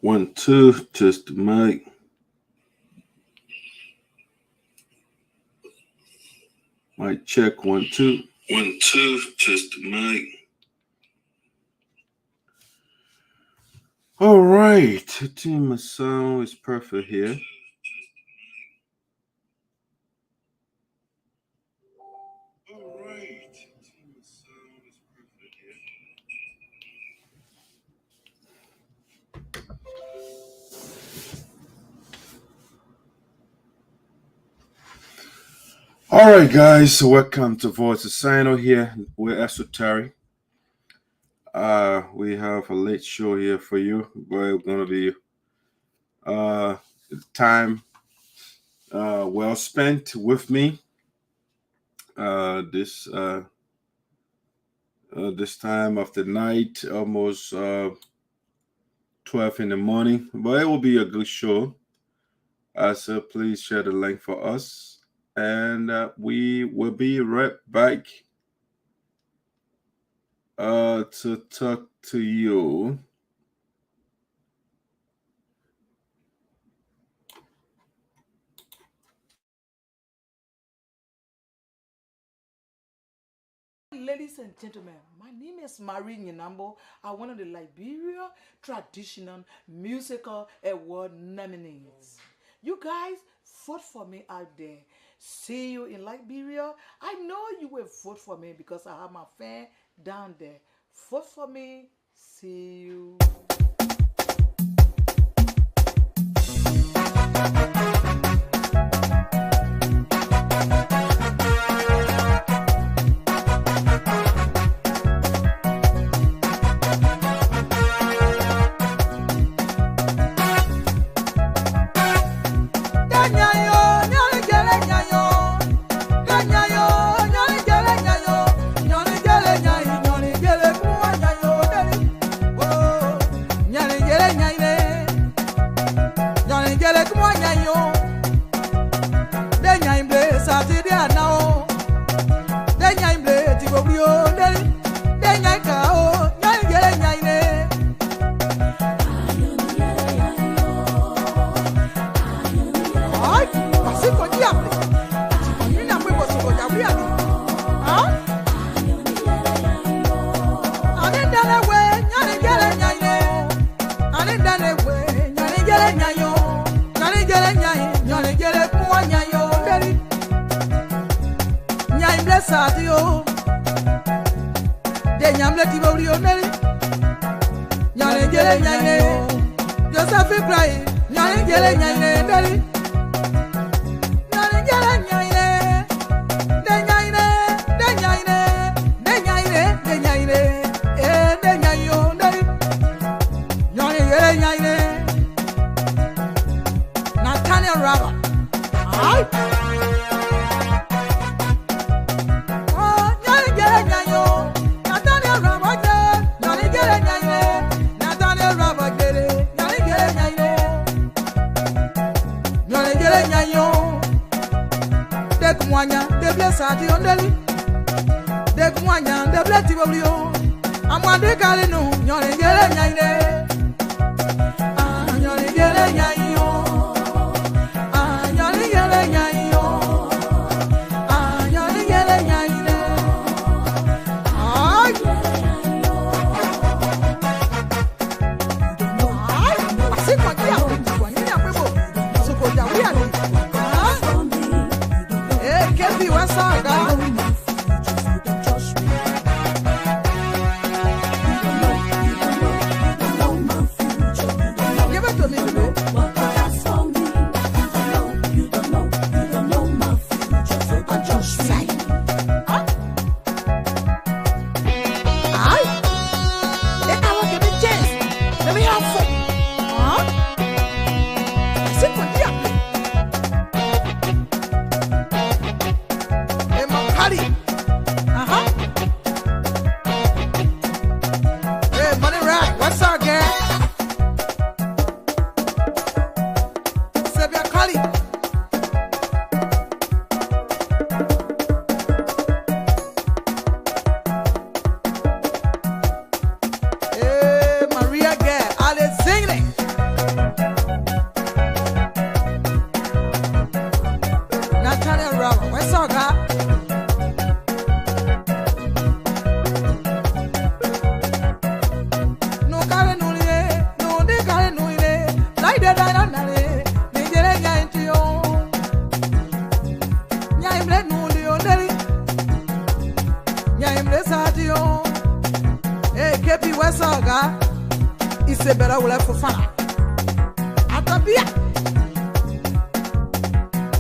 1, 2, test the mic. Mic check 1, 2. 1, 2, test the mic. All right, team, my sound is perfect here. All right, team, my sound is perfect here. All right, guys, so welcome to Voice of Sinoe here. We're esoteric. We have a late show here for you. We're going to be time well spent with me this time of the night, almost 12 in the morning. But it will be a good show. So please share the link for us. And we will be right back to talk to you. Ladies and gentlemen, my name is Marie Nyinambo. I'm one of the Liberia Traditional Musical Award nominees. You guys vote for me out there. See you in Liberia. I know you will vote for me because I have my fan down there. Vote for me. See you.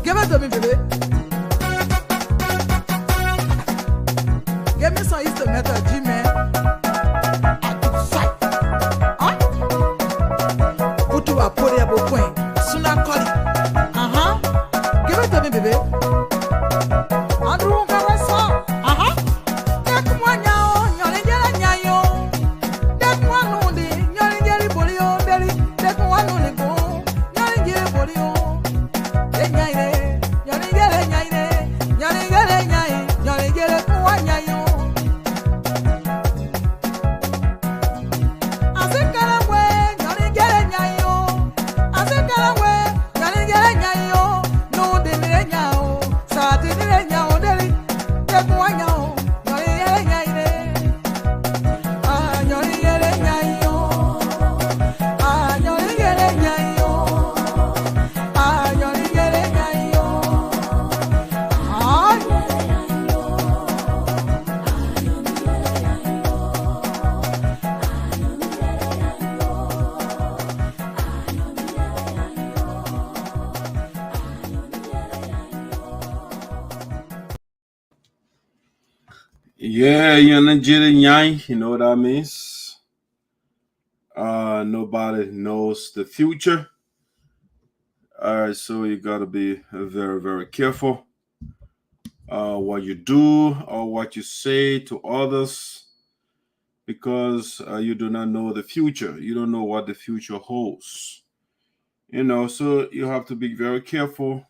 Give it to me, baby. Give me some instrumental, G-man. I could fight. Huh? Put you a portable queen. Sinoe County. Give it to me, baby. Andrew Garrison. That one now, you're in your. That one only, you're in your body, belly. That one only go. You're in your body, Yeah, you're Nigerian, you know what that means? Nobody knows the future. Alright, so you gotta be very, very careful what you do or what you say to others, because you do not know the future. You don't know what the future holds. So you have to be very careful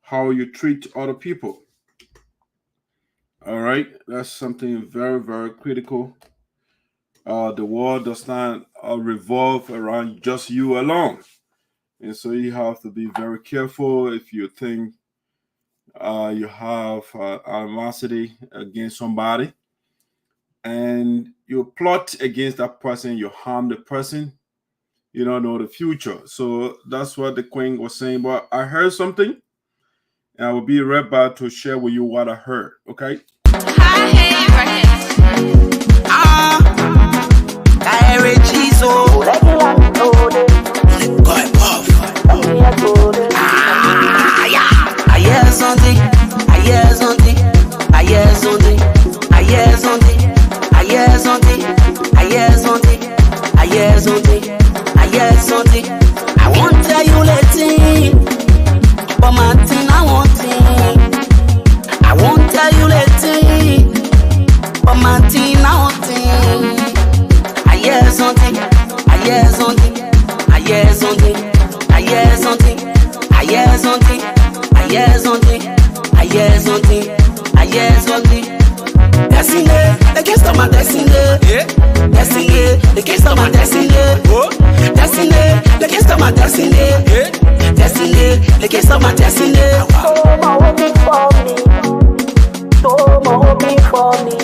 how you treat other people. All right, that's something very, very critical. The world does not revolve around just you alone. And so you have to be very careful if you think you have animosity against somebody and you plot against that person, you harm the person, you don't know the future. So that's what the queen was saying. But I heard something, and I will be right back to share with you what I heard, okay? I won't tell you later, but Martin, I won't think. I won't tell you later, but Martin, I won't think. I hear something, I hear something, I hear something, I hear something, I hear something, I hear something, I hear something, I hear something. Destiny, they can't stop my destiny. Destiny, they can't stop my destiny. Destiny, they can't stop my destiny. Destiny, they can't stop my destiny. So much hoping for me. So much hoping for me.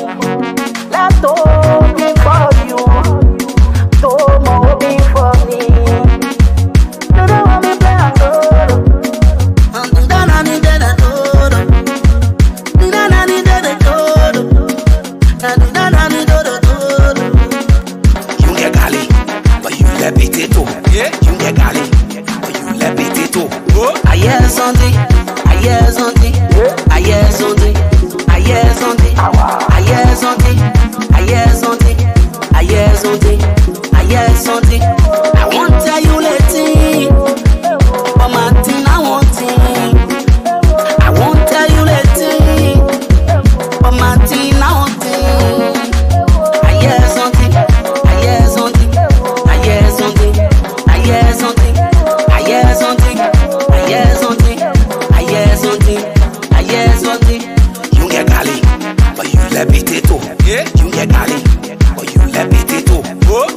That's hoping for you. So much hoping for me. You don't want me play a role. You get galley, but you let me too. I hear something, I hear something, I hear something, I hear something, I hear something, I hear something, I hear something, I hear something. I won't tell you later, but Martin, I won't think. I won't tell you later, but Martin, I won't think. I hear something, I hear something, I hear something, I hear something, I hear something, I hear something, I hear something, I hear something. You get galley, but you let me too. You get galley, but you let me too.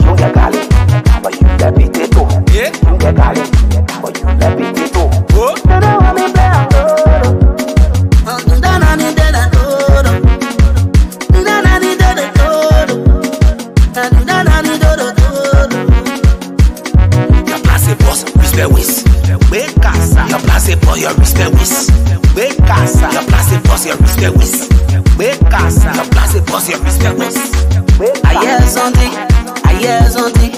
You get galley, but you let me too. You get galley, but you let me too. You don't want me play a role. respect with. Wait, casa. Your place for your respect with. Wait, casa. Your place for your respect with. Wait, casa. Your place for your respect with. Aye, Sunday. Aye, Sunday.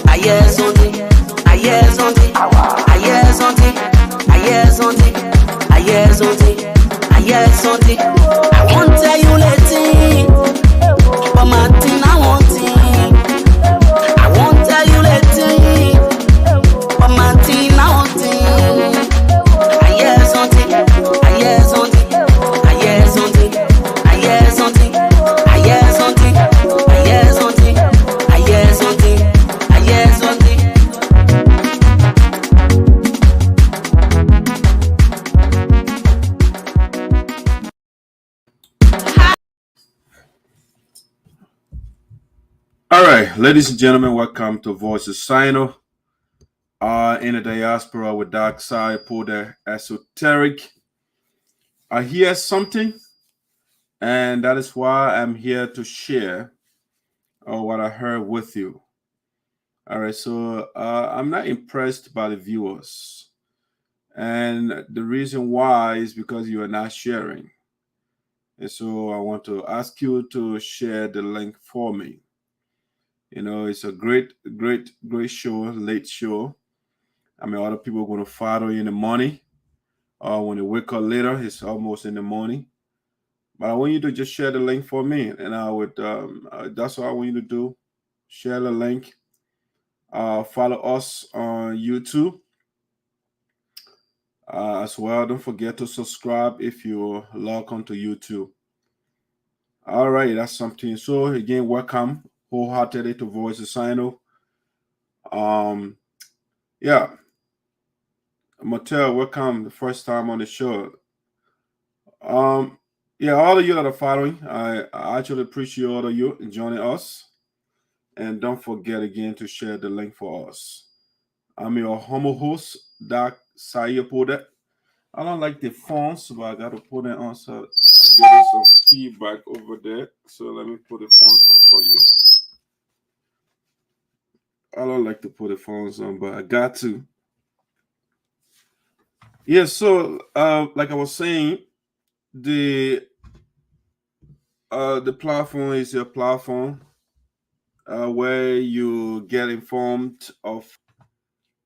Aye, Sunday. Aye, Sunday. Aye, Sunday. Aye, Sunday. Aye, Sunday. Aye, Sunday. I won't tell you later, but my thing I want it. I won't tell you later, but my thing I want it. Aye, Sunday. Aye, Sunday. Aye, Sunday. Aye, Sunday. Aye, Sunday. Aye, Sunday. Aye, Sunday. Aye, Sunday. All right, ladies and gentlemen, welcome to Voice of Sinoe. In the diaspora with Dark Side, deported, esoteric. I hear something, and that is why I'm here to share what I heard with you. All right, so I'm not impressed by the viewers, and the reason why is because you are not sharing. And so I want to ask you to share the link for me. You know, it's a great show, late show. I mean, other people are going to follow you in the morning. When they wake up later, it's almost in the morning. But I want you to just share the link for me. And I would, that's what I want you to do. Share the link. Follow us on YouTube as well. Don't forget to subscribe if you log on to YouTube. All right, that's something. So again, welcome wholeheartedly to Voice of Sinoe. Yeah, Mattel, welcome the first time on the show. Yeah, all of you that are following, I actually appreciate all of you joining us. And don't forget again to share the link for us. I'm your humble host, Doc Sayapode. I don't like the fonts, but I got to put it on so get some feedback over there. So let me put the fonts on for you. I don't like to put the fonts on, but I got to. Yeah, so like I was saying, the platform is your platform where you get informed of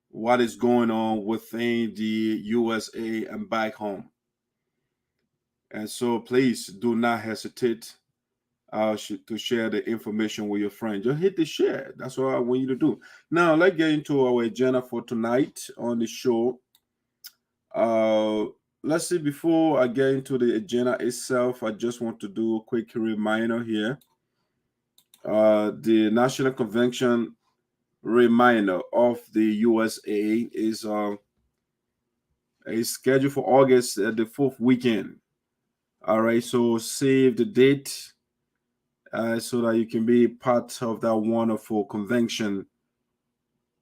what is going on within the USA and back home. And so please do not hesitate to share the information with your friend. Just hit the share. That's what I want you to do. Now, let's get into our agenda for tonight on the show. Let's see, before I get into the agenda itself, I just want to do a quick reminder here. The National Convention reminder of the USA is scheduled for August the 4th weekend. All right, so save the date so that you can be part of that wonderful convention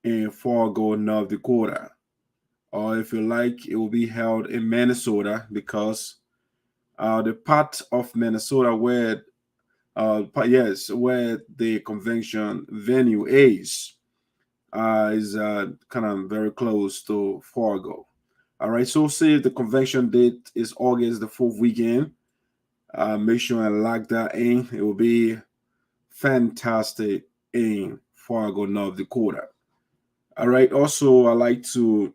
in Fargo, North Dakota. Or if you like, it will be held in Minnesota, because the part of Minnesota where where the convention venue is kind of very close to Fargo. All right, so say the convention date is August the 4th weekend. Make sure and lock that in. It will be fantastic in Fargo, North Dakota. All right. Also, I like to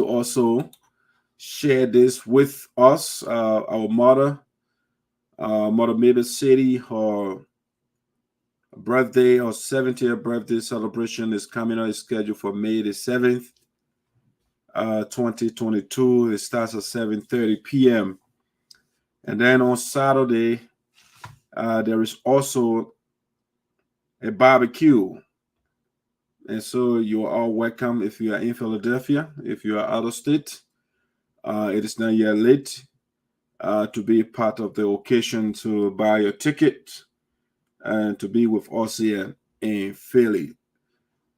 also share this with us. Our mother Maple City, her birthday, her 70th birthday celebration is coming up. It's scheduled for May the 7th, 2022. It starts at 7:30 p.m. And then on Saturday, there is also a barbecue. And so you are all welcome if you are in Philadelphia. If you are out of state, it is not yet late to be part of the occasion, to buy your ticket and to be with us here in Philly.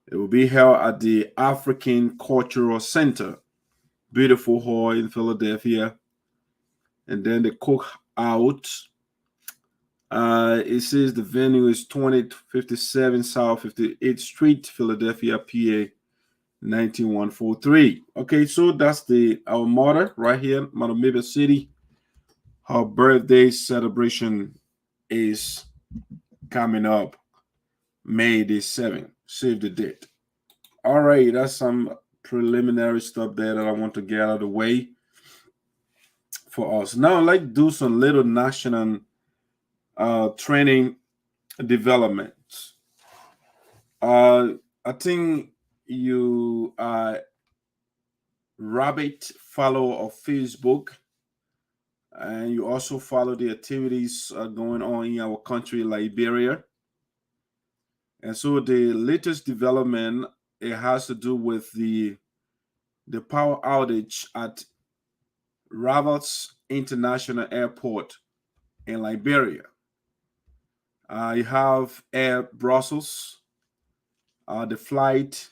It will be held at the African Cultural Center, beautiful hall in Philadelphia. And then the cookout. It says the venue is 2057 South 58th Street, Philadelphia, PA 19143. Okay, so that's our mother right here, Monrovia City. Her birthday celebration is coming up May the 7th. Save the date. All right, that's some preliminary stuff there that I want to get out of the way for us. Now, I'd like to do some little national training development. I think you are rabbit follow of Facebook, and you also follow the activities going on in our country, Liberia. And so the latest development, it has to do with the power outage at Roberts International Airport in Liberia. You have Air Brussels, the flight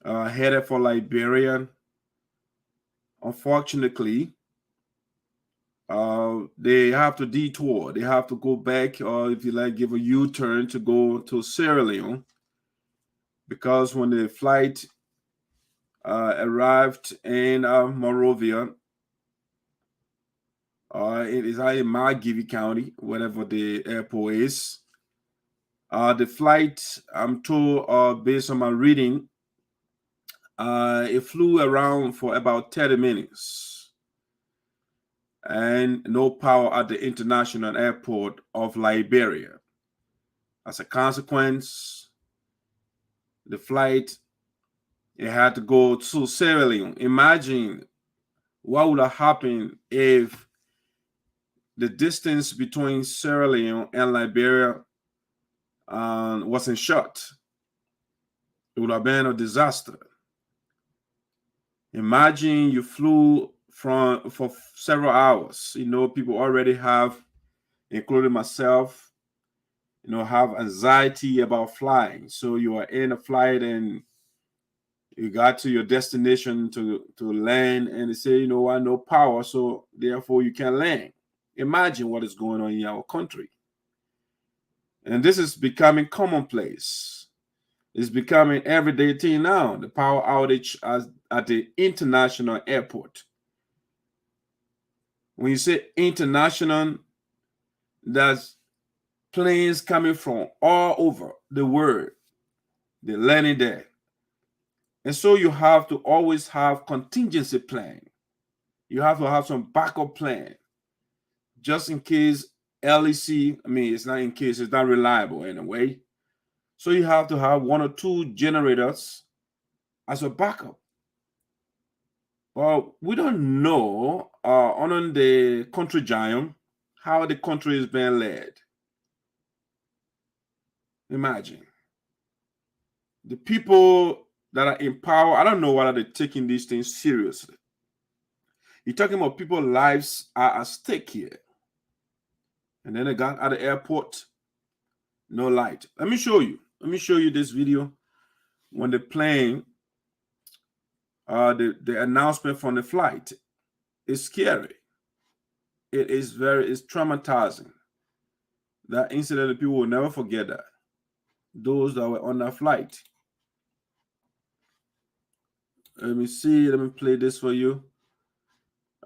headed for Liberia. Unfortunately, they have to detour. They have to go back, or if you like, give a U-turn to go to Sierra Leone, because when the flight arrived in Monrovia, it is in Monrovia County, whatever the airport is. The flight, I'm told, based on my reading, it flew around for about 30 minutes, and no power at the international airport of Liberia. As a consequence, the flight, it had to go to Sierra Leone. Imagine what would have happened if the distance between Sierra Leone and Liberia wasn't short. It would have been a disaster. Imagine you flew for several hours. People already have, including myself, have anxiety about flying. So you are in a flight and you got to your destination to land, and they say, no power, so therefore you can't land. Imagine what is going on in our country. And this is becoming commonplace. It's becoming everyday thing now, the power outage at the international airport. When you say international, that's planes coming from all over the world. They're landing there. And so you have to always have contingency plan. You have to have some backup plan, just in case LEC, it's not in case, it's not reliable in a way. So you have to have 1 or 2 generators as a backup. Well, we don't know on the country giant how the country is being led. Imagine. The people that are in power, I don't know whether they're taking these things seriously. You're talking about people's lives are at stake here. And then they got at the airport, no light. Let me show you this video when they're playing the announcement from the flight. It's scary. It's traumatizing. That incident, people will never forget that. Those that were on that flight. Let me play this for you.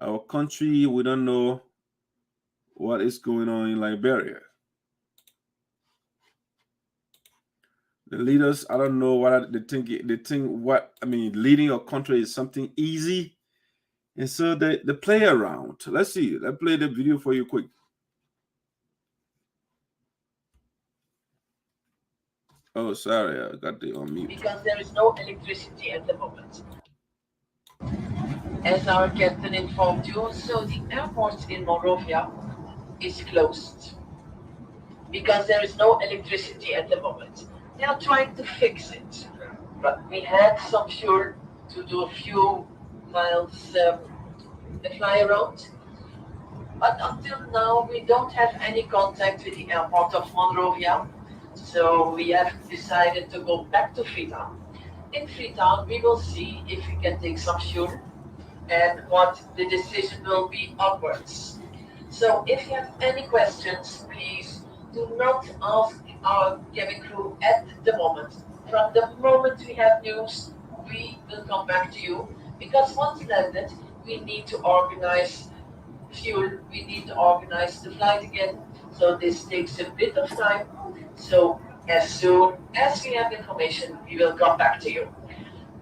Our country, we don't know what is going on in Liberia. The leaders, I don't know what they think. Leading a country is something easy. And so they play around. Let's see. Let's play the video for you quick. Oh, sorry, I got the on mute. Because there is no electricity at the moment. As our captain informed you, so the airport in Monrovia is closed. Because there is no electricity at the moment. They are trying to fix it. But we had some fuel to do a few miles fly around. But until now, we don't have any contact with the airport of Monrovia. So we have decided to go back to Freetown. In Freetown, we will see if we can take some fuel and what the decision will be onwards. So if you have any questions, please do not ask our cabin crew at the moment. From the moment we have news, we will come back to you, because once landed, we need to organize fuel, we need to organize the flight again. So this takes a bit of time. So as soon as we have information, we will come back to you.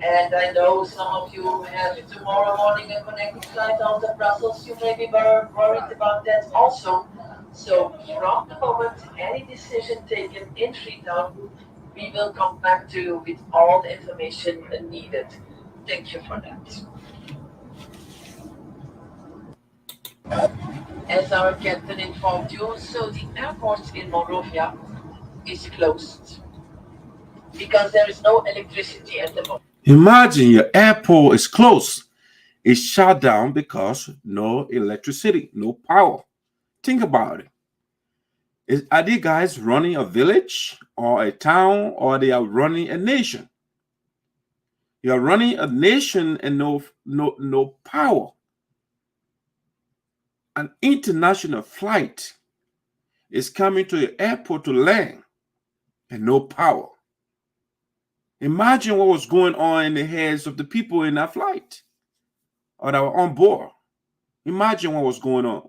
And I know some of you have tomorrow morning a connecting flight out of Brussels. You may be worried about that also. So from the moment any decision taken in Freetown, we will come back to you with all the information needed. Thank you for that. As our captain informed you, so the airport in Monrovia is closed because there is no electricity at the moment. Imagine your airport is closed. It's shut down because no electricity, no power. Think about it. Are these guys running a village or a town, or they are running a nation? You are running a nation and no power. An international flight is coming to your airport to land and no power. Imagine what was going on in the heads of the people in that flight or that were on board. Imagine what was going on.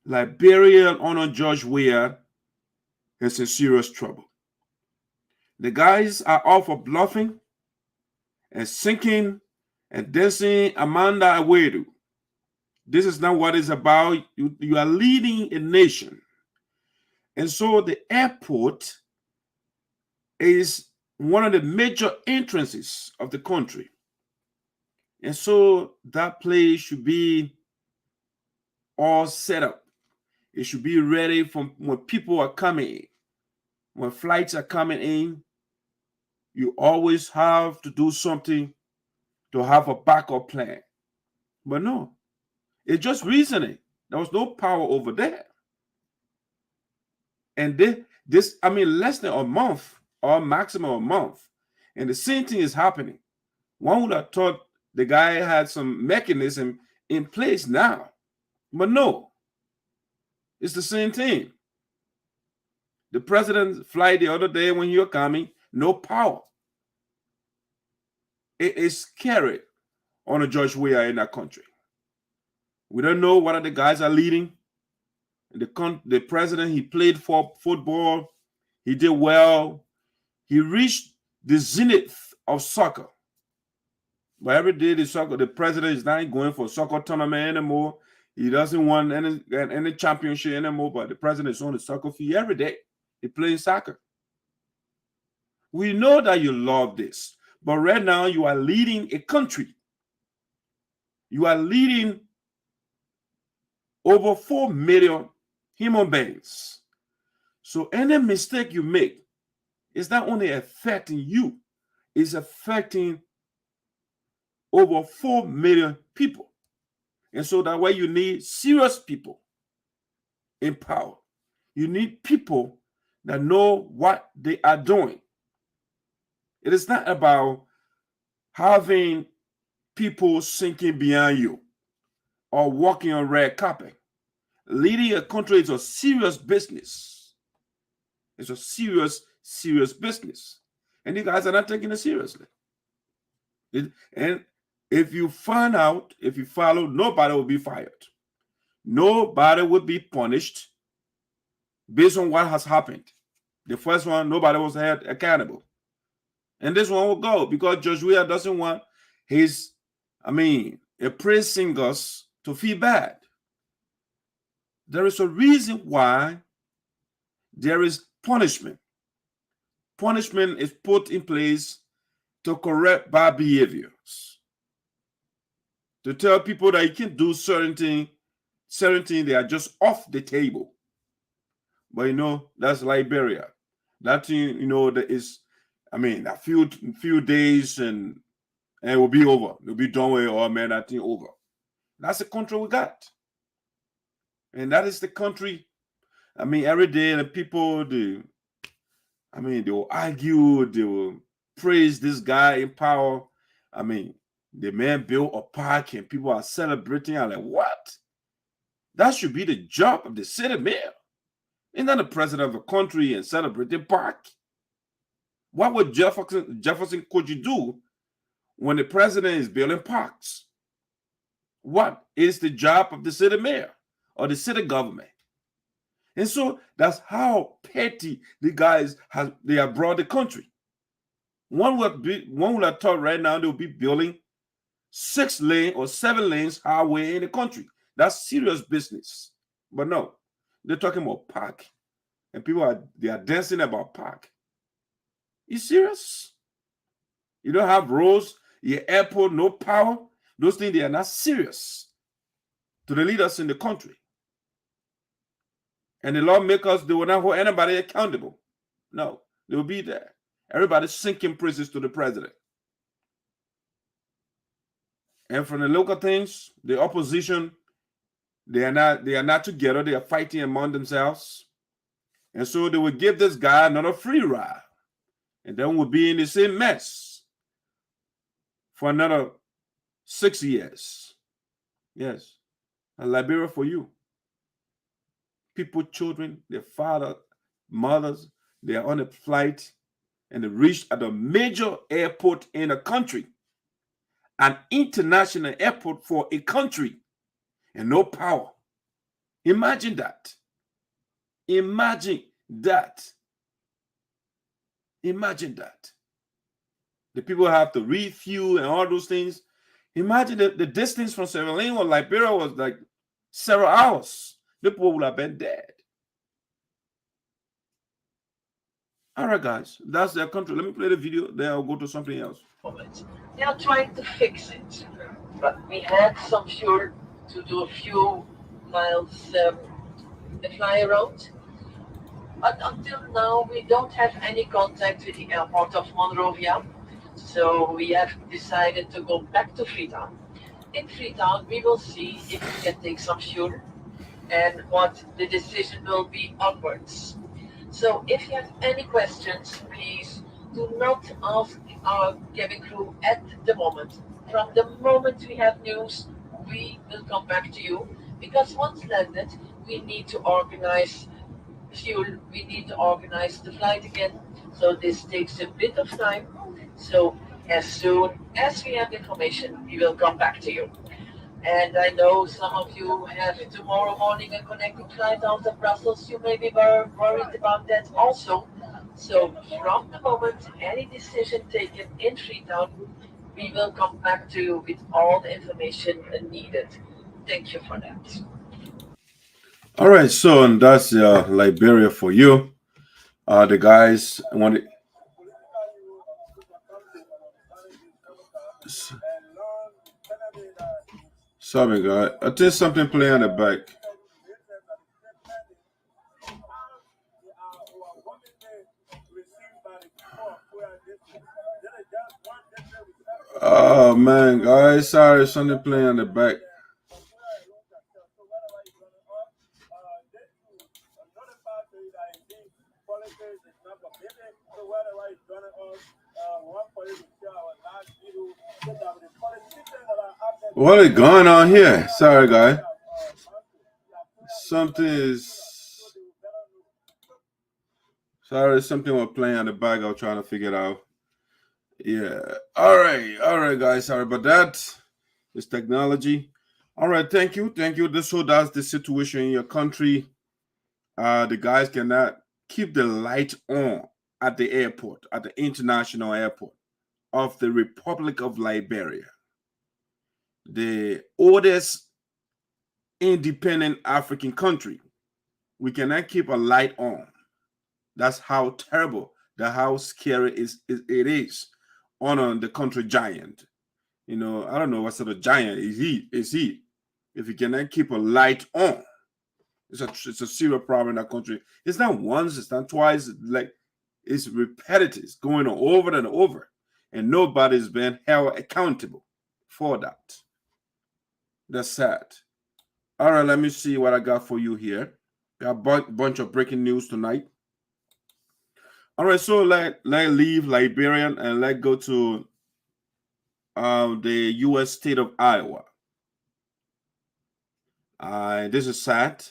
Liberia Honor George Weah is in serious trouble. The guys are all for bluffing and sinking and dancing Amanda Awedu. This is not what it's about. You are leading a nation. And so the airport is one of the major entrances of the country. And so that place should be all set up. It should be ready for when people are coming in. When flights are coming in, you always have to do something to have a backup plan. But no, it's just reasoning. There was no power over there. And less than a month or maximum a month. And the same thing is happening. One would have thought the guy had some mechanism in place now. But no, it's the same thing. The president's flight the other day when you're coming, no power. It is scary on a George Weah in that country. We don't know what the guys are leading. The president, he played for football. He did well. He reached the zenith of soccer. But every day the president is not going for soccer tournament anymore. He doesn't want any championship anymore, but the president is on the soccer field every day. He plays soccer. We know that you love this, but right now you are leading a country. You are leading over 4 million human beings. So any mistake you make is not only affecting you, it's affecting over 4 million people. And so that way you need serious people in power. You need people that know what they are doing. It is not about having people sinking behind you or walking on red carpet. Leading a country is a serious business. It's a serious, serious business. And you guys are not taking it seriously. And if you find out, if you follow, nobody will be fired. Nobody will be punished based on what has happened. The first one, nobody was held accountable. And this one will go because George Weah doesn't want praise singers to feel bad. There is a reason why there is punishment. Punishment is put in place to correct bad behaviors. To tell people that you can't do certain things, they are just off the table. But that's Liberia. That thing, that is, a few days and it will be over. It'll be done with, that thing over. That's the country we got. And that is the country. Every day the people, they will argue, they will praise this guy in power. The man built a park and people are celebrating. I'm like, what? That should be the job of the city mayor. Isn't that the president of the country and celebrating park? What would Jefferson could you do when the president is building parks? What is the job of the city mayor or the city government? And so that's how petty the guys have brought the country. One would have thought right now they would be building 6-lane or 7 lanes highway in the country. That's serious business. But no, they're talking about park, and people are dancing about park. You serious? You don't have roads, your airport, no power. Those things, they are not serious to the leaders in the country. And the lawmakers, they will not hold anybody accountable. No, they will be there. Everybody sinking praises to the president. And from the local things, the opposition, they are not together. They are fighting among themselves. And so they will give this guy another free ride. And then we'll be in the same mess for another 6 years. Yes. And Liberia for you. People, children, their father, mothers, they are on a flight and they reached at a major airport in a country, an international airport for a country, and no power. Imagine that. Imagine that. Imagine that. The people have to refuel and all those things. Imagine the distance from Sierra Leone or Liberia was like several hours. The people would have been dead. All right, guys, that's their country. Let me play the video, then I'll go to something else. They are trying to fix it, but we had some fuel to do a few miles fly around. But until now, we don't have any contact with the airport of Monrovia, so we have decided to go back to Freetown. In Freetown, we will see if we can take some fuel and what the decision will be onwards. So if you have any questions, please do not ask our cabin crew at the moment. From the moment we have news, we will come back to you, because once landed, we need to organize fuel, we need to organize the flight again. So this takes a bit of time. So as soon as we have information, we will come back to you. And I know some of you have tomorrow morning a connecting flight out of Brussels. You may be worried about that also. So from the moment any decision taken in Freetown, we will come back to you with all the information needed. Thank you for that. All right, so and that's Liberia for you. The guys wanted. Sorry, guys. I think something playing on the back. Oh man, guys, sorry, something playing on the back. What is going on here? Sorry, guy. Something was playing on the back. I was trying to figure it out. Yeah. All right, guys. Sorry about that. It's technology. All right, thank you. So that's the situation in your country. The guys cannot keep the light on at the airport, at the international airport of the Republic of Liberia, the oldest independent African country. We cannot keep a light on. That's how terrible, how scary it is on the country giant. I don't know what sort of giant is he. If you cannot keep a light on, it's a serious problem in that country. It's not once, it's not twice. It's repetitive. It's going on over and over, and nobody's been held accountable for that. That's sad. All right, let me see what I got for you here. Got a bunch of breaking news tonight. All right, so let leave Liberia and let go to the U.S. state of Iowa. This is sad,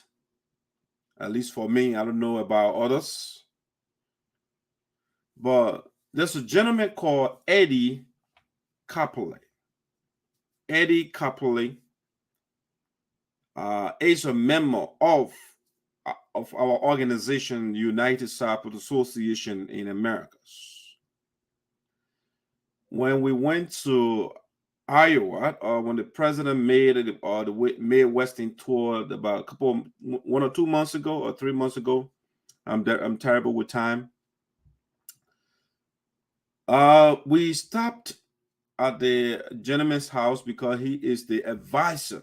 at least for me. I don't know about others, but there's a gentleman called Eddie Karpoleh. Eddie Karpoleh is a member of our organization, United Cyprus Association in Americas. When we went to Iowa, when the president made the Midwestern tour about 1 or 2 months ago or 3 months ago, I'm terrible with time. We stopped at the gentleman's house because he is the advisor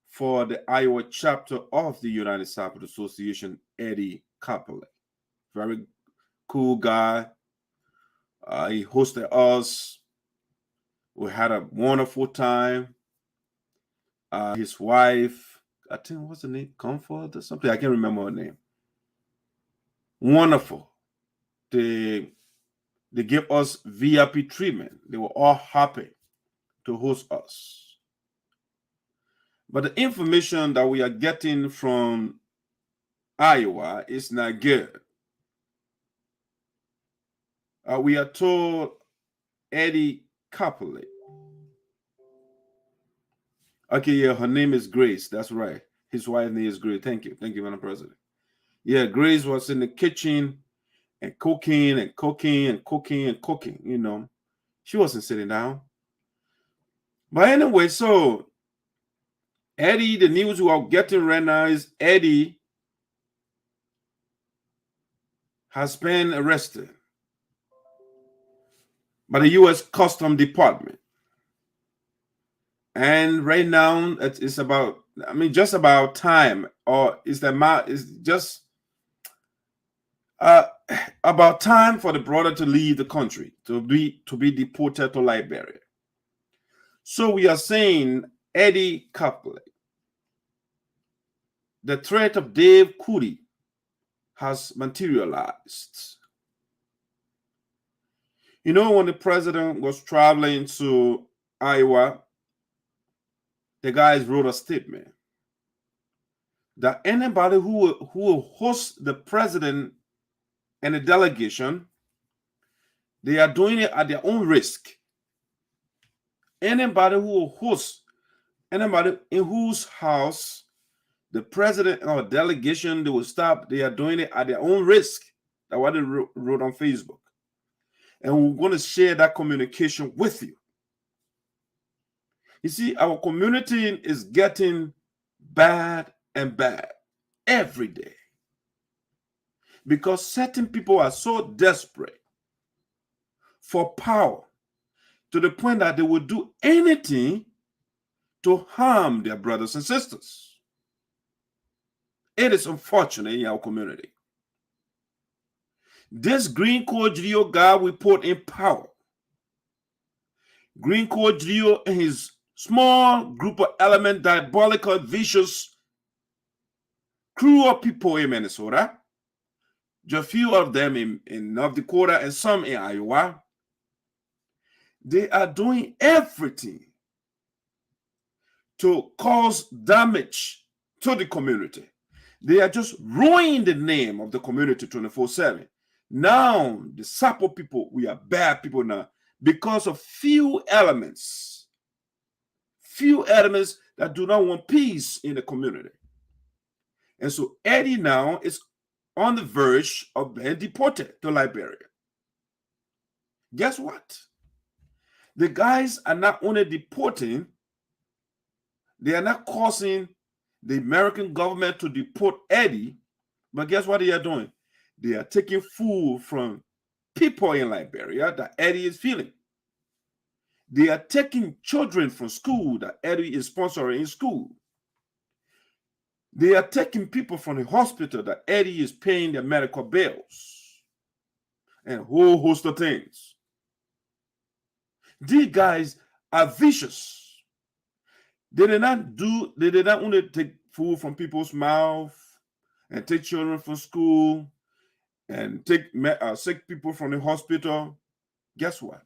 for the Iowa chapter of the United Cyprus Association, Eddie Karpoleh. Very cool guy. He hosted us. We had a wonderful time. His wife, I think, what's her name? Comfort or something? I can't remember her name. Wonderful. They gave us VIP treatment. They were all happy to host us. But the information that we are getting from Iowa is not good. We are told Eddie Karpoleh. Okay, yeah, her name is Grace. That's right. His wife's name is Grace. Thank you. Thank you, Madam President. Yeah, Grace was in the kitchen and cooking and cooking and cooking and cooking, you know. She wasn't sitting down. But anyway, so Eddie, the news we are getting right now is Eddie has been arrested by the U.S. Customs Department. And right now, it's about, just about time, or it's just about time for the brother to leave the country, to be deported to Liberia. So we are saying Eddie Karpoleh, the threat of Dave Kulee has materialized. You know, when the president was traveling to Iowa, the guys wrote a statement that anybody who will host the president and the delegation, they are doing it at their own risk. Anybody who will host, anybody in whose house the president or delegation, they will stop, they are doing it at their own risk. That's what they wrote on Facebook. And we're going to share that communication with you. You see, our community is getting bad and bad every day because certain people are so desperate for power to the point that they will do anything to harm their brothers and sisters. It is unfortunate in our community. This Green Code Geo guy we put in power. Green Code Geo and his small group of element, diabolical, vicious crew of people in Minnesota, just a few of them in North Dakota and some in Iowa, they are doing everything to cause damage to the community. They are just ruining the name of the community 24/7. Now, the Sapo people, we are bad people now because of few elements that do not want peace in the community. And so Eddie now is on the verge of being deported to Liberia. Guess what? The guys are not only deporting, they are not causing the American government to deport Eddie, but guess what they are doing? They are taking food from people in Liberia that Eddie is feeling. They are taking children from school that Eddie is sponsoring in school. They are taking people from the hospital that Eddie is paying their medical bills. And a whole host of things. These guys are vicious. They did not only take food from people's mouth and take children from school and take sick people from the hospital. Guess what?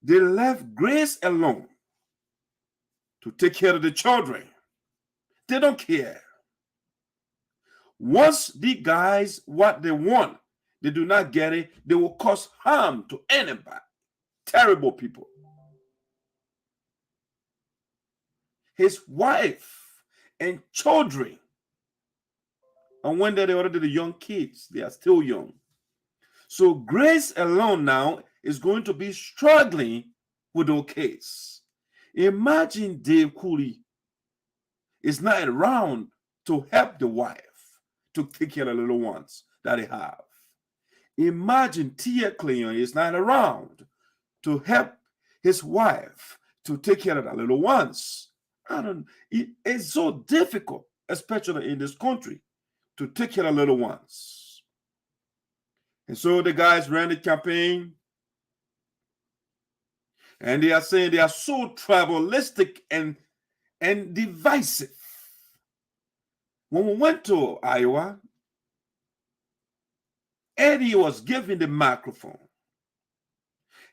They left Grace alone to take care of the children. They don't care. Once the guys, what they want, they do not get it, they will cause harm to anybody. Terrible people. His wife and children. And when they already the young kids, they are still young. So Grace alone now is going to be struggling with those kids. Imagine Dave Kulee is not around to help the wife to take care of the little ones that they have. Imagine Teah Klayon is not around to help his wife to take care of the little ones. It's so difficult, especially in this country, to take care of little ones. And so the guys ran the campaign, and they are saying they are so tribalistic and divisive. When we went to Iowa, Eddie was given the microphone.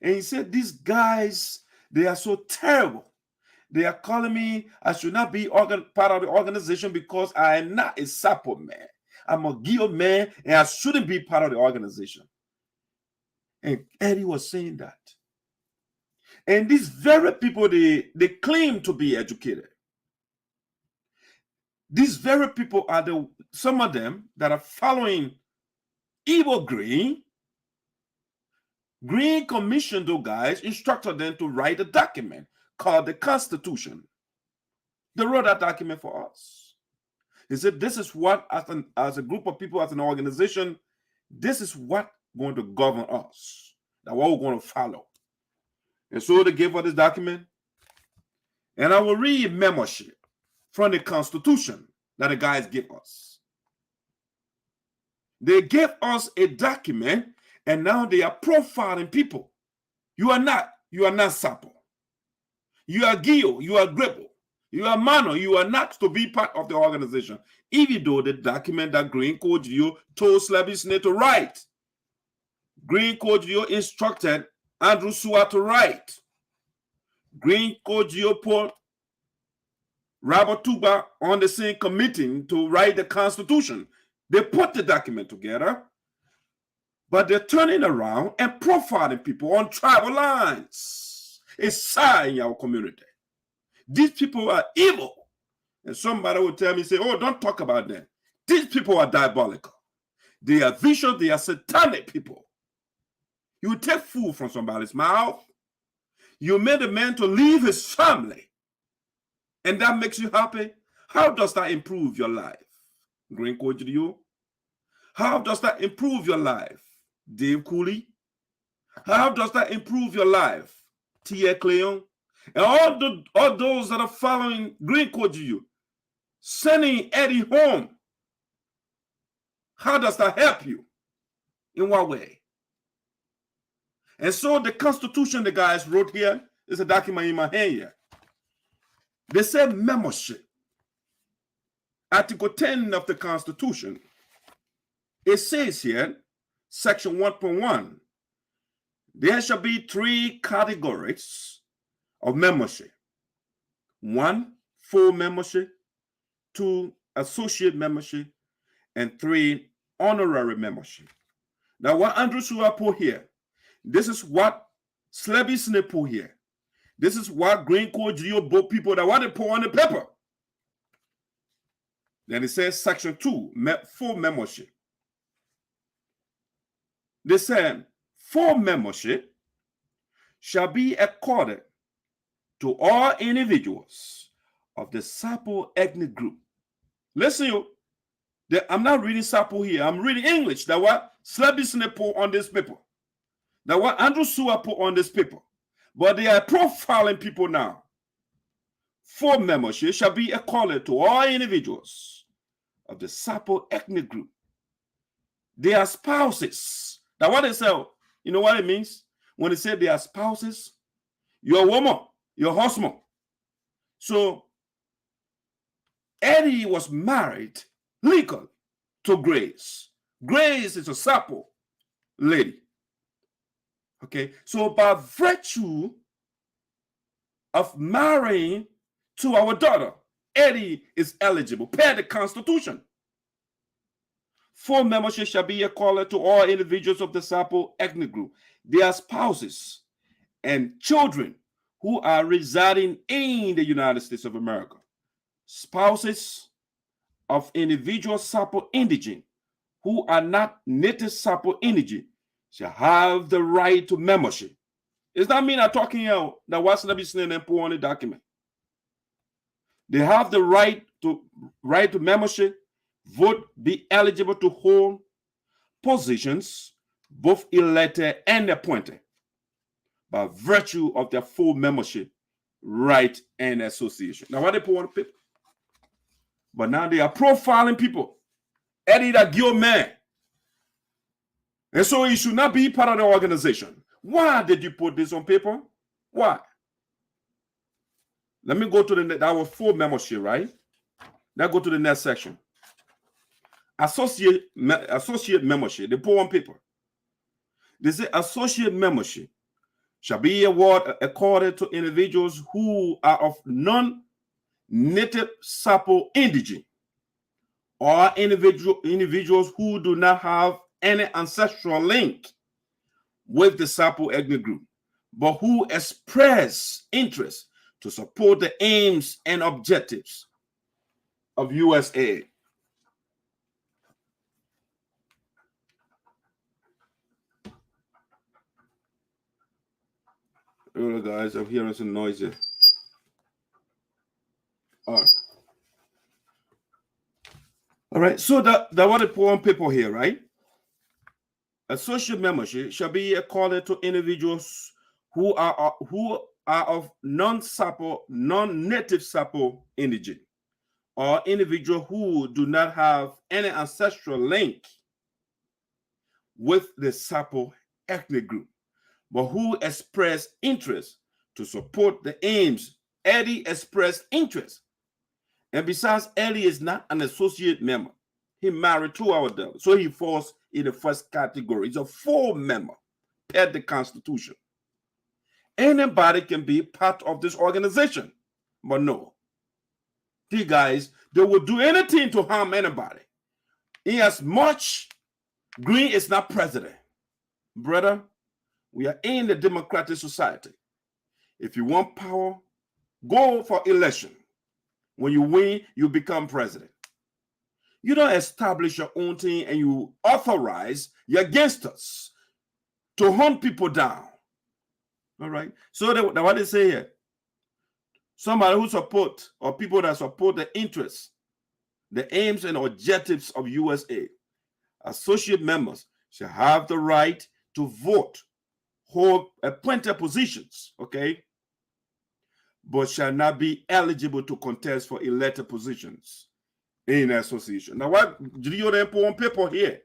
And he said, these guys, they are so terrible. They are calling me, I should not be part of the organization because I am not a Sapo man. I'm a Gio man, and I shouldn't be part of the organization. And Eddie was saying that. And these very people, they claim to be educated. These very people are some of them that are following Evil Green. Green commissioned those guys, instructed them to write a document called the Constitution. They wrote that document for us. He said, this is what, as a group of people, as an organization, this is what going to govern us. That's what we're going to follow. And so they gave us this document. And I will read membership from the Constitution that the guys give us. They gave us a document, and now they are profiling people. You are not Sapo. You are Gio, you are Gribble, you are Mano, you are not to be part of the organization. Even though the document that Green Code Gio told Sinoe to write. Green Code Gio instructed Andrew Sua to write. Green Code Gio put Robert Tuba on the same committee to write the Constitution. They put the document together, but they're turning around and profiling people on tribal lines. It's sad in our community. These people are evil. And somebody will tell me, say, oh, don't talk about them. These people are diabolical. They are vicious, they are satanic people. You take food from somebody's mouth. You made a man to leave his family. And that makes you happy. How does that improve your life? Green Code you. How does that improve your life? Dave Kulee. How does that improve your life? Teah Klayon. And all those that are following Green Code you, sending Eddie home. How does that help you? In what way? And so the Constitution the guys wrote here is a document in my hand here. They said membership. Article 10 of the Constitution. It says here, section 1.1, there shall be 3 categories of membership. 1, full membership. 2, associate membership. And 3, honorary membership. Now, what Andrew Sua put here, this is what Sinoe put here. This is what Green Code Geo book people that want to put on the paper. Then it says section 2, full membership. They said, full membership shall be accorded to all individuals of the Sapo ethnic group. Listen, I'm not reading Sapo here. I'm reading English. That what Sinoe put on this paper. That what Andrew Sua put on this paper. But they are profiling people now. Full membership shall be accorded to all individuals of the Sapo ethnic group. They are spouses. Now what they say, you know what it means? When they say they are spouses, your woman, your husband. So Eddie was married legally to Grace. Grace is a Sapo lady. Okay, so by virtue of marrying to our daughter, Eddie is eligible per the Constitution Full membership shall be accorded to all individuals of the Sapo ethnic group, their spouses, and children who are residing in the United States of America. Spouses of individual Sapo indigent who are not native Sapo indigent shall have the right to membership. Does that mean I'm talking out that what's not be seen and put on the document? They have the right to membership, vote, be eligible to hold positions, both elected and appointed, by virtue of their full membership, right, and association. Now, what they put on the paper? But now they are profiling people. Eddie that Gil man. And so he should not be part of the organization. Why did you put this on paper? Why? Let me go to that was full membership, right? Now go to the next section. Associate membership. They put on paper. They say associate membership shall be accorded to individuals who are of non-native Sapo indigent, or individuals who do not have any ancestral link with the Sapo ethnic group, but who express interest to support the aims and objectives of USA. Hello guys, I'm hearing some noises. All right. So that what they put on paper here, right? Associate membership shall be accorded to individuals who are of non-native Sapo indigent, or individual who do not have any ancestral link with the Sapo ethnic group, but who express interest to support the aims. Eddie expressed interest. And besides, Eddie is not an associate member. He married 2 our devils, so he falls in the first category. He's a full member per the Constitution. Anybody can be part of this organization, but no. These guys, they will do anything to harm anybody. Inasmuch Green is not president. Brother, we are in the democratic society. If you want power, go for election. When you win, you become president. You don't establish your own thing and you authorize your gangsters to hunt people down. All right. So what they say here, somebody who support, or people that support the interests, the aims and objectives of USA, associate members shall have the right to vote, hold appointed positions, okay, but shall not be eligible to contest for elected positions in the association. Now, what did you put on paper here?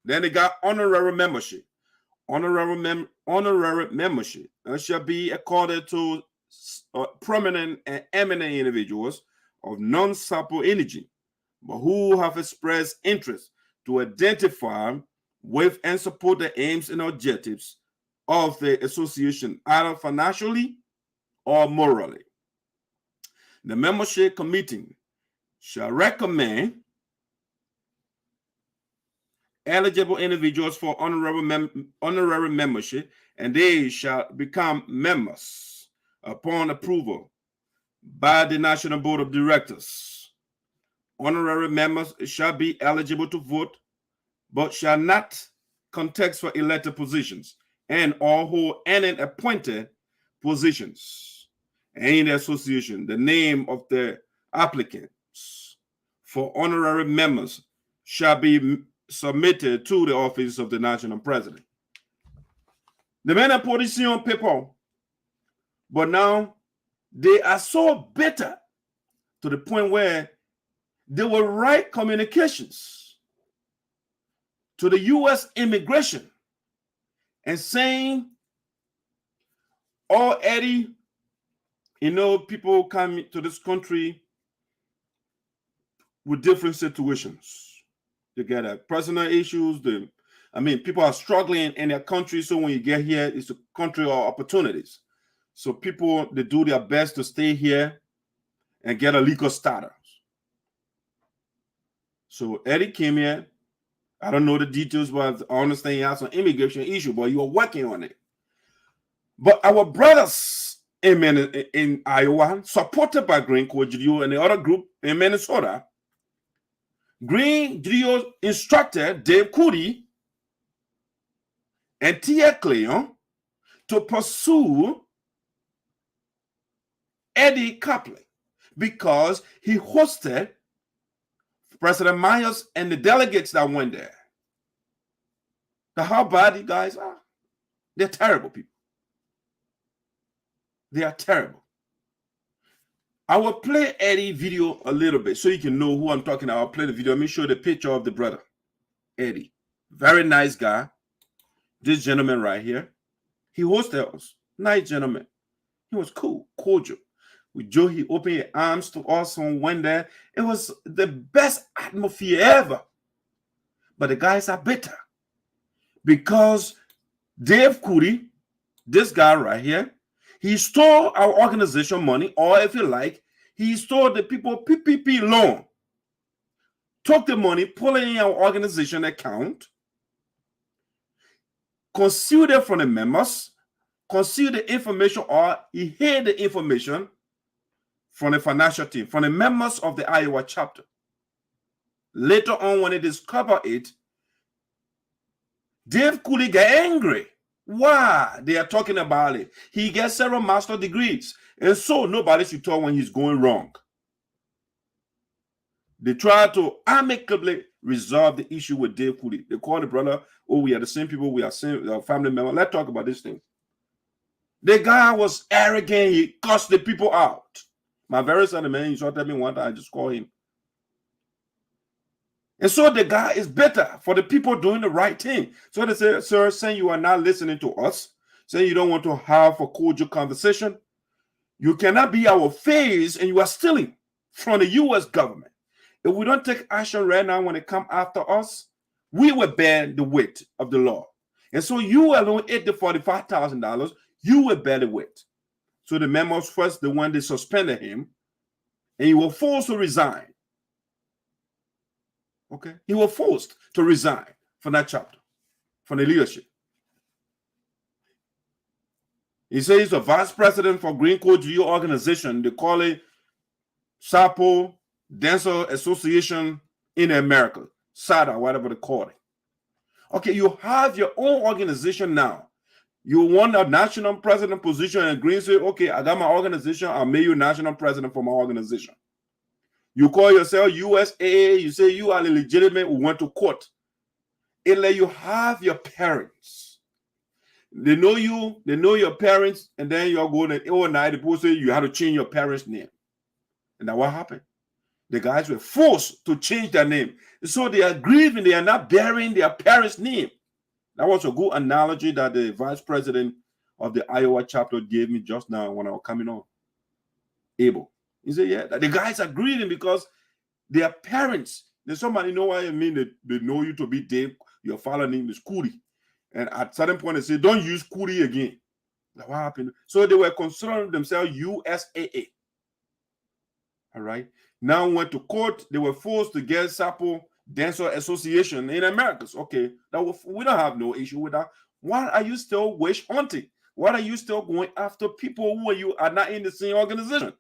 Then they got honorary membership. Honorary membership shall be accorded to prominent and eminent individuals of non-Sapo indigent, but who have expressed interest to identify with and support the aims and objectives of the association, either financially or morally. The membership committee shall recommend eligible individuals for honorary membership, and they shall become members upon approval by the National Board of Directors. Honorary members shall be eligible to vote, but shall not contest for elected positions and or hold any appointed positions in the association. The name of the applicants for honorary members shall be submitted to the office of the national president. The men are putting on paper, but now they are so bitter to the point where they will write communications to the U.S. immigration and saying, oh, Eddie, you know, people come to this country with different situations. They get personal issues. People are struggling in their country. So when you get here, it's a country of opportunities. So people, they do their best to stay here and get a legal status. So Eddie came here. I don't know the details, but I understand he has some immigration issue, but you are working on it. But our brothers in Iowa, supported by Green Cogidio and the other group in Minnesota, Green Cogidio instructed Dave Kulee and Teah Klayon to pursue Eddie Karpoleh because he hosted President Myers and the delegates that went there. Now, how bad you guys are? They're terrible people. They are terrible. I will play Eddie video a little bit so you can know who I'm talking about. I'll play the video. Let me show the picture of the brother, Eddie. Very nice guy. This gentleman right here. He hosted us. Nice gentleman. He was cool, cordial. With Joe, he opened his arms to us and went there. It was the best atmosphere ever. But the guys are bitter. Because Dave Kulee, this guy right here, he stole our organization money, or if you like, he stole the people PPP loan. Took the money, put it in our organization account, concealed it from the members, concealed the information, or he hid the information from the financial team, from the members of the Iowa chapter. Later on, when they discovered it, Dave Kulee got angry. Why? They are talking about it. He gets several master's degrees, and so nobody should talk when he's going wrong. They try to amicably resolve the issue with Dave Kulee. They call the brother, oh, we are the same people, we are same family member. Let's talk about this thing. The guy was arrogant. He cussed the people out. My very son, man, he shot at me one time. I just called him. And so the guy is bitter for the people doing the right thing. So they say, sir, saying you are not listening to us, saying you don't want to have a cordial conversation. You cannot be our face and you are stealing from the U.S. government. If we don't take action right now when they come after us, we will bear the weight of the law. And so you alone ate the $45,000, you will bear the weight. So the members first, the one they suspended him, and he was forced to resign. Okay, he was forced to resign from that chapter, from the leadership. He says he's a vice president for Green Cogidio organization. They call it Sapo Dancer Association in America, SADA, whatever they call it. Okay, you have your own organization now. You want a national president position, and Green say, okay, I got my organization. I'll make you national president for my organization. You call yourself USAA. You say you are legitimate. We went to court. It let you have your parents. They know you. They know your parents. And then you're going to overnight. The people say you have to change your parents' name. And that's what happened. The guys were forced to change their name. So they are grieving. They are not bearing their parents' name. That was a good analogy that the vice president of the Iowa chapter gave me just now when I was coming on. Abel. He said, yeah, the guys are grieving because their parents, there's somebody know what I mean, they know you to be Dave, your father's name is Kulee. And at a certain point, they say, don't use Kulee again. Like, what happened? So they were considering themselves USAA. All right. Now went to court. They were forced to get Sapo Dancer Association in Americas. Okay. We don't have no issue with that. Why are you still witch hunting? Why are you still going after people who you are not in the same organization?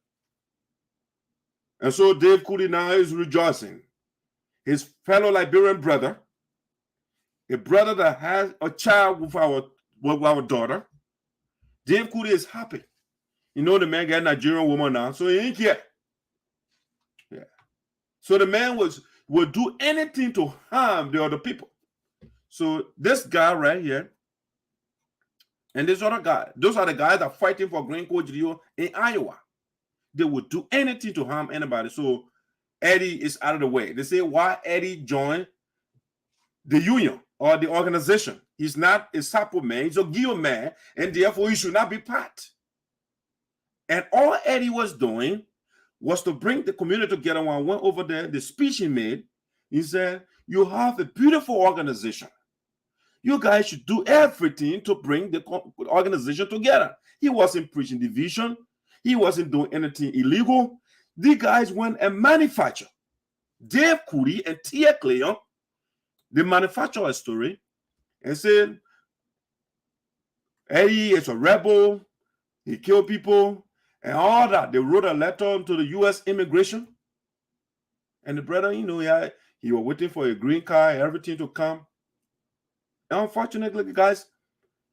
And so Dave Kulee now is rejoicing. His fellow Liberian brother, a brother that has a child with our daughter, Dave Kulee is happy. You know the man got a Nigerian woman now, so he ain't care. Yeah. So the man will do anything to harm the other people. So this guy right here, and this other guy, those are the guys that are fighting for Green Cogidio in Iowa. They would do anything to harm anybody. So Eddie is out of the way. They say, why Eddie joined the union or the organization? He's not a Sapo man, he's a Gio man, and therefore he should not be part. And all Eddie was doing was to bring the community together. When I went over there, the speech he made, he said, you have a beautiful organization. You guys should do everything to bring the organization together. He wasn't preaching division. He wasn't doing anything illegal. The guys went and manufactured Dave Kulee and Teah Klayon, they manufacture a story and say Eddie is a rebel, he killed people, and all that. They wrote a letter to the U.S. immigration. And the brother, he was waiting for a green card, everything to come. And unfortunately, guys,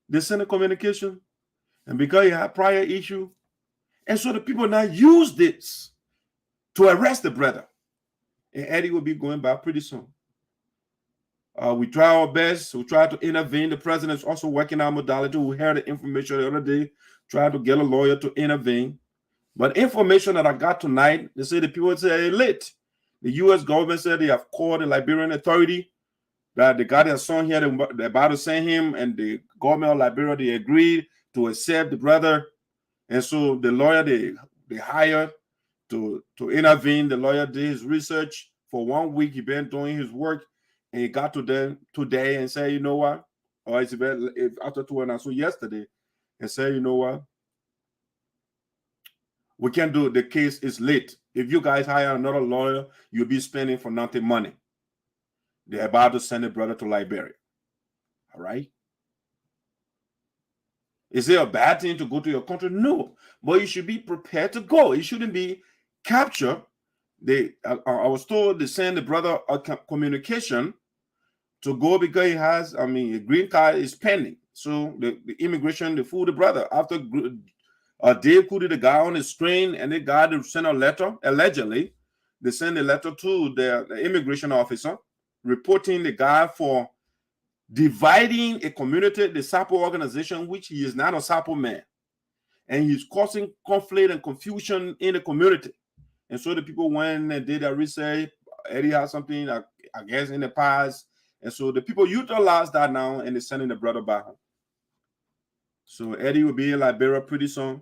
they sent a communication. And because he had prior issue, and so the people now use this to arrest the brother. And Eddie will be going back pretty soon. We try our best. We try to intervene. The president is also working our modality. We heard the information the other day, tried to get a lawyer to intervene. But information that I got tonight, they say the people say late. The U.S. government said they have called the Liberian authority, that they got their son here, they're about to send him, and the government of Liberia, they agreed to accept the brother. And so the lawyer they hired to intervene, the lawyer did his research for 1 week. He been doing his work, and he got to them today and said, you know what? Or it's after 2 hours, so yesterday, and said, you know what? We can't do it. The case is late. If you guys hire another lawyer, you'll be spending for nothing money. They're about to send a brother to Liberia. All right? Is it a bad thing to go to your country? No. But you should be prepared to go. It shouldn't be captured. I was told they send the brother a communication to go because he has, a green card is pending. So the immigration, they fool the brother. After Dave Kulee, the guy on the screen, and the guy to send a letter, allegedly, they send a letter to the immigration officer reporting the guy for dividing a community, the SAPO organization, which he is not a SAPO man. And he's causing conflict and confusion in the community. And so the people went and did their research. Eddie has something, I guess, in the past. And so the people utilize that now, and they're sending the brother back home. So Eddie will be in Liberia pretty soon.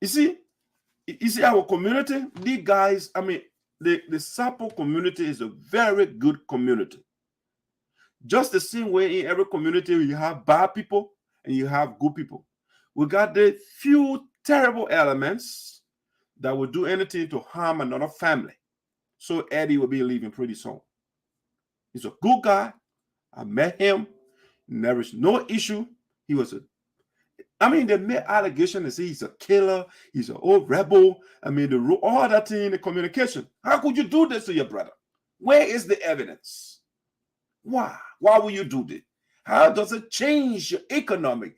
You see our community, these guys, the SAPO community is a very good community. Just the same way in every community, you have bad people and you have good people. We got the few terrible elements that will do anything to harm another family. So Eddie will be leaving pretty soon. He's a good guy. I met him. There is no issue. He was they made allegations and say he's a killer, he's an old rebel. All that thing in the communication. How could you do this to your brother? Where is the evidence? Why? Why will you do this? How does it change your economic,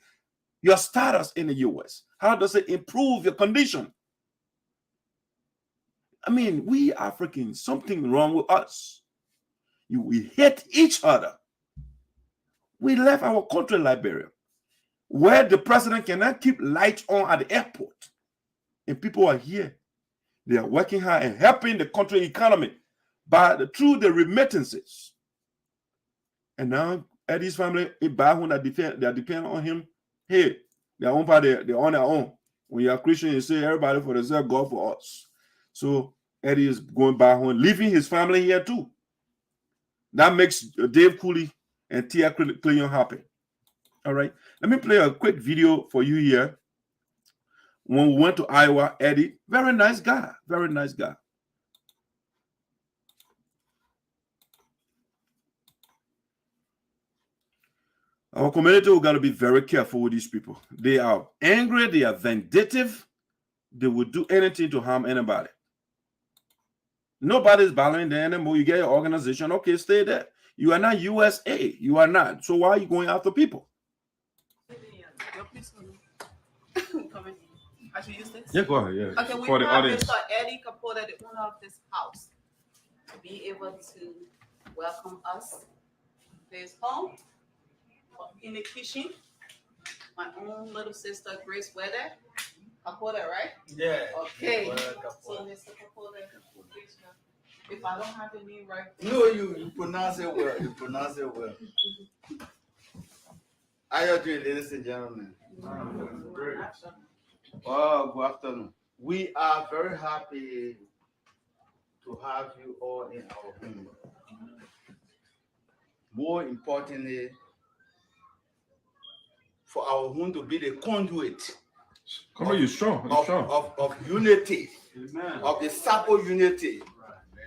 your status in the U.S.? How does it improve your condition? We Africans, something wrong with us. We hate each other. We left our country, Liberia, where the president cannot keep lights on at the airport. And people are here. They are working hard and helping the country economy through the remittances. And now Eddie's family, they depend on him. Hey, they're on their own. When you're a Christian, you say everybody for themselves, God for us. So Eddie is going back home, leaving his family here too. That makes Dave Kulee and Teah Klayon happy. All right. Let me play a quick video for you here. When we went to Iowa, Eddie, very nice guy. Very nice guy. Our community, we got to be very careful with these people. They are angry. They are vindictive. They will do anything to harm anybody. Nobody's bothering them anymore. You get your organization. Okay, stay there. You are not USA. You are not. So why are you going after people? I should use this? Yeah, go ahead. Yeah. Okay, we for the have audience. Mr. Eddie Karpoleh, the owner of this house, to be able to welcome us to his home in the kitchen. My own little sister, Grace Weather. Karpoleh, right? Yeah. Okay. Well, So, Mr. Karpoleh, if I don't have your name right. no, you pronounce it well. You pronounce it well. How are you doing, ladies and gentlemen? Great. Oh, good afternoon. We are very happy to have you all in our home. More importantly, for our home to be the conduit Come on, you're strong. of unity, Amen. of the SAPO unity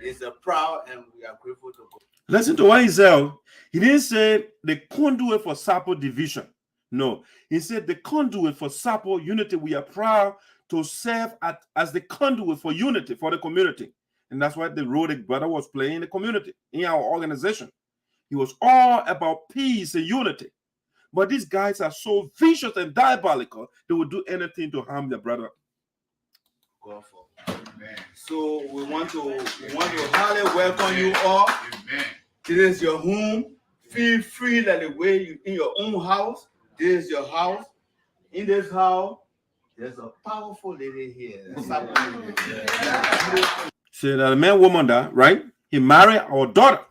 It's a proud and we are grateful to God. Listen to what he said. He didn't say the conduit for SAPO division. No, he said the conduit for SAPO unity. We are proud to serve as the conduit for unity for the community. And that's why the role the brother was playing in the community, in our organization. He was all about peace and unity. But these guys are so vicious and diabolical, they will do anything to harm their brother. God for. Amen. So we want to highly welcome you all. Amen. This is your home. Feel free like the way you in your own house. This is your house. In this house, there's a powerful lady here. See that the man woman that, right? He married our daughter,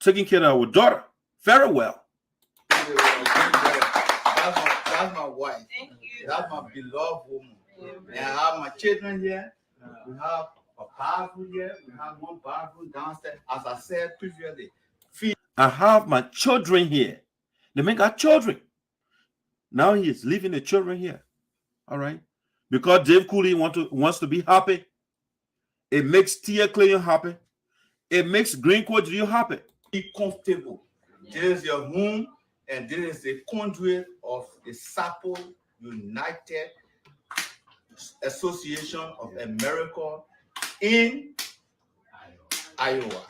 taking care of our daughter very well. That's my wife. Thank you. That's my beloved woman. And I have my children here. We have a bathroom here. We have one bathroom downstairs. As I said previously, I have my children here. The man got children. Now he is leaving the children here. All right. Because Dave Kulee wants to be happy. It makes Teah Klayon happy. It makes Green Court happy. Be comfortable. This is your home, and this is the conduit of the SAPO United Association of America in Iowa.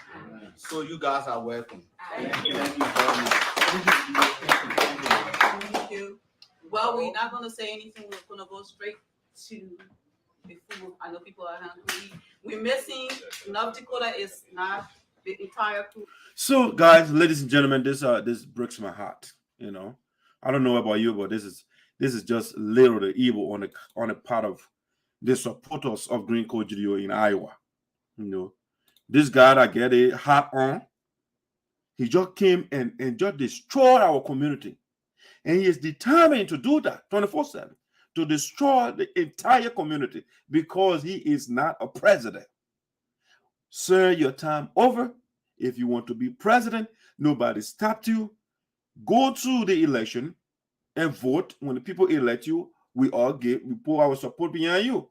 So you guys are welcome. Thank you very much. Thank you. Well, we're not going to say anything. We're going to go straight to the food. I know people are hungry. We're missing North Dakota is not the entire food. So, guys, ladies and gentlemen, this breaks my heart. You know, I don't know about you, but this is just literally evil on the part of the supporters of Green Code Judeo in Iowa. You know, this guy that get a hat on, he just came and just destroyed our community. And he is determined to do that 24/7, to destroy the entire community because he is not a president. Sir, your time over. If you want to be president, nobody stopped you. Go to the election and vote. When the people elect you, we put our support behind you.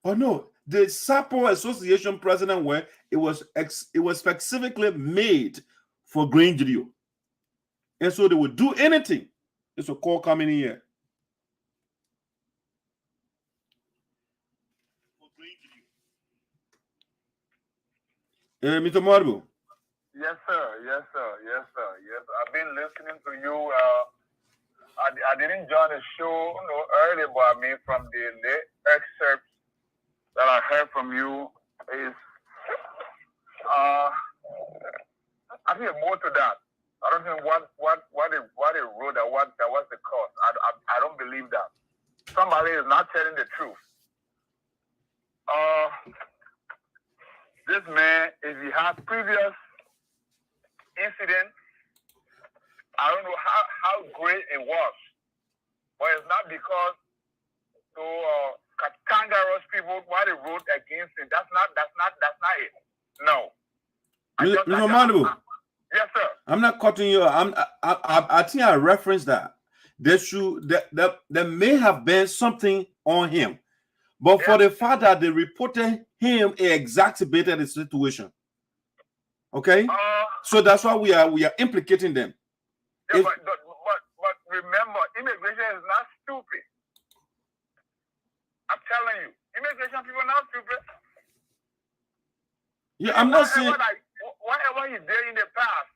Oh no, the SAPO Association president where it was specifically made for Green Judeo. And so they would do anything. It's a call coming in here. Mr. Marbu. Yes, sir. Yes, sir. Yes, sir. Yes, I've been listening to you. I didn't join the show earlier, but I mean from the excerpts that I heard from you is I think more to that. I don't think what they wrote that was the cause. I don't believe that. Somebody is not telling the truth. This man, if he had previous incidents, I don't know how great it was, but it's not because to kangaroos people what they wrote against him. That's not it. No. Mr. Manabu. Yes, sir. I'm not cutting you. I think I referenced that. There may have been something on him, but for the fact that they reported him, it exacerbated the situation. Okay, so that's why we are implicating them. Yeah, but remember, immigration is not stupid. I'm telling you, immigration people are not stupid. Yeah, I'm not saying. Whatever he did in the past,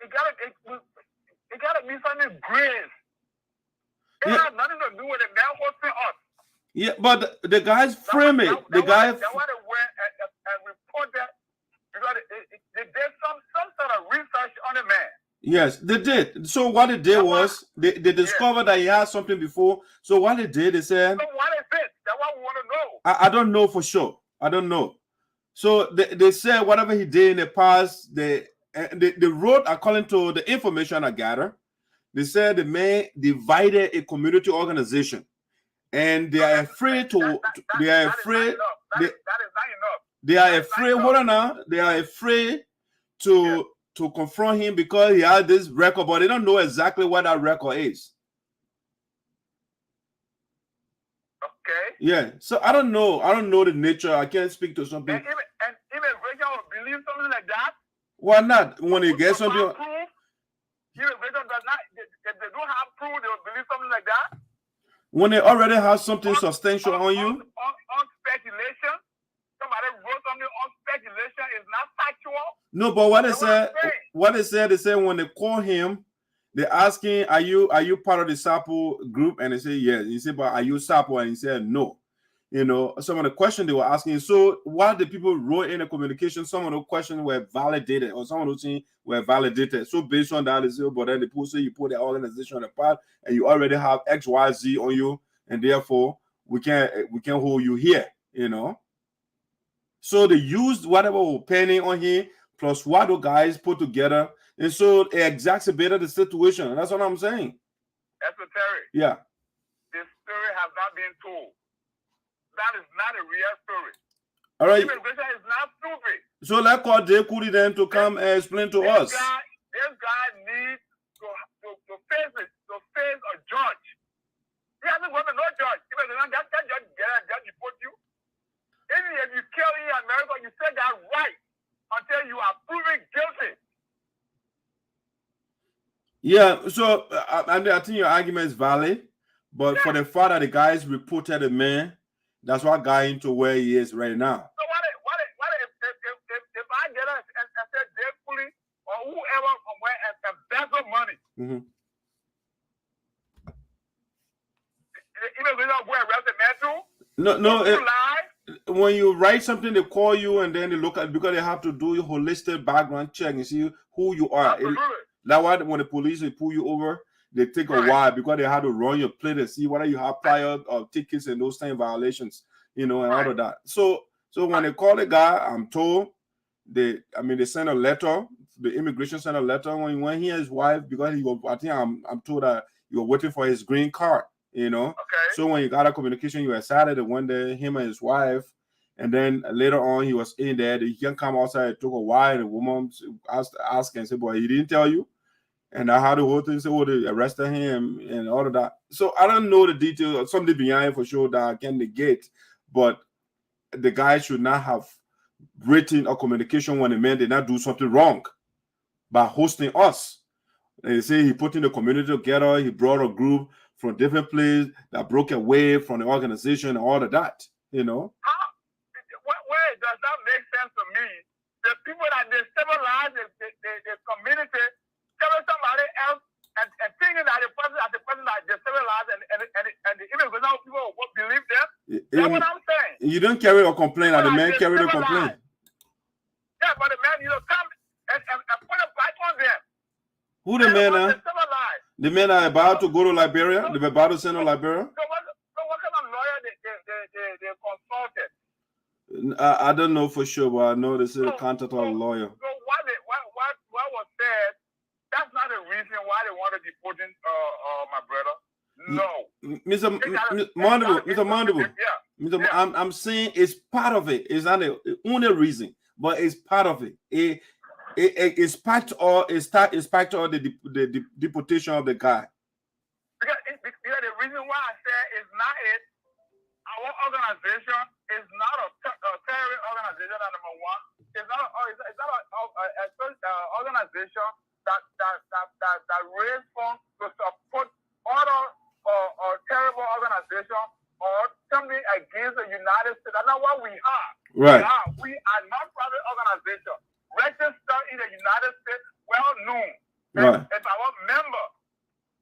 it gotta be something grace. It has nothing to do with the man hosting us. Yeah, but the guys frame it. The guy. They want to wear a reporter because they did some sort of research on the man. Yes, they did. So what they did was they discovered that he had something before. So what they did, they said. So what is it? That's what we want to know. I don't know for sure. I don't know. So they said whatever he did in the past, they wrote according to the information I gather. They said the man divided a community organization, and they are afraid to. They are afraid. That is not enough. They are afraid. Hold on now. They are afraid to confront him because he has this record, but they don't know exactly what that record is. Okay. Yeah. So I don't know. I don't know the nature. I can't speak to something. And immigration will believe something like that. Why not? When they get something. Proof, immigration does not. If they don't have proof, they will believe something like that. When they already have something substantial on you. On speculation. Somebody wrote something on speculation is not factual. No, but what they said when they call him, they asking, are you part of the SAPO group? And they say yes. He said, but are you SAPO? And he said no. You know, some of the questions they were asking. So while the people wrote in the communication, some of the questions were validated, or some of those things were validated. So based on that, they say, but then the people say you put the organization on the part and you already have XYZ on you, and therefore we can't hold you here, you know. So they used whatever was penny on here plus what the guys put together, and so it exacerbated the situation. That's what I'm saying. Esoteric. Yeah. The story has not been told. That is not a real story. All right. Immigration is not stupid. So let's call Kulee then to come and explain to us. This guy needs to face a judge. He hasn't gone to no judge. That judge deport you. Even if you kill in America, you say that right until you are proven guilty. Yeah, so I think your argument is valid, but for the fact that the guys reported the man, that's what got him to where he is right now. So what if I get us and said Kulee or whoever somewhere and embezzle money? Mm-hmm. Even we don't go arrest the man too? No. When you write something, they call you and then they look at, because they have to do a holistic background check and see who you are. That's why when the police they pull you over, they take a while because they have to run your plate and see whether you have prior tickets and those same violations, you know, and all of that. So when they call the guy, I'm told they send a letter. The immigration sent a letter when he and his wife, because I'm told that you were waiting for his green card. You know, okay. So when you got a communication, you excited that one day him and his wife, and then later on he was in there. He can come outside. It took a while. The woman asked and said, "Boy, he didn't tell you." And I had the whole thing. So they arrested him and all of that. So I don't know the details. Something behind for sure that I can negate, but the guy should not have written a communication when the man did not do something wrong by hosting us. They say he put in the community together. He brought a group from different places that broke away from the organization and all of that, you know. Where does that make sense to me? The people that destabilize the community, telling somebody else and thinking that the person that destabilized and the immigration people will believe them. That's what I'm saying. You don't carry a complaint, and the man carried a complaint. Yeah, but the man, come and put a back on them. Who the man are? The men are about to go to Liberia? They're about to send to Liberia? So what kind of lawyer they consulted? I don't know for sure, but I know this is a contact of a lawyer. So what was said, that's not the reason why they want to deport my brother. No. Mr. Monrovia, I'm saying it's part of it. It's not the only reason, but it's part of it. It's part of the deportation of the guy. Because the reason why I said it's not it. Our organization is not a terrorist organization. Number one, it's not an organization that raises funds to support other terrible organizations or something against the United States. That's not what we are. Right. We are non-profit organization. Registered in the United States, well known. Right. If our member,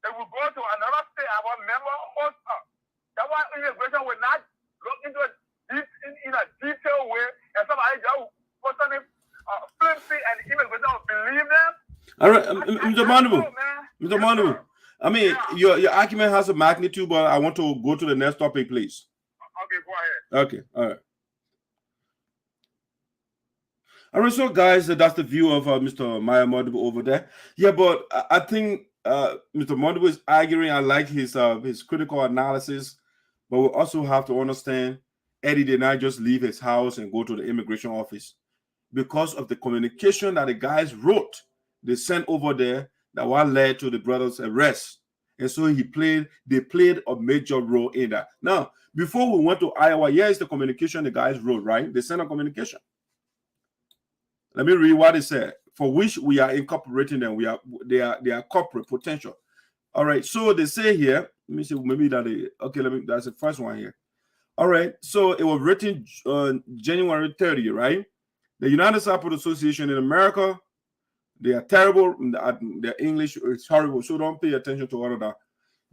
if we go to another state, our member hosts us. That's why immigration will not look into it in a detailed way, and somebody just put something flimsy, and immigration will believe them. All right, Mr. Monrovia. I mean, your argument has a magnitude, but I want to go to the next topic, please. Okay, go ahead. Okay, all right. All right, so guys, that's the view of Mr. Maya Monrovia over there. Yeah, but I think Mr. Monrovia is arguing. I like his critical analysis, but we also have to understand Eddie did not just leave his house and go to the immigration office because of the communication that the guys wrote. They sent over there that what led to the brother's arrest. And so they played a major role in that. Now, before we went to Iowa, here is the communication the guys wrote, right? They sent a communication. Let me read what it said. For which we are incorporating them. They are corporate potential. All right. So they say here, let me see, maybe that's the first one here. All right. So it was written January 30, right? The United Sapota Association in America, they are terrible. Their English is horrible. So don't pay attention to all of that.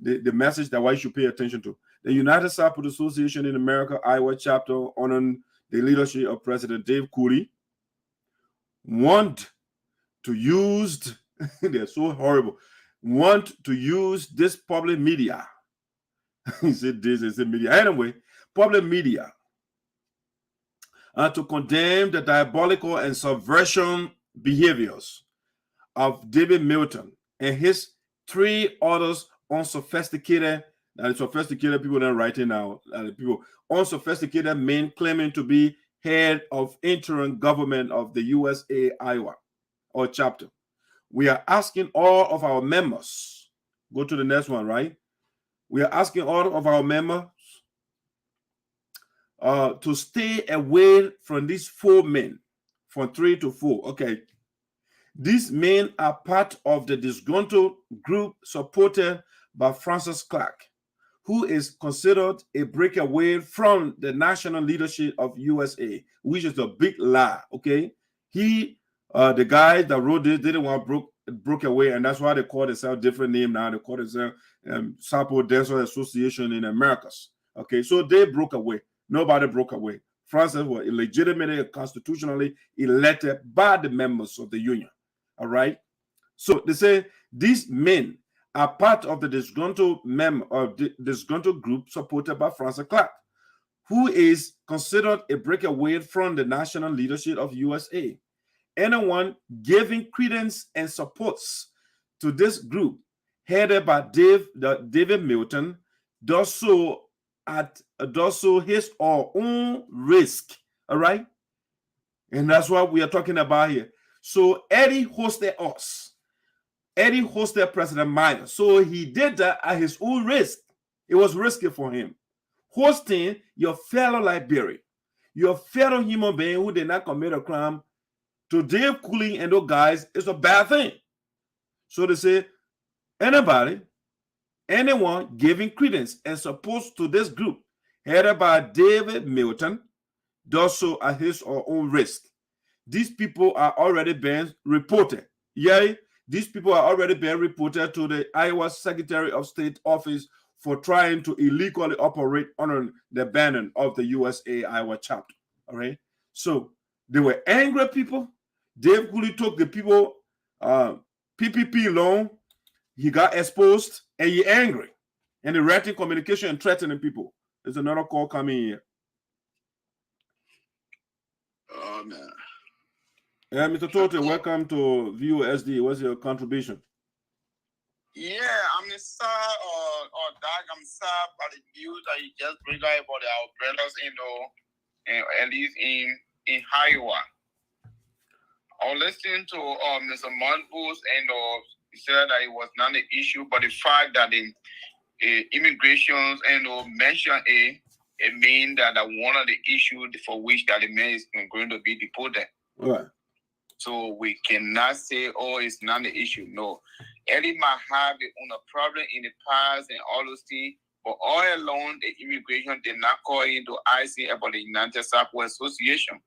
The message that why you should pay attention to. The United Sapota Association in America, Iowa chapter, honoring the leadership of President Dave Kulee, want to use, they're so horrible, want to use this public media. He said this is the media. Anyway, public media to condemn the diabolical and subversion behaviors of David Milton and his 3 others unsophisticated, sophisticated people that are writing now, people, unsophisticated men claiming to be head of interim government of the USA Iowa or chapter. We are asking all of our members, go to the next one, right? We are asking all of our members to stay away from these 4 men, from 3 to 4. Okay. These men are part of the disgruntled group supported by Francis Clark, who is considered a breakaway from the national leadership of USA, which is a big lie. Okay. The guy that wrote this didn't want broke away, and that's why they call themselves different name now. They call themselves Sapo Dental Association in Americas. Okay, so they broke away. Nobody broke away. Francis was legitimately and constitutionally elected by the members of the union. All right. So they say these men are part of the disgruntled disgruntled group supported by Francis Clark, who is considered a breakaway from the national leadership of USA. Anyone giving credence and supports to this group, headed by David Milton, does so his or own risk. All right, and that's what we are talking about here. So Eddie hosted us. Eddie hosted President Meyer. So he did that at his own risk. It was risky for him. Hosting your fellow Liberian, your fellow human being who did not commit a crime, to Dave Kulee and those guys is a bad thing. So they say, anyone giving credence and support to this group, headed by David Milton, does so at his or own risk. These people are already being reported. Yea, these people are already being reported to the Iowa Secretary of State office for trying to illegally operate under the banner of the USA Iowa chapter. All right. So they were angry people. Dave Kulee took the people PPP loan. He got exposed and he angry. And the writing communication and threatening people. There's another call coming here. Oh, man. Yeah, Mr. Tote, welcome to VOSD. What's your contribution? Yeah, I'm sad, Doc, I'm sad about the news that you just bring out about our brothers, at least in Iowa. I was listening to Mr. Monroe's and he said that it was not an issue, but the fact that the immigrations mentioned it means that one of the issues for which that the man is going to be deported. Right. So we cannot say, it's not an issue. No. Eddie might have a problem in the past and all those things, but all along the immigration did not call into IC about the United Southwest Association.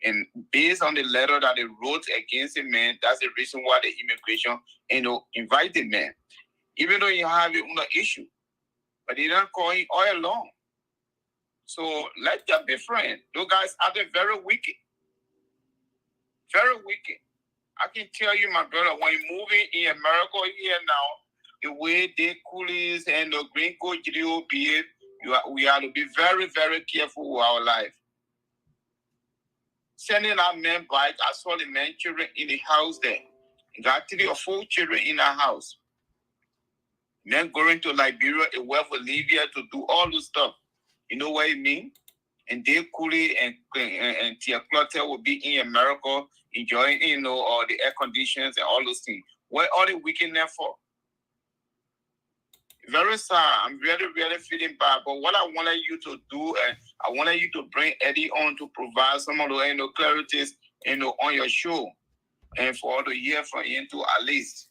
And based on the letter that they wrote against the man, that's the reason why the immigration invited the man. Even though you have an issue, but they don't call it all along. So let them be friends. Those guys are very wicked. Very wicked. I can tell you, my brother, when you're moving in America here now, the way they coolies and the green coat behave, we have to be very, very careful with our life. Sending our men back, I saw the men children in the house there. Got 3 or 4 children in our house. Men going to Liberia, a West Bolivia to do all this stuff. You know what I mean? And Dave Kulee and Teah will be in America enjoying, all the air conditions and all those things. What are they wickedness for? Very sad. I'm really, really feeling bad. But what I wanted you to do, I wanted you to bring Eddie on to provide some of the clarities, on your show, and for all to hear from him to at least.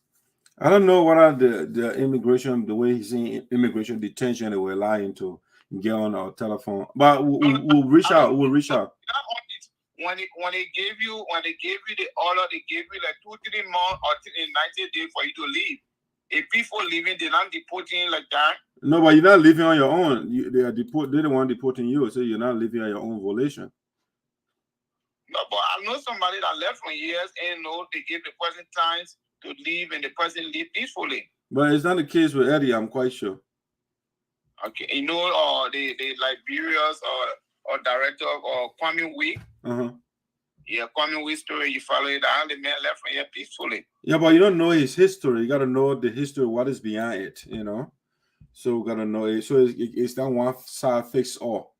I don't know what are the immigration, the way he's in immigration detention, they were lying to get on our telephone. But we'll reach out. We'll reach out. When they gave you the order, they gave you like 2-3 months or 90 days for you to leave. If people leaving, they're not deporting like that. No, but you're not leaving on your own. They are they're the one deporting you, so you're not leaving on your own volition. No, but I know somebody that left for years and they gave the person time to leave and the person leave peacefully. But it's not the case with Eddie, I'm quite sure. Okay, the Liberia's or director or Kwame Wee. Yeah, Kwame Wee's story, you follow it out, the man left from here peacefully. Yeah, but you don't know his history. You got to know the history, what is behind it, So you got to know it. So it's not one side fix all.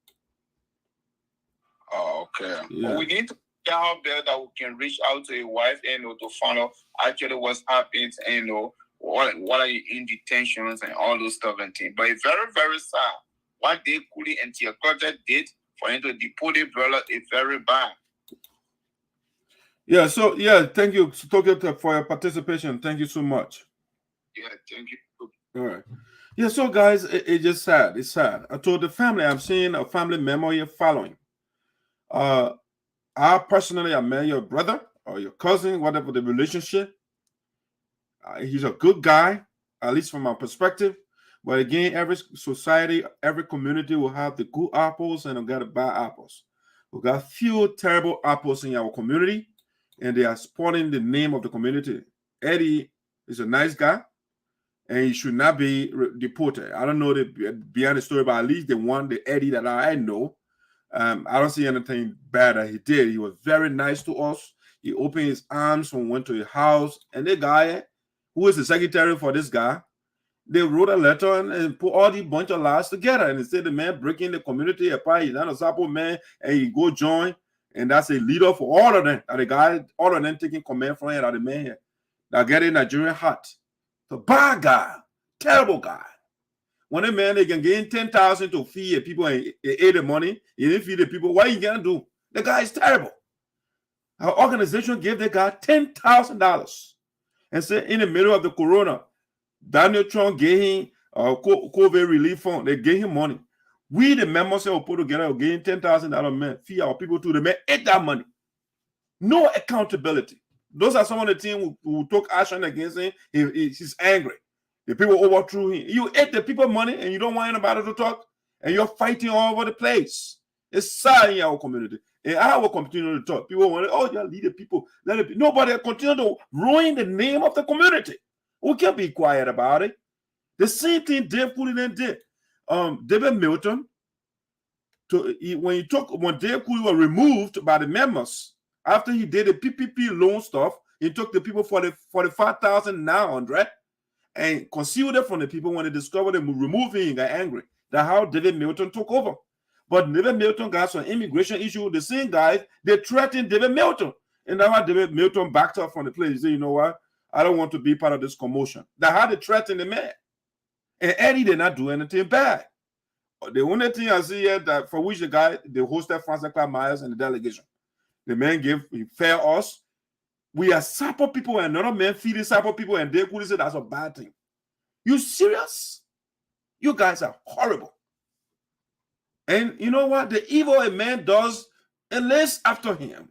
Oh, okay. Yeah. But we need to get out there that we can reach out to your wife and to find out actually what's happening and what are you in detentions and all those stuff and things. But it's very, very sad. What they Kulee and Teah did for him to deport the brother is very bad. Yeah, so thank you, Tokyo, for your participation. Thank you so much. Yeah, thank you. All right. Yeah, so guys, it's just sad. It's sad. I told the family, I'm seeing a family memo here following. I personally, I met your brother or your cousin, whatever the relationship. He's a good guy, at least from my perspective. But again, every society, every community will have the good apples and we got the bad apples. We got few terrible apples in our community, and they are spoiling the name of the community. Eddie is a nice guy, and he should not be deported. I don't know behind the story, but at least the Eddie that I know, I don't see anything bad that he did. He was very nice to us. He opened his arms when we went to his house, and the guy who is the secretary for this guy, they wrote a letter and put all these bunch of lies together, and they said the man breaking the community apart. He's not a Sapo man, and he go join, and that's a leader for all of them. And the guy, all of them taking command from him, the man here that get in Nigerian heart. The bad guy, terrible guy. When a man they can gain 10,000 to feed the people and ate the money, he didn't feed the people. What are you gonna do? The guy is terrible. Our organization gave the guy $10,000 and said in the middle of the corona, Donald Trump gave him COVID relief fund. They gave him money. We, the members, will put together, will give him $10,000 man, feed our people to the man, ate that money. No accountability. Those are some of the things who took action against him. He's angry. The people overthrew him. You ate the people money and you don't want anybody to talk, and you're fighting all over the place. It's sad in our community. And I will continue to talk. People want to, yeah, lead the people. Nobody continue to ruin the name of the community. We can't be quiet about it. The same thing Dave Kulee did. David Milton, when Dave Kulee was removed by the members, after he did the PPP loan stuff, he took the people for the $45,900 and concealed it from the people. When they discovered them removing, he got angry. That's how David Milton took over. But David Milton got some immigration issue. The same guys, they threatened David Milton. And that's why David Milton backed up from the place. He said, you know what? I don't want to be part of this commotion. That's how they threatened the man. And Eddie did not do anything bad. The only thing I see here that for which the guy, they hosted Francis Myers and the delegation. The man he failed us. We are Sapo people and another man feeding Sapo people, and they could say that's a bad thing. You serious? You guys are horrible. And you know what? The evil a man does, it lays after him.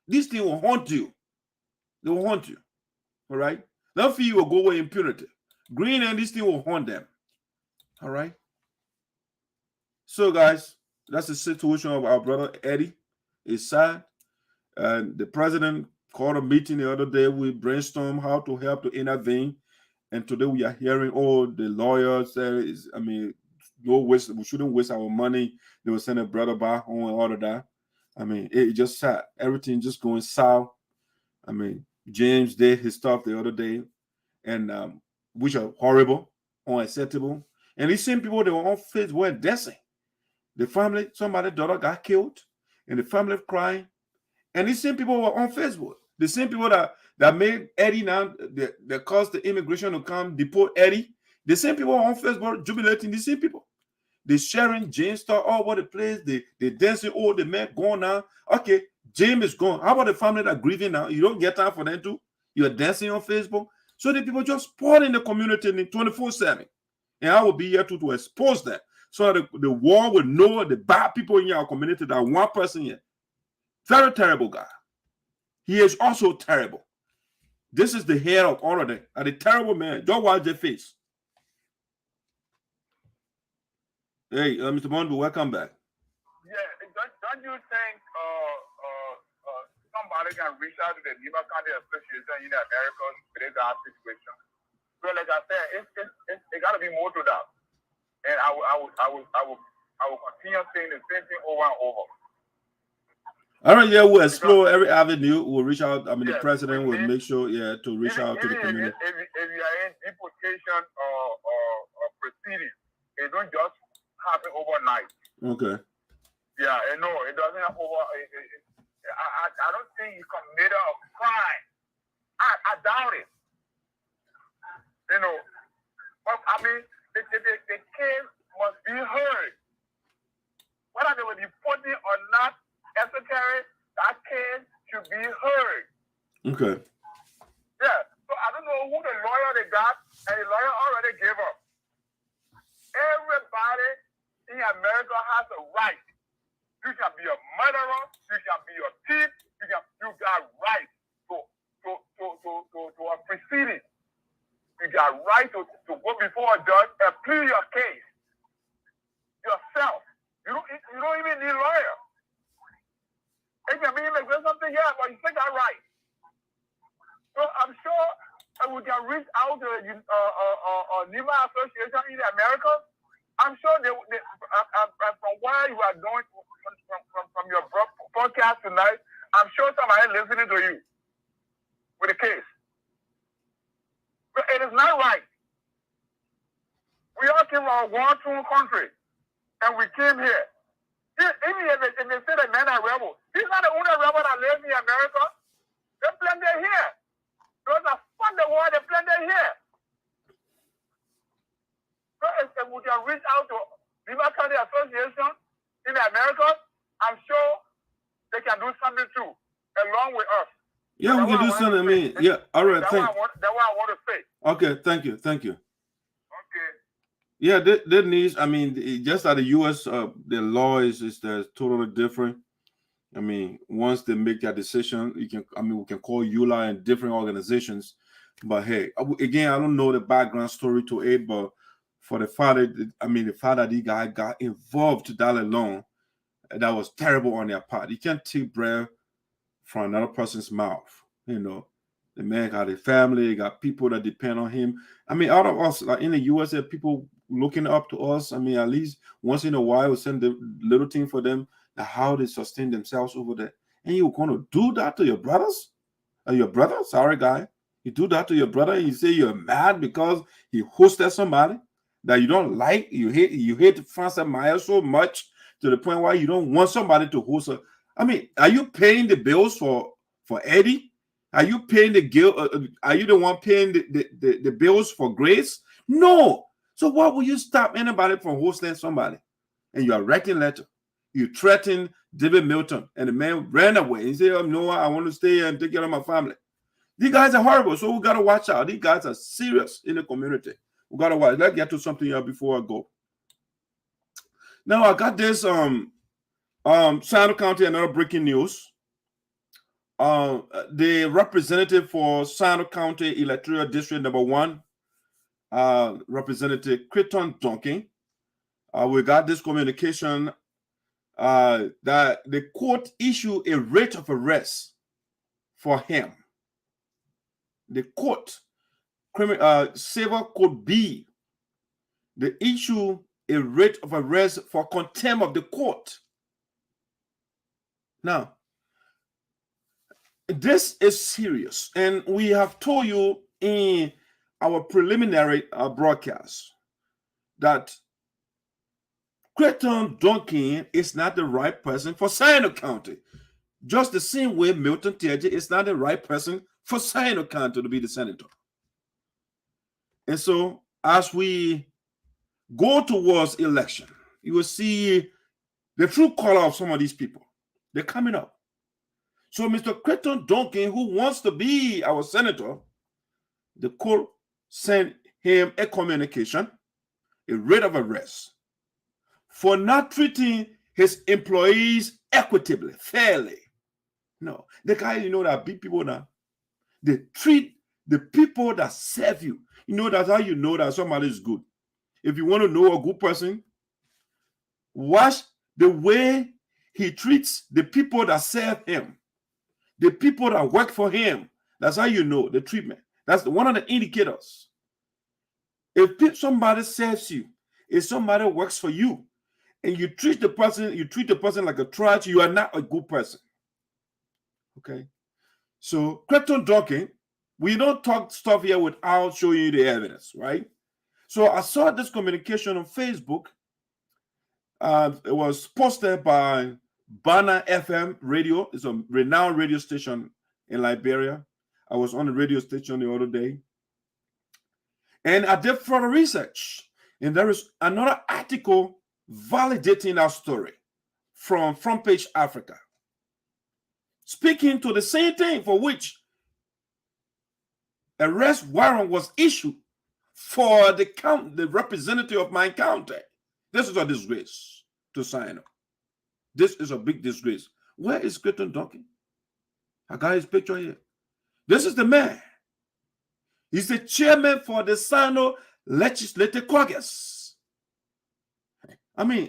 This thing will haunt you. They will haunt you. All right? Don't feel you will go with impunity. Green and this thing will haunt them. All right? So, guys, that's the situation of our brother Eddie. It's sad. And the president called a meeting the other day. We brainstormed how to help to intervene. And today we are hearing, the lawyers say, no waste. We shouldn't waste our money. They will send a brother back home and all of that. It's just sad. Everything just going south. James did his stuff the other day, and which are horrible, unacceptable. And these same people, they were on Facebook dancing. The family, somebody's daughter got killed, and the family crying. And these same people were on Facebook. The same people that made Eddie now, that caused the immigration to come deport Eddie. The same people on Facebook jubilating, the same people. They sharing James stuff all over the place. They dancing, oh, the man gone now. Okay, James is gone. How about the family that grieving now? You don't get time for them too? You're dancing on Facebook. So the people just pour in the community 24/7. And I will be here to expose that. So the world will know the bad people in your community, that one person here. Very terrible guy. He is also terrible. This is the head of all of them. And the terrible man. Don't watch their face. Hey, Mr. Mondo, welcome back. Yeah, don't you think somebody can reach out to the Sinoe County Association in America with that situation? So, like I said, it got to be more to that. And I will continue saying the same thing over and over. All right, yeah, we'll explore every avenue. We'll reach out. I mean, yes, the president will make sure, yeah, to reach out to the community. If you are in deportation or proceedings, it don't just happen overnight. Okay. Yeah, no, it doesn't happen I don't think you committed a crime. I doubt it. You know, but I mean, the case must be heard. Whether they were deported or not, esoteric, that case should be heard. Okay. Yeah, so I don't know who the lawyer they got, and the lawyer already gave up. Everybody in America has a right. You can be a murderer, you can be a thief, you got right to a proceeding. You got right to go before a judge and plead your case yourself. You don't even need a lawyer. It can be immigration something, yeah, but you still got right. So I'm sure we can reach out to the NEMA Association in America. I'm sure from where you are doing from your podcast tonight, I'm sure somebody listening to you with a case. But it is not right. We all came from a war-torn country, and we came here. Even if they say the men are rebels, he's not the only rebel that lives in America. They plenty here. Those that fought the war, they plenty here. So if we can reach out to Sinoe County Association in America, I'm sure they can do something too, along with us. Yeah, we can do something. I mean, yeah, all right, that's what I want to say. Okay, thank you. Okay. Yeah, that needs, I mean, just like the U.S., the law is totally different. I mean, once they make that decision, we can call EULA and different organizations. But hey, again, I don't know the background story to it, but for the father, the fact that the guy got involved to that alone, that was terrible on their part. You can't take breath from another person's mouth. You know, the man got a family, he got people that depend on him. I mean, out of us, like in the US, there are people looking up to us. I mean, at least once in a while, we send the little thing for them, how they sustain themselves over there. And you're going to do that to your brothers? Your brother? Sorry, guy. You do that to your brother and you say you're mad because he hosted somebody that you don't like. You hate France and Maya so much to the point where you don't want somebody to host her. I mean, are you paying the bills for Eddie? Are you paying are you the one paying the bills for Grace? No. So why would you stop anybody from hosting somebody? And you're writing letter. You threaten David Milton, and the man ran away. He said, "Oh, Noah, I want to stay here and take care of my family." These guys are horrible, so we got to watch out. These guys are serious in the community. We got to watch. Let's get to something here before I go. Now, I got this Sinoe County, another breaking news. The representative for Sinoe County Electoral District number 1, Representative Crayton Duncan, we got this communication that the court issued a writ of arrest for him. The court, Civil Code B, they issue a writ of arrest for contempt of the court. Now, this is serious, and we have told you in our preliminary broadcast that Crayton Duncan is not the right person for Sinoe County. Just the same way Milton Teah is not the right person for Sinoe County to be the senator. And so as we go towards election, you will see the true color of some of these people. They're coming up. So Mr. Crayton Duncan, who wants to be our senator, the court sent him a communication, a writ of arrest, for not treating his employees equitably, fairly. No, the guy, that big people now, they treat the people that serve you. That's how you know that somebody is good. If you want to know a good person, watch the way he treats the people that serve him, the people that work for him. That's how you know the treatment. That's one of the indicators. If somebody serves you, if somebody works for you, and you treat the person like a trash, you are not a good person. Okay? So, Crayton Duncan, we don't talk stuff here without showing you the evidence, right? So, I saw this communication on Facebook. It was posted by Bana FM Radio. It's a renowned radio station in Liberia. I was on the radio station the other day. And I did further research. And there is another article validating our story from Front Page Africa, speaking to the same thing for which arrest warrant was issued for the representative of my county. This is a disgrace to Sinoe. This is a big disgrace. Where is Crayton Duncan? I got his picture here. This is the man. He's the chairman for the Sinoe Legislative Caucus. I mean,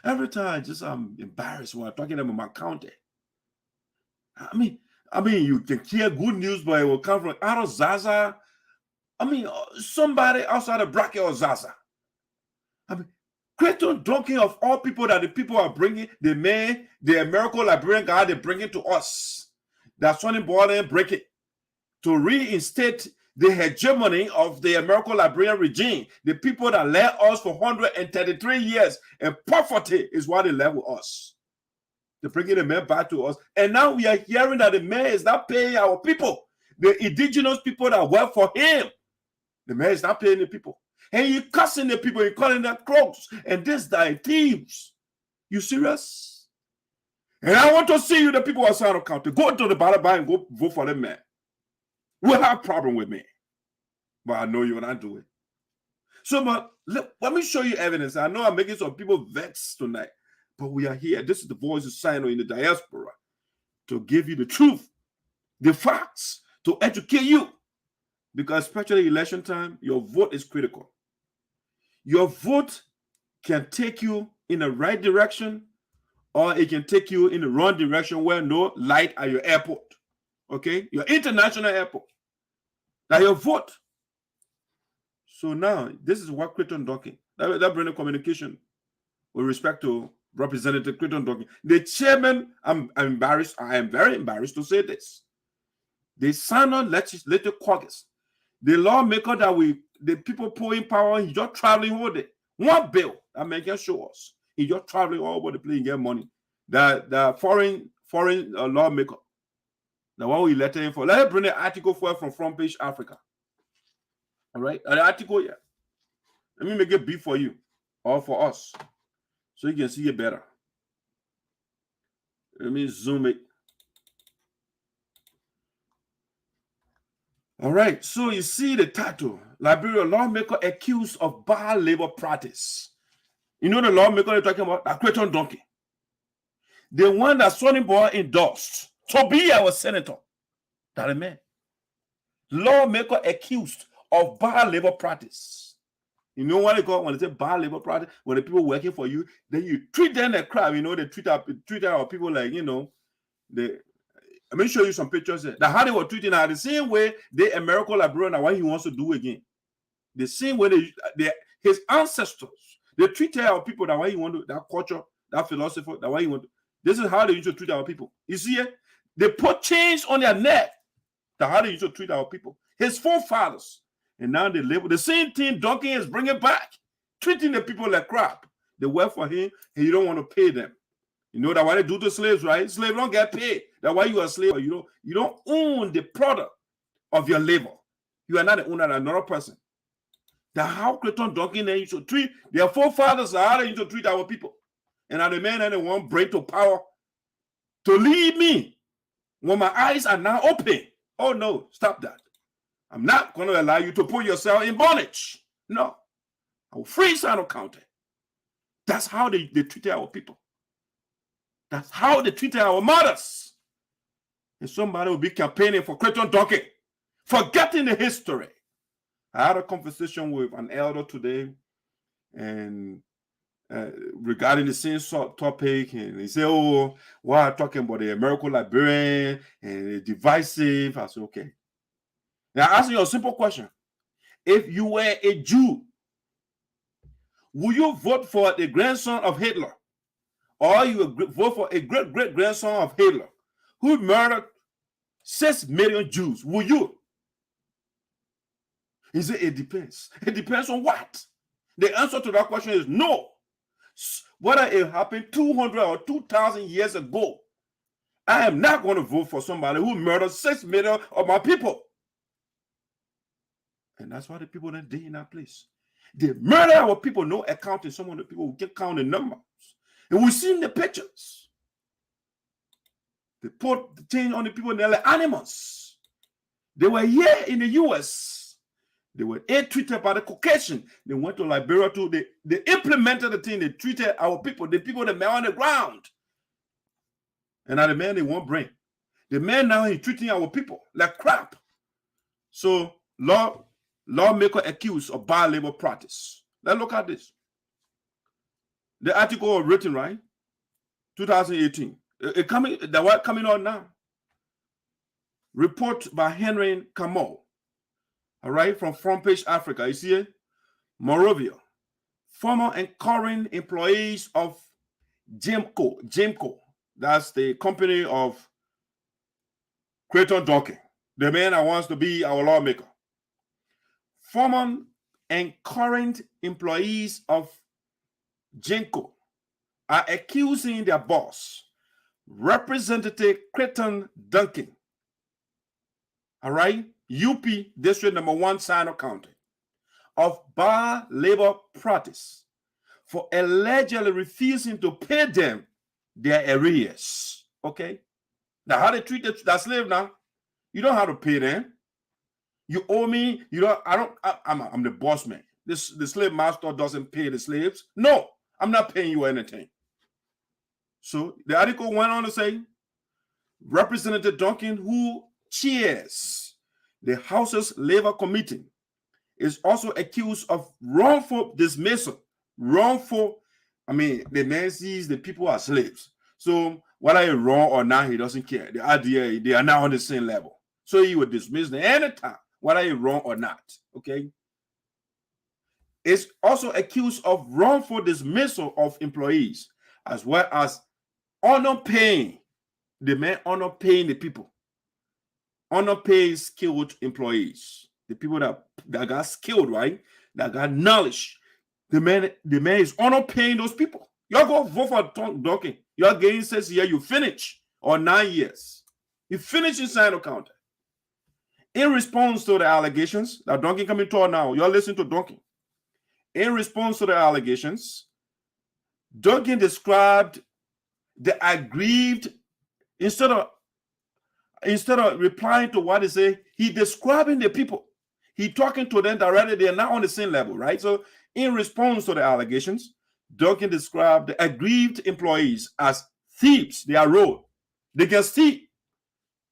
every time I'm embarrassed when I'm talking about my county. I mean, you can hear good news, but it will come from out of Zaza. I mean, somebody outside of Bracket or Zaza. I mean, Crayton Duncan, of all people that the people are bringing, the American Liberian guy they're bringing to us, that Sunnyboy Noah break it to reinstate the hegemony of the American Liberian regime. The people that led us for 133 years and poverty is what they led with us. They're bringing the man back to us. And now we are hearing that the man is not paying our people, the indigenous people that work for him. The man is not paying the people. And you cussing the people, you calling them crooks and this, that, and thieves. You serious? And I want to see you, the people of Sinoe County, go to the ballot box and go vote for them man. Will have a problem with me, but I know you will not do it. So, but let me show you evidence. I know I'm making some people vex tonight, but we are here. This is the voice of Sinoe in the diaspora to give you the truth, the facts, to educate you. Because especially election time, your vote is critical. Your vote can take you in the right direction, or it can take you in the wrong direction where no light at your airport. Okay? Your international airport. That your vote. So now, this is what Crayton Duncan, that brings communication with respect to Representative Crayton Duncan. The chairman, I'm embarrassed, I am very embarrassed to say this. The Sinoe Legislative Caucus, the lawmaker the people pulling power, he's just traveling all day. One bill that man can show us. He's just traveling all over the place and get money. The foreign lawmaker. The one we elected him for. Let me bring the article for from Front Page Africa. All right? The article here. Let me make it big for you or for us so you can see it better. Let me zoom it. All right. So you see the title. Liberia lawmaker accused of bad labor practice. You know the lawmaker they're talking about? Crayton Duncan. The one that Sunnyboy endorsed to be our senator. That a man. Lawmaker accused of bad labor practice. You know what they call when they say bad labor practice? When the people working for you, then you treat them like crap. You know, they treat our people like, let me show you some pictures there. That how they were treating her the same way the American Liberian and what he wants to do again. The same way his ancestors, they treated our people that way he want to, that culture, that philosophy, that way he want to. This is how they used to treat our people. You see it? They put chains on their neck. That how they used to treat our people. His forefathers. And now they live with the same thing Duncan is bringing back. Treating the people like crap. They work for him and you don't want to pay them. You know that what they do to slaves, right? Slaves don't get paid. That's why you are a slave. You don't own the product of your labor. You are not the owner of another person. That's how Crayton Duncan used to treat their forefathers, how they used to treat our people. And are the men that they want bring to power to lead me when my eyes are now open. Oh no, stop that. I'm not going to allow you to put yourself in bondage. No. I will free Sinoe County. That's how they treated our people. That's how they treated our mothers. And somebody will be campaigning for Crayton Duncan, forgetting the history. I had a conversation with an elder today, and regarding the same topic, and he said, "Oh, why are you talking about the American Liberian and the divisive?" I said, "Okay." Now, I ask you a simple question: if you were a Jew, would you vote for the grandson of Hitler, or you would vote for a great-great-grandson of Hitler who murdered 6 million Jews? Will you? He said, it depends. It depends on what? The answer to that question is no. Whether it happened 200 or 2,000 years ago, I am not going to vote for somebody who murdered 6 million of my people. And that's why the people that day in that place. They murder our people, no accounting. Some of the people who can count the numbers. And we've seen the pictures. They put the change on the people, they're like animals. They were here in the US. They were treated by the Caucasian. They went to Liberia too. They implemented the thing. They treated our people, the people that were on the ground. And now the man they won't bring. The man now is treating our people like crap. So lawmaker accused of bad labor practice. Let's look at this. The article was written, right? 2018. The one coming on now. Report by Henry Kamau. All right, from Front Page Africa. You see it? Monrovia. Former and current employees of Jimco. That's the company of Crayton Duncan, the man that wants to be our lawmaker. Former and current employees of Jimco are accusing their boss, Representative Crayton Duncan, all right, UP District Number 1, Sinoe County, of bad labor practice for allegedly refusing to pay them their arrears. Okay? Now, how they treat that slave now? You don't have to pay them. You owe me. You don't. I'm the boss man. The slave master doesn't pay the slaves. No, I'm not paying you anything. So the article went on to say, Representative Duncan, who chairs the House's Labor Committee, is also accused of wrongful dismissal. The man sees the people as slaves. So whether it's wrong or not, he doesn't care. The idea, they are now on the same level. So he would dismiss them anytime, whether it's wrong or not. Okay? It's also accused of wrongful dismissal of employees, as well as honor paying. The man honor paying the people. Honor pays skilled employees, the people that got skilled, right? That got knowledge. The man is honor paying those people. Y'all go vote for Duncan. You're getting 6 years, you finish, or 9 years. You finish in Sinoe County. In response to the allegations that Duncan coming to now, you're listening to Duncan. In response to the allegations, Duncan described the aggrieved, instead of replying to what they say, he describing the people. He talking to them directly. They are not on the same level, right? So in response to the allegations, Duncan described the aggrieved employees as thieves. They are rogue. They can steal.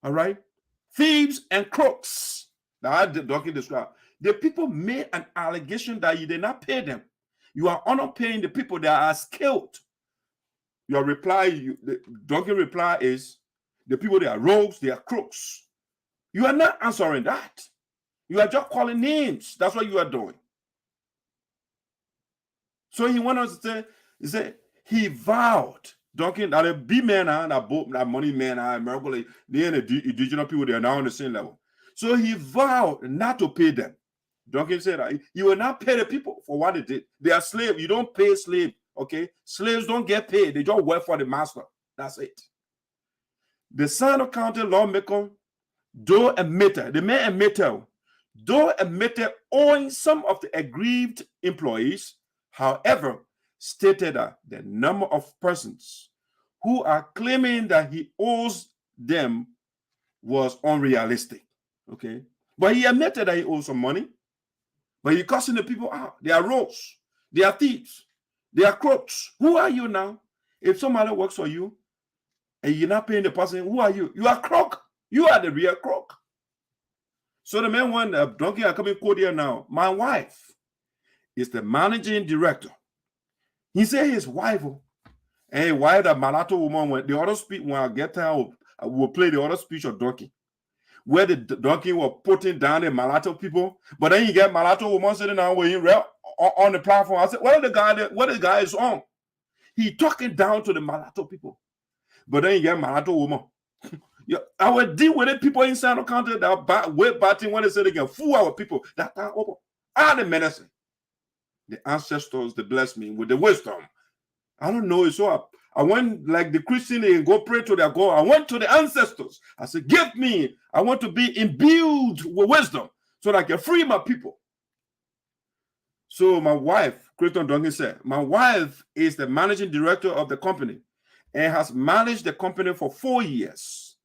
All right? Thieves and crooks. That Duncan described. The people made an allegation that you did not pay them. You are underpaying the people that are skilled. Your reply, Duncan reply is, the people, they are rogues, they are crooks. You are not answering that. You are just calling names. That's what you are doing. So he went on to say, he vowed, Duncan, that the big men that money men are, American, they and the indigenous people, they are now on the same level. So he vowed not to pay them. Duncan said that you will not pay the people for what they did. They are slaves. You don't pay slaves, okay? Slaves don't get paid. They just work for the master. That's it. The Sinoe County lawmaker, the man admitted, though admitted owing some of the aggrieved employees, however, stated that the number of persons who are claiming that he owes them was unrealistic. Okay. But he admitted that he owes some money. But he cussing the people out. They are rogues. They are thieves. They are crooks. Who are you now? If somebody works for you and you're not paying the person, who are you? You are crook. You are the real crook. So the man went, Duncan, I come in court here now. My wife is the managing director. He said his wife, and his wife, that mulatto woman, when the other speech, when I get time, I will play the other speech of Duncan, where the Duncan was putting down the mulatto people, but then you get mulatto woman sitting down with him on the platform. I said, what the guy is on? He talking down to the mulatto people, but then you get mulatto woman. Yeah, I will deal with the people in Sinoe County that wait batting when they say they can fool our people. That time over. The menacing. The ancestors, they bless me with the wisdom. I don't know. So I went like the Christian and go pray to their God. I went to the ancestors. I said, give me. I want to be imbued with wisdom so that I can free my people. So my wife, Crayton Duncan said, my wife is the managing director of the company and has managed the company for 4 years.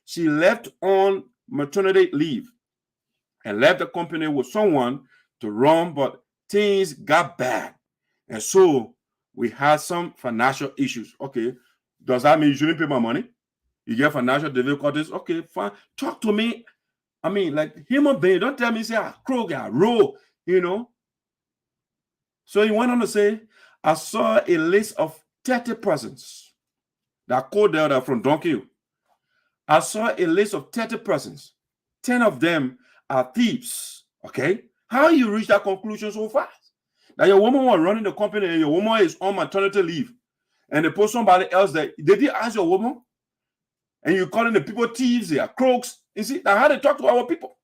She left on maternity leave and left the company with someone to run, but things got bad. And so we had some financial issues. Okay, does that mean you shouldn't pay my money? You get financial difficulties? Okay, fine. Talk to me. I mean, like human being, don't tell me, say, crook, roll, you know. So he went on to say, I saw a list of 30 persons that called there from Donkey. I saw a list of 30 persons. 10 of them are thieves. Okay? How you reach that conclusion so fast? That your woman was running the company and your woman is on maternity leave. And they put somebody else that did you ask your woman? And you calling the people thieves, they are crooks. You see, that's how they talk to our people.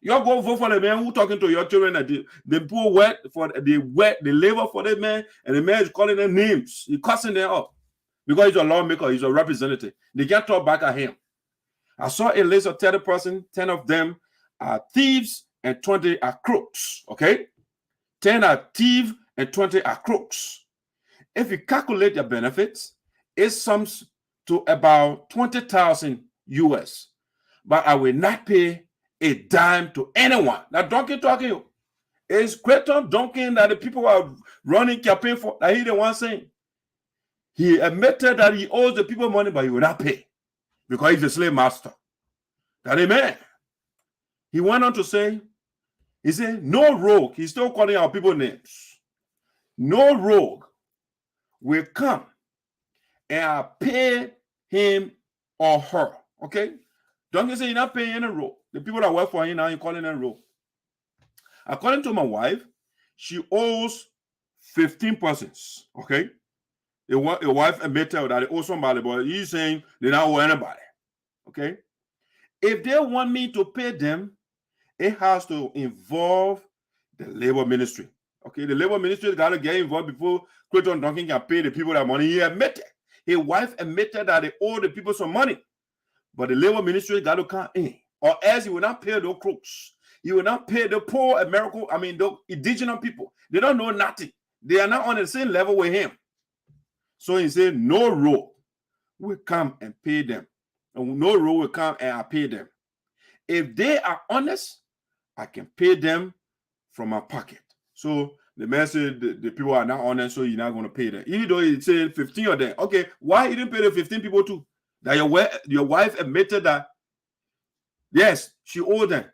You all go vote for the man who talking to your children that they put wet for the labor for the man, and the man is calling them names. He's cussing them up. Because he's a lawmaker, he's a representative. They can't talk back at him. I saw a list of 30 persons, 10 of them are thieves and 20 are crooks. Okay? 10 are thieves and 20 are crooks. If you calculate their benefits, it sums to about 20,000 US. But I will not pay a dime to anyone. Now, Duncan talking. It's Crayton Duncan that the people are running campaign for, that he the one saying. He admitted that he owes the people money, but he will not pay because he's a slave master. That amen. He went on to say, he said, no rogue, he's still calling our people names. No rogue will come and I pay him or her. Okay? Duncan said, you're not paying any rogue. The people that work for him now, you're calling them rogue. According to my wife, she owes 15 persons. Okay? The wife admitted that they owe somebody, but he's saying they don't owe anybody. Okay? If they want me to pay them, it has to involve the labor ministry. Okay, the labor ministry got to get involved before Crayton Duncan can pay the people that money. He admitted. His wife admitted that they owe the people some money. But the labor ministry got to come in. Or else he will not pay those crooks. He will not pay the poor American, the indigenous people. They don't know nothing. They are not on the same level with him. So he said, no rogue will come and pay them. No rogue will come and I pay them. If they are honest, I can pay them from my pocket. So the man said the people are not honest, so you're not going to pay them. Even though he said 15 of them. Okay, why you didn't pay the 15 people too? That your wife admitted that, yes, she owed them.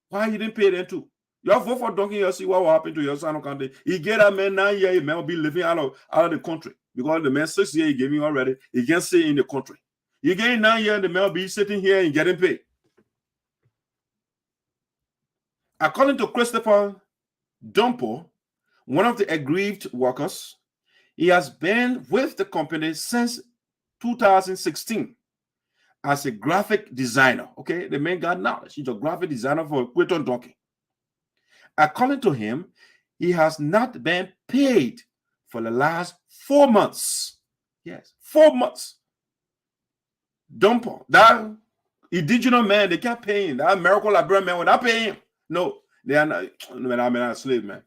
Why you didn't pay them too? You vote for Duncan, you see what will happen to your Sinoe County. He get that man 9 years, the man will be living out of the country. Because the man 6 years he gave me already, he can't stay in the country. You get 9 years, the man will be sitting here and getting paid. According to Christopher Dumpo, one of the aggrieved workers, he has been with the company since 2016 as a graphic designer. Okay, the man got knowledge. He's a graphic designer for Crayton Duncan. According to him, he has not been paid for the last 4 months. Yes, 4 months. Dumpo, that indigenous man, they can't pay him. That American Liberian man will not pay him. No, They are not, when I'm a slave, man.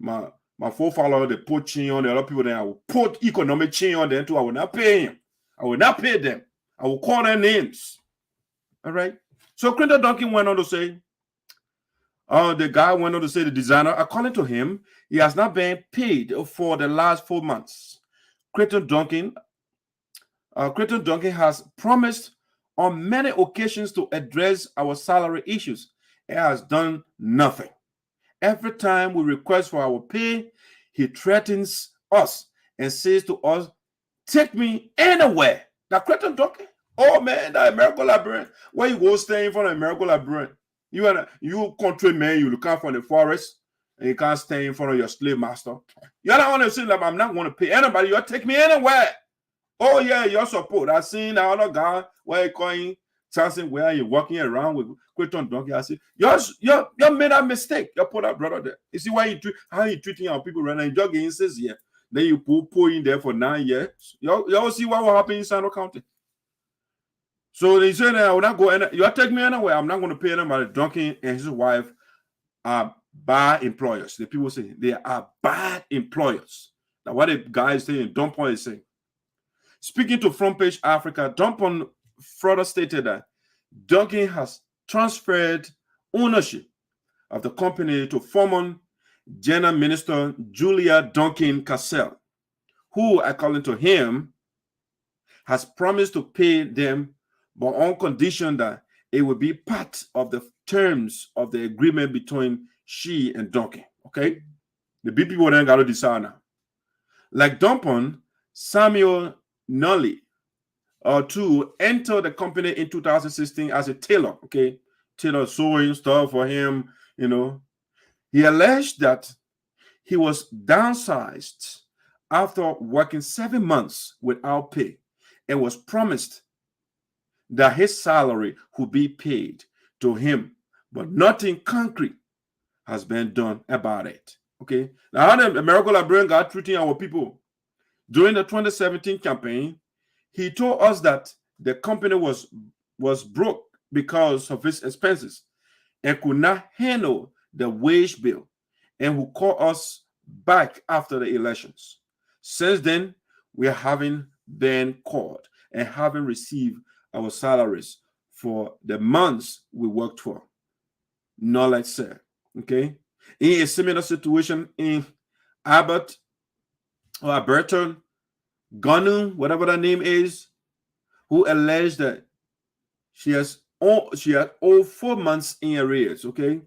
My forefather, they put chain on the other people, then I will put economic chain on them too. I will not pay him. I will not pay them. I will call their names. All right. So Crayton Duncan went on to say, the guy went on to say, the designer, according to him, he has not been paid for the last 4 months. Crayton Duncan has promised on many occasions to address our salary issues. He has done nothing. Every time we request for our pay, he threatens us and says to us, take me anywhere. Now, Crayton Duncan, oh man, the American librarian, where you go stay in front of American librarian? You country man, you look out from the forest and you can't stay in front of your slave master. You're not going to say, like, I'm not going to pay anybody. You'll take me anywhere. Oh, yeah, your support. I seen the other guy where he calling something where you're walking around with Crayton Duncan. I say, you made a mistake. You put that brother there. You see how you treating our people right now. You just getting says here. Then you pull in there for 9 years. You all see what will happen in Sinoe County. So they say that I will not go anywhere. You take me anywhere. I'm not going to pay anybody. Duncan and his wife are bad employers. The people say they are bad employers. Now, what the guy is saying, Duncan is saying. Speaking to Front Page Africa, Duncan further stated that Duncan has transferred ownership of the company to former General Minister Julia Duncan Cassell, who, according to him, has promised to pay them, but on condition that it will be part of the terms of the agreement between she and Duncan. Okay? The big people then got to decide now. Like Duncan, Samuel Nolly to enter the company in 2016 as a tailor. Okay? Tailor sewing stuff for him, you know. He alleged that he was downsized after working 7 months without pay and was promised that his salary would be paid to him, but nothing concrete has been done about it. Okay, now how the American librarian got treating our people during the 2017 campaign, he told us that the company was broke because of his expenses and could not handle the wage bill and would call us back after the elections. Since then, we haven't been called and haven't received our salaries for the months we worked for. Knowledge said. Okay. In a similar situation in Alberta Gonu, whatever that name is, who alleged that she had owed 4 months in arrears. Okay.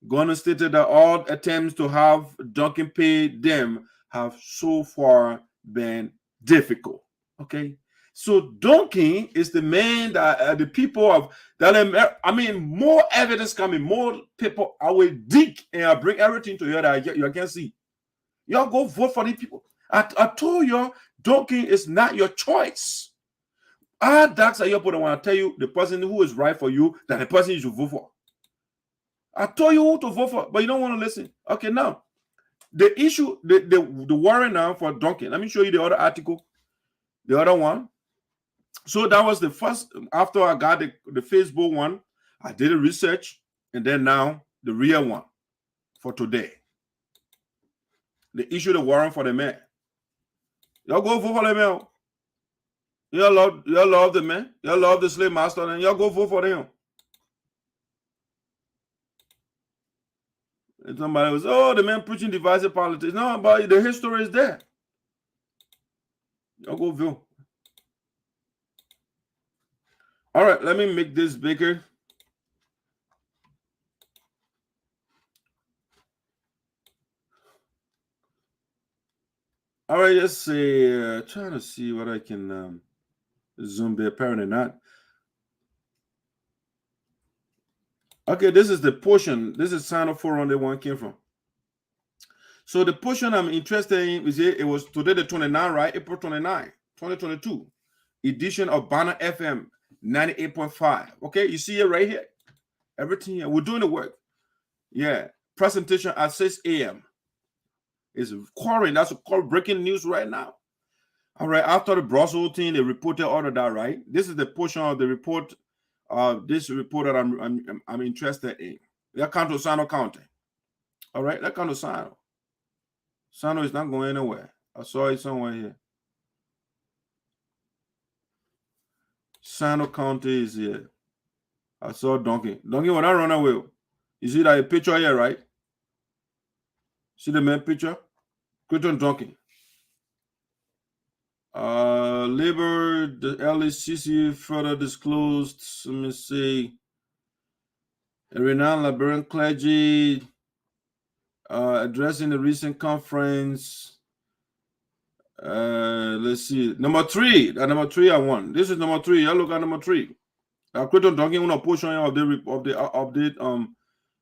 Gonu stated that all attempts to have Duncan pay them have so far been difficult. Okay. So Duncan is the man that the people of that. I mean, more evidence coming, more people. I will dig and I bring everything to you that you can see. Y'all go vote for these people. I told you, Duncan is not your choice. That's how you put. I want to tell you the person who is right for you, that the person you should vote for. I told you who to vote for, but you don't want to listen. Okay, now the issue, the warrant now for Duncan. Let me show you the other article, the other one. So that was the first, after I got the Facebook one, I did a research, and then now the real one for today. They issued a warrant for the man. Y'all go vote for the man. Y'all love the man. Y'all love the slave master, and y'all go vote for him. And somebody was, oh, the man preaching divisive politics. No, but the history is there. Y'all go vote. All right, let me make this bigger. All right, let's see. Trying to see what I can zoom there. Apparently not. Okay, this is the portion. This is Sinoe Forum that one came from. So the portion I'm interested in is it was today the 29th, right? April 29, 2022, edition of Banner FM 98.5. Okay, you see it right here. Everything here. We're doing the work. Yeah. Presentation at 6 a.m. It's quarrying. That's called breaking news right now. All right. After the Brussels thing, they reported all of that, right? This is the portion of the report. This report that I'm interested in. That count to Sinoe County. All right, that count to Sinoe. Sinoe is not going anywhere. I saw it somewhere here. Sinoe County is here. I saw Duncan. Duncan, when I run away, you see that picture here, right? See the main picture? Crayton Duncan. Labor, the LACC further disclosed, let me see, a renowned Liberian clergy addressing the recent conference. Let's see. Number 3. Number 3 I won. This is number 3. I look at number 3. Crayton Duncan, a portion of the update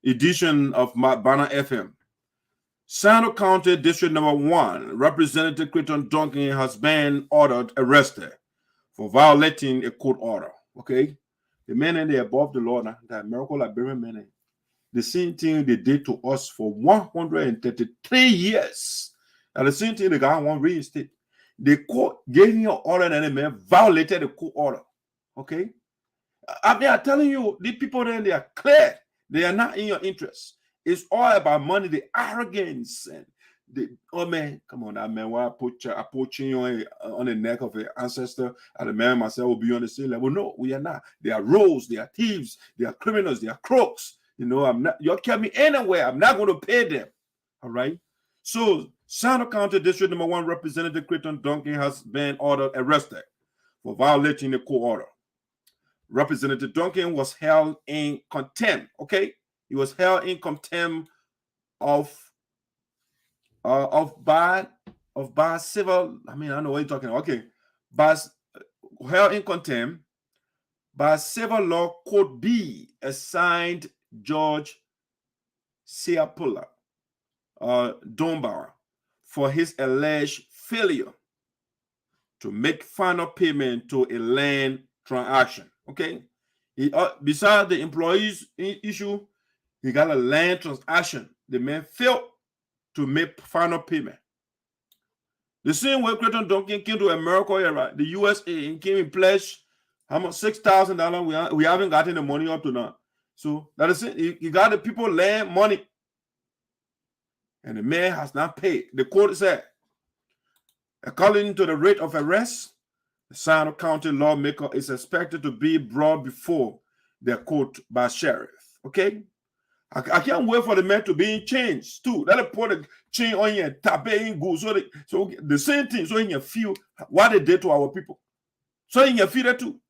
edition of my Banner FM. Sinoe County District Number 1, Representative Crayton Duncan has been arrested for violating a court order. Okay, the men and they above the law now, the American Liberian men, the same thing they did to us for 133 years. And the same thing the guy won't reinstate. The court gave him an order and the man violated the court order. Okay, I'm telling you, the people there, they are clear. They are not in your interest. It's all about money, the arrogance, and the man, come on, that man. Why I put you on the neck of an ancestor, and the man myself will be on the same level? No, we are not. They are rogues, they are thieves, they are criminals, they are crooks. You know, I'm not. You kept me anywhere. I'm not going to pay them. All right. So, Sinoe County District Number 1 Representative Crayton Duncan has been arrested for violating the court order. Representative Duncan was held in contempt. Okay. He was held in contempt of by civil. I mean, I don't know what you're talking about. Okay, held in contempt by civil law court B assigned Judge Karpoleh Dunbar for his alleged failure to make final payment to a land transaction. Okay, besides the employees issue, he got a land transaction. The man failed to make final payment. The same way Crayton Duncan came to America, right? The USA, and came in pledge how much? $6,000. We haven't gotten the money up to now. So that is it. He got the people land money, and the man has not paid. The court said, according to the rate of arrest, the Sinoe County lawmaker is expected to be brought before the court by sheriff. Okay. I can't wait for the man to be in chains too. That'll put a chain on you and tap it in good. So the same thing, so he can feel what they did to our people. So he can feel that too.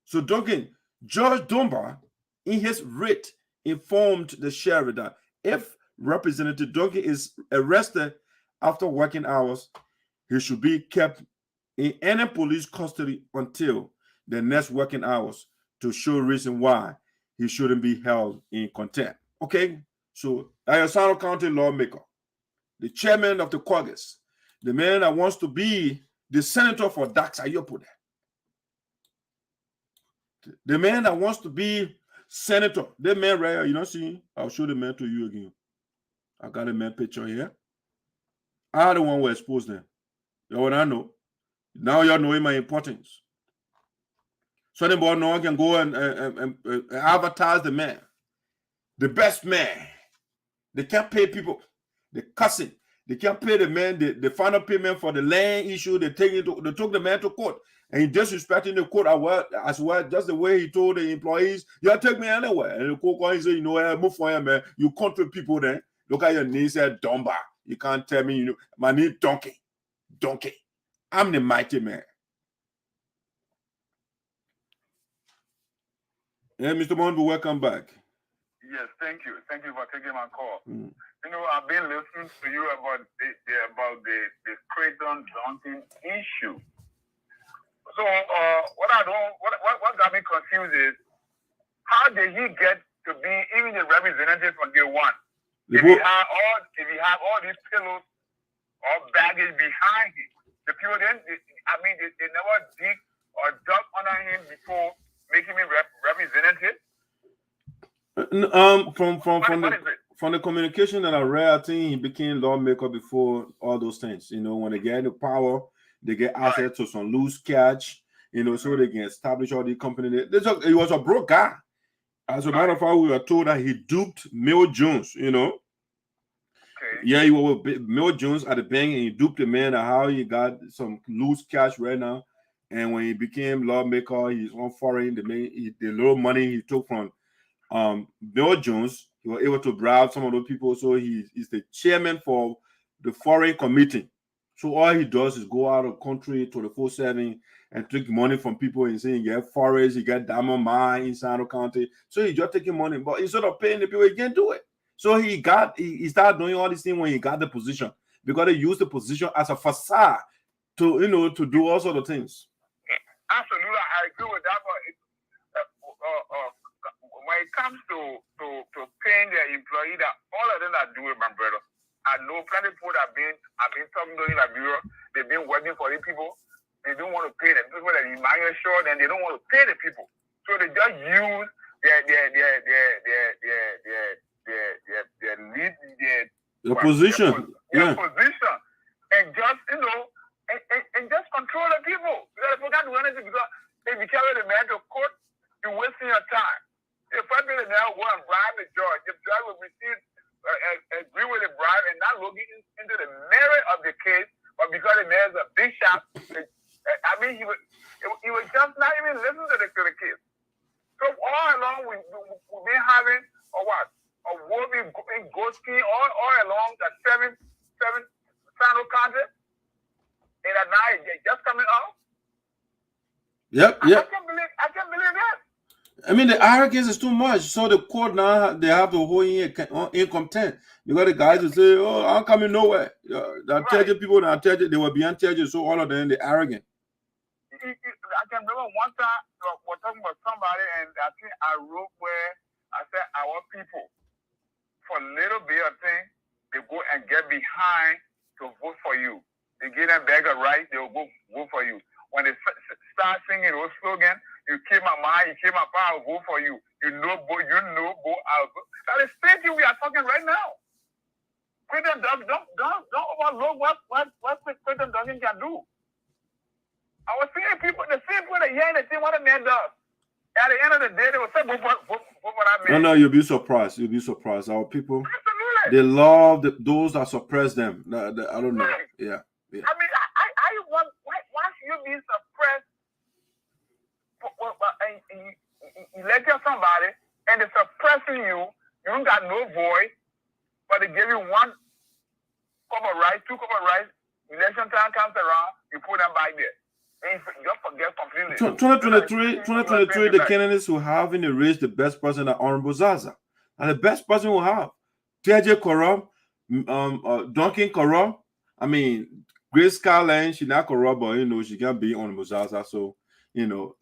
So Duncan, Judge Dunbar, in his writ, informed the sheriff that if Representative Duncan is arrested after working hours, he should be kept in any police custody until the next working hours to show reason why he shouldn't be held in contempt. Okay, so Sinoe County lawmaker, the chairman of the Congress, the man that wants to be the senator for Dax Ayopo, the man that wants to be senator, the man right here, you don't see? I'll show the man to you again. I got a man picture here. I the one who exposed them. You know what I know? Now y'all know my importance. Sunnyboy Noah can go and advertise the man, the best man. They can't pay people. They cussing. They can't pay the man the final payment for the land issue. They took the man to court, and he disrespecting the court as well. Just the way he told the employees, "You take me anywhere." And the court said, "You know, move for him, man. You country people, then look at your name, said Dumba. You can't tell me, you know, my name Donkey. I'm the mighty man." Yeah, Mr. Monroe, welcome back. Yes, thank you. Thank you for taking my call. You know, I've been listening to you about the Crayton Duncan issue. So what got me confused is how did he get to be even the representative from day one? If he have all these pillows or baggage behind him, the people they never dig or dug under him before making me representative. From the communication that I read, I think he became lawmaker before all those things. You know, when they get into power, they get access to some loose cash. You know, so they can establish all the company. He was a broke guy. As a matter of fact, we were told that he duped Mel Jones, you know. Okay. Yeah, he was with Mel Jones at the bank, and he duped the man and how he got some loose cash right now. And when he became lawmaker, he's on foreign. The little money he took from Mel Jones, he was able to bribe some of those people. So he's the chairman for the foreign committee. So all he does is go out of country 24/7 and take money from people and saying he get forest, he get diamond mine in Sinoe County. So he's just taking money, but instead of paying the people, he can't do it. So he started doing all these things when he got the position, because he used the position as a facade to to do all sort of things. Absolutely, I agree with that. But when it comes to paying their employee, that all of them are doing, my brother. I know plenty of people that have been talking to in Liberia. They've been working for the people. They don't want to pay them. People that you might short, and they don't want to pay the people. So they just use their position, and just and just control the people. Because people can't do anything, because if you carry the man to court, you're wasting your time. If I be the man go and bribe the judge, the judge will agree with the bribe and not looking into the merit of the case, but because the man is a big shot, I mean, he would just not even listen to the case. So all along we've been having a war in Ghosty all along the seven Sinoe County, and at night they're just coming out. Yep. I can't believe that. I mean, the arrogance is too much. So the court now, they have to hold in contempt, because the guys will say, "Oh, I'm coming nowhere." The Teah people, they were behind Teah, so all of them, they're arrogant. I can remember one time we were talking about somebody, and I think I wrote where I said our people, for a little bit of thing, they go and get behind to vote for you. They give them back a right, they will go vote for you. When they start singing those slogans, you keep my mind, you keep my power, I'll vote for you. You know, go, I'll go. That is the same thing we are talking right now. Crayton Duncan, don't overlook what Crayton Duncan can do. I was seeing people, the same people that hearing the thing what a man does. At the end of the day, they will say, vote for that man. No, you'll be surprised. You'll be surprised. Our people, absolutely, they love those that suppress them. I don't know. Right. Yeah. I mean, I want, why should you be suppressed? You elect somebody and they're suppressing you. You don't got no voice, but they give you one cup of rice, 2 cups of rice. Election time comes around, you put them back there. And you just forget completely. 2023, the candidates who have in the race the best person are Honorable Zaza. And the best person will have Teah corrupt, Duncan corrupt. I mean, Grace Karpoleh, she's not corrupt, but she can be Honorable Zaza. So,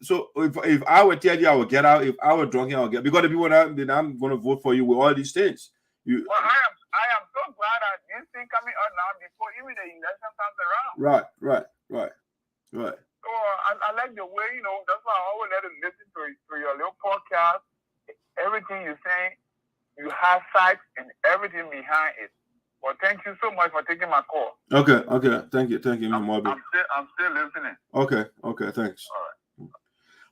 so if I were Teah, I would get out. If I were Duncan, I would get, because the people that I'm going to vote for you with all these things. Well, I am so glad that this thing coming out now before even the election comes around. Right. So I like the way, that's why I always let them listen to your little podcast. Everything you're saying, you have facts and everything behind it. Well, thank you so much for taking my call. Okay. Thank you, Mr. Marbury. I'm still listening. Okay, thanks.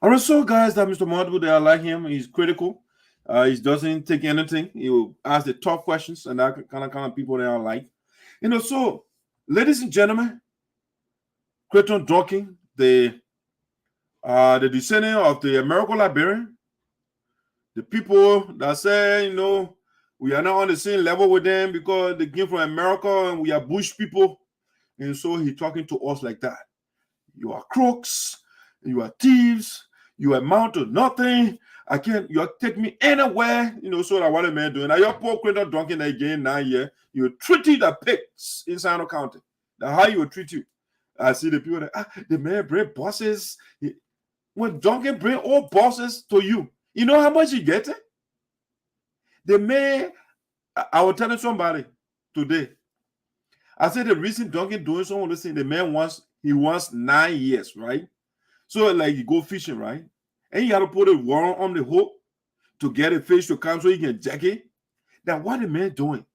All right, so guys, that Mr. Marbury, I like him. He's critical. He doesn't take anything. He will ask the tough questions, and that kind of people that I like. So, ladies and gentlemen, Crayton Duncan, the descendant of the American Liberian, the people that say, we are not on the same level with them because they came from America and we are bush people. And so he's talking to us like that. You are crooks, you are thieves, you amount to nothing. You take me anywhere, so that what a man doing. Now your poor Crayton Duncan again 9 years, you treated the pigs in Sinoe County. Now how you will treat you. I see the people that the man bring bosses. When Duncan bring all bosses to you, you know how much he get? The man, I was telling somebody today. I said the reason Duncan doing something, listen, the man wants 9 years, right? So like you go fishing, right? And you got to put a worm on the hook to get a fish to come so you can jack it. Now what the man doing?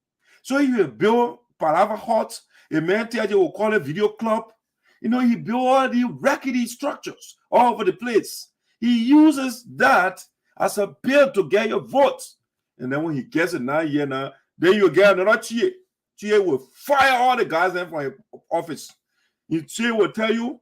So he will build palava huts. A man tell you will call a video club. He built all the rackety structures all over the place. He uses that as a bill to get your votes. And then when he gets it 9 years now, then you get another Teah. Teah will fire all the guys there from office. Teah will tell you,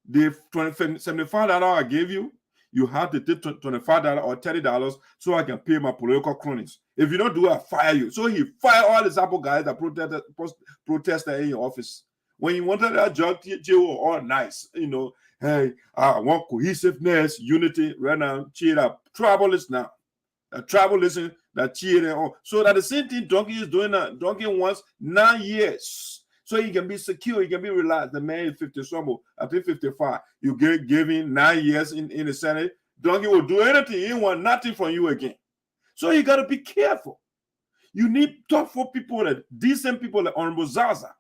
the $75 I gave you, you have to take $25 or $30 so I can pay my political cronies. If you don't do it, I'll fire you. So he fired all the Zappo guys that protested in your office. When you wanted that job, Teah was all nice. You know, hey, I want cohesiveness, unity. Right now, Teah that tribalists now. Tribalism that Teah on. So that the same thing Duncan is doing now. Duncan wants 9 years. So he can be secure, he can be relaxed. The man is 50 something, I think 55. You give him 9 years in the Senate. Duncan will do anything. He want nothing from you again. So you got to be careful. You need thoughtful people, decent people like Honorable Zaza.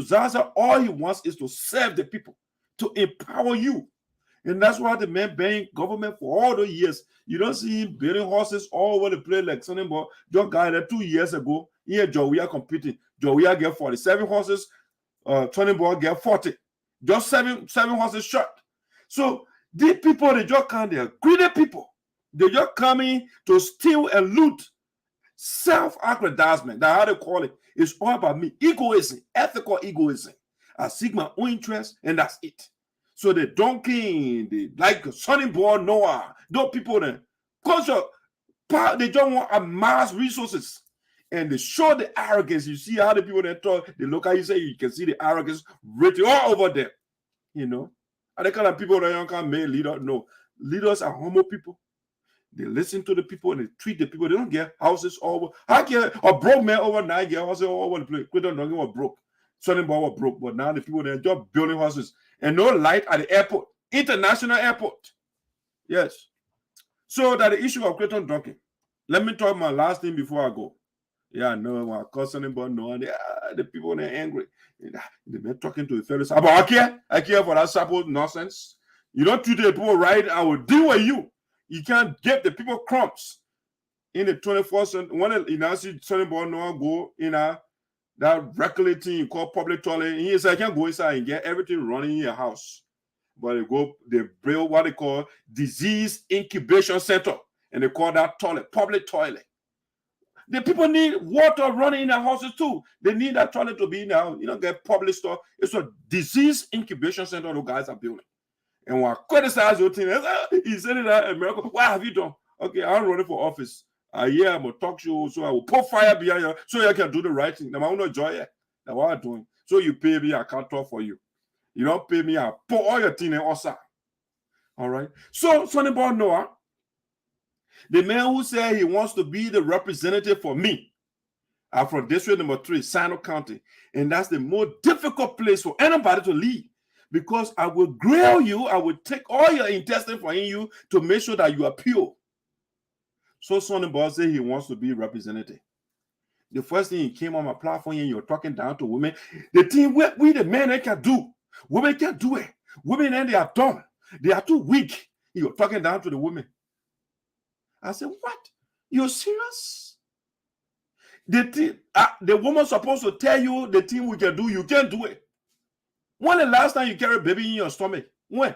Zaza, all he wants is to serve the people, to empower you. And that's why the man been government for all those years. You don't see him building horses all over the place like Sunnyboy. Just got there 2 years ago. Here, we are competing. We are get 47 horses. Sunnyboy get 40. Just seven horses short. So these people, they just come there. Greedy people. They just coming to steal and loot. Self-aggrandizement. That's how they call it. It's all about me. Egoism. Ethical egoism. I seek my own interest, and that's it. So the Duncan, like Sunnyboy Noah, those people there, they don't want amass resources. And they show the arrogance. You see how the people that talk, they look at you, say you can see the arrogance written all over them. You know? And the kind of people that you can't make leaders. No. Leaders are humble people. They listen to the people and they treat the people. They don't get houses all over. I get a broke man overnight, get houses all over the place. Crayton Duncan was broke. Sunnyboy was broke. But now the people they're just building houses. And no light at the airport. International airport. Yes. So that the issue of Crayton Duncan. Let me talk my last thing before I go. Yeah, I know when I call Sunnyboy Noah, the people they're angry. They've been talking to the fellows. But I care for that sample nonsense. You don't treat the people right, I will deal with you. You can't give the people crumbs. In the 24th century, when you now see Sunnyboy Noah go in that regular thing you call public toilet, he said, I can't go inside and get everything running in your house. But they build what they call disease incubation center. And they call that toilet, public toilet. The people need water running in their houses too. They need that toilet to be in there. You don't get public stuff. It's a disease incubation center those guys are building. And when I criticize your thing, he said it in America. What have you done? Okay, I'm running for office. I'm a talk show, so I will put fire behind you so you can do the right thing. Now I want to enjoy it. That's what I'm doing. So you pay me, I can't talk for you. You don't pay me, I put all your thing in outside. All right. So Sunnyboy Noah, the man who said he wants to be the representative for me, I'm from district number 3, Sinoe County. And that's the most difficult place for anybody to lead. Because I will grill you, I will take all your intestine from you to make sure that you are pure. So Sunnyboy said he wants to be representative. The first thing he came on my platform and you're talking down to women. The thing we the men they can do. Women can't do it. Women and they are dumb. They are too weak. You're talking down to the women. I said, what? You're serious? The woman's supposed to tell you the thing we can do, you can't do it. When the last time you carry a baby in your stomach? When?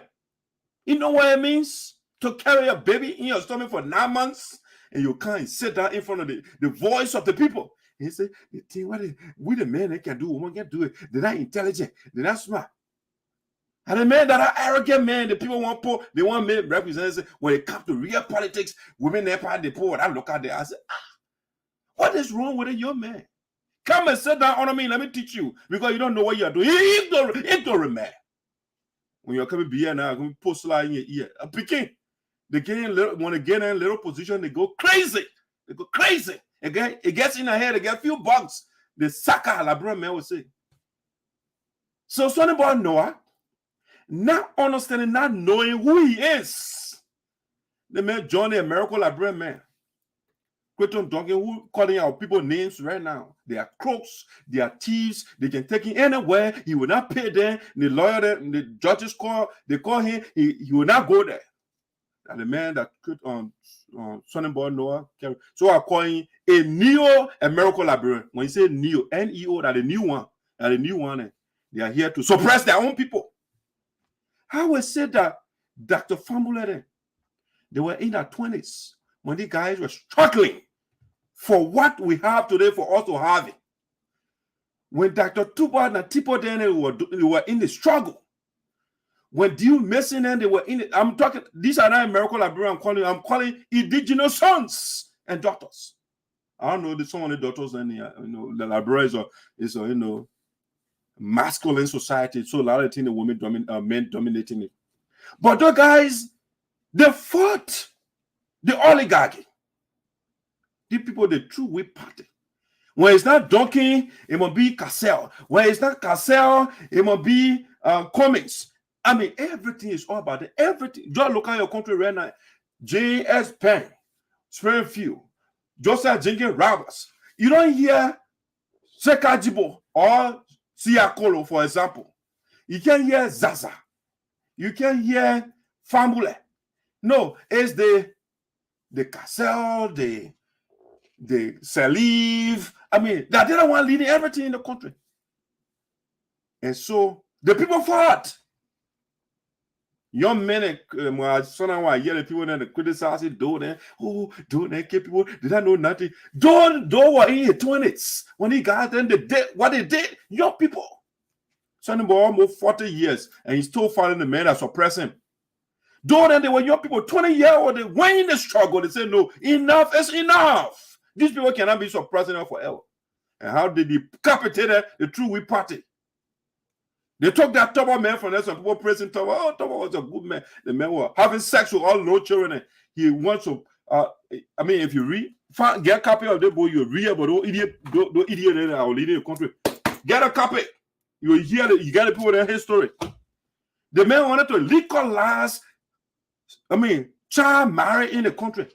You know what it means to carry a baby in your stomach for 9 months and you can't sit down in front of the voice of the people. And he said, the thing we the men they can do, women can't do it. They're not intelligent. They're not smart. And the men that are arrogant men, the people want poor, they want men representatives. When it comes to real politics, women they part the poor. I look at them, I say, what is wrong with a young man? Come and sit down under me, let me teach you. Because you don't know what you're doing. Ignorant man. When you're coming here now, I'm going to post slide in your ear. A picking. They get in when they get in a little position, they go crazy. They go crazy. It gets in their head, they get a few bugs. The sucker, Liberian man would say. So Sunnyboy Noah, not understanding, not knowing who he is. The man joined the American Liberian man. Crayton Duncan, who calling out people names right now. They are crooks, they are thieves, they can take him anywhere. He will not pay them. The lawyer, the judges they call him, he will not go there. And the man that put on Sunnyboy Noah. So I call him a neo-American Liberian. When you say neo, N-E-O, that the new one, they are here to suppress their own people. I would say that Dr. Karpoleh, They were in their 20s when these guys were struggling for what we have today for us to have it. When Dr. Tuba and Tipo then they were in the struggle. When Dew Mason and they were in it. I'm talking, these are not American Liberian I'm calling indigenous sons and daughters. I don't know some of the daughters and the Liberia is masculine society, so a lot of things the women men dominating it. But those guys, they fought the oligarchy. The people, the true Writ party. When it's not Duncan, it must be Cassell. When it's not Cassell, it must be Cummings. I mean, everything is all about it. Everything. Just look at your country right now. J.S. Penn, Springfield, Joseph Jenkins Roberts. You don't hear Sekajibo or Siakolo, for example. You can't hear Zaza. You can't hear Fambule. No, it's the Cassell, the Salive. I mean, they're the one leading everything in the country. And so the people fought. Young men and son and wife, the people that criticize it, don't people, they don't know nothing. Don't were in your 20s. When he got them, they did what they did. Young people. Sunnyboy almost 40 years, and he's still fighting the men that suppress him. Then they were young people, 20 years old, they went in the struggle. They said, no, enough is enough. These people cannot be suppressing them forever. And how did they decapitate the true Writ party? They took that Toba man from there. Some people praising Toba. Oh, Toba was a good man. The man was having sex with all no children. And he wants to, I mean, if you read, get a copy of the book, you read, but don't idiot that are leading the country. Get a copy. You will hear that you got the people in his story. The man wanted to legalize, child marriage in the country.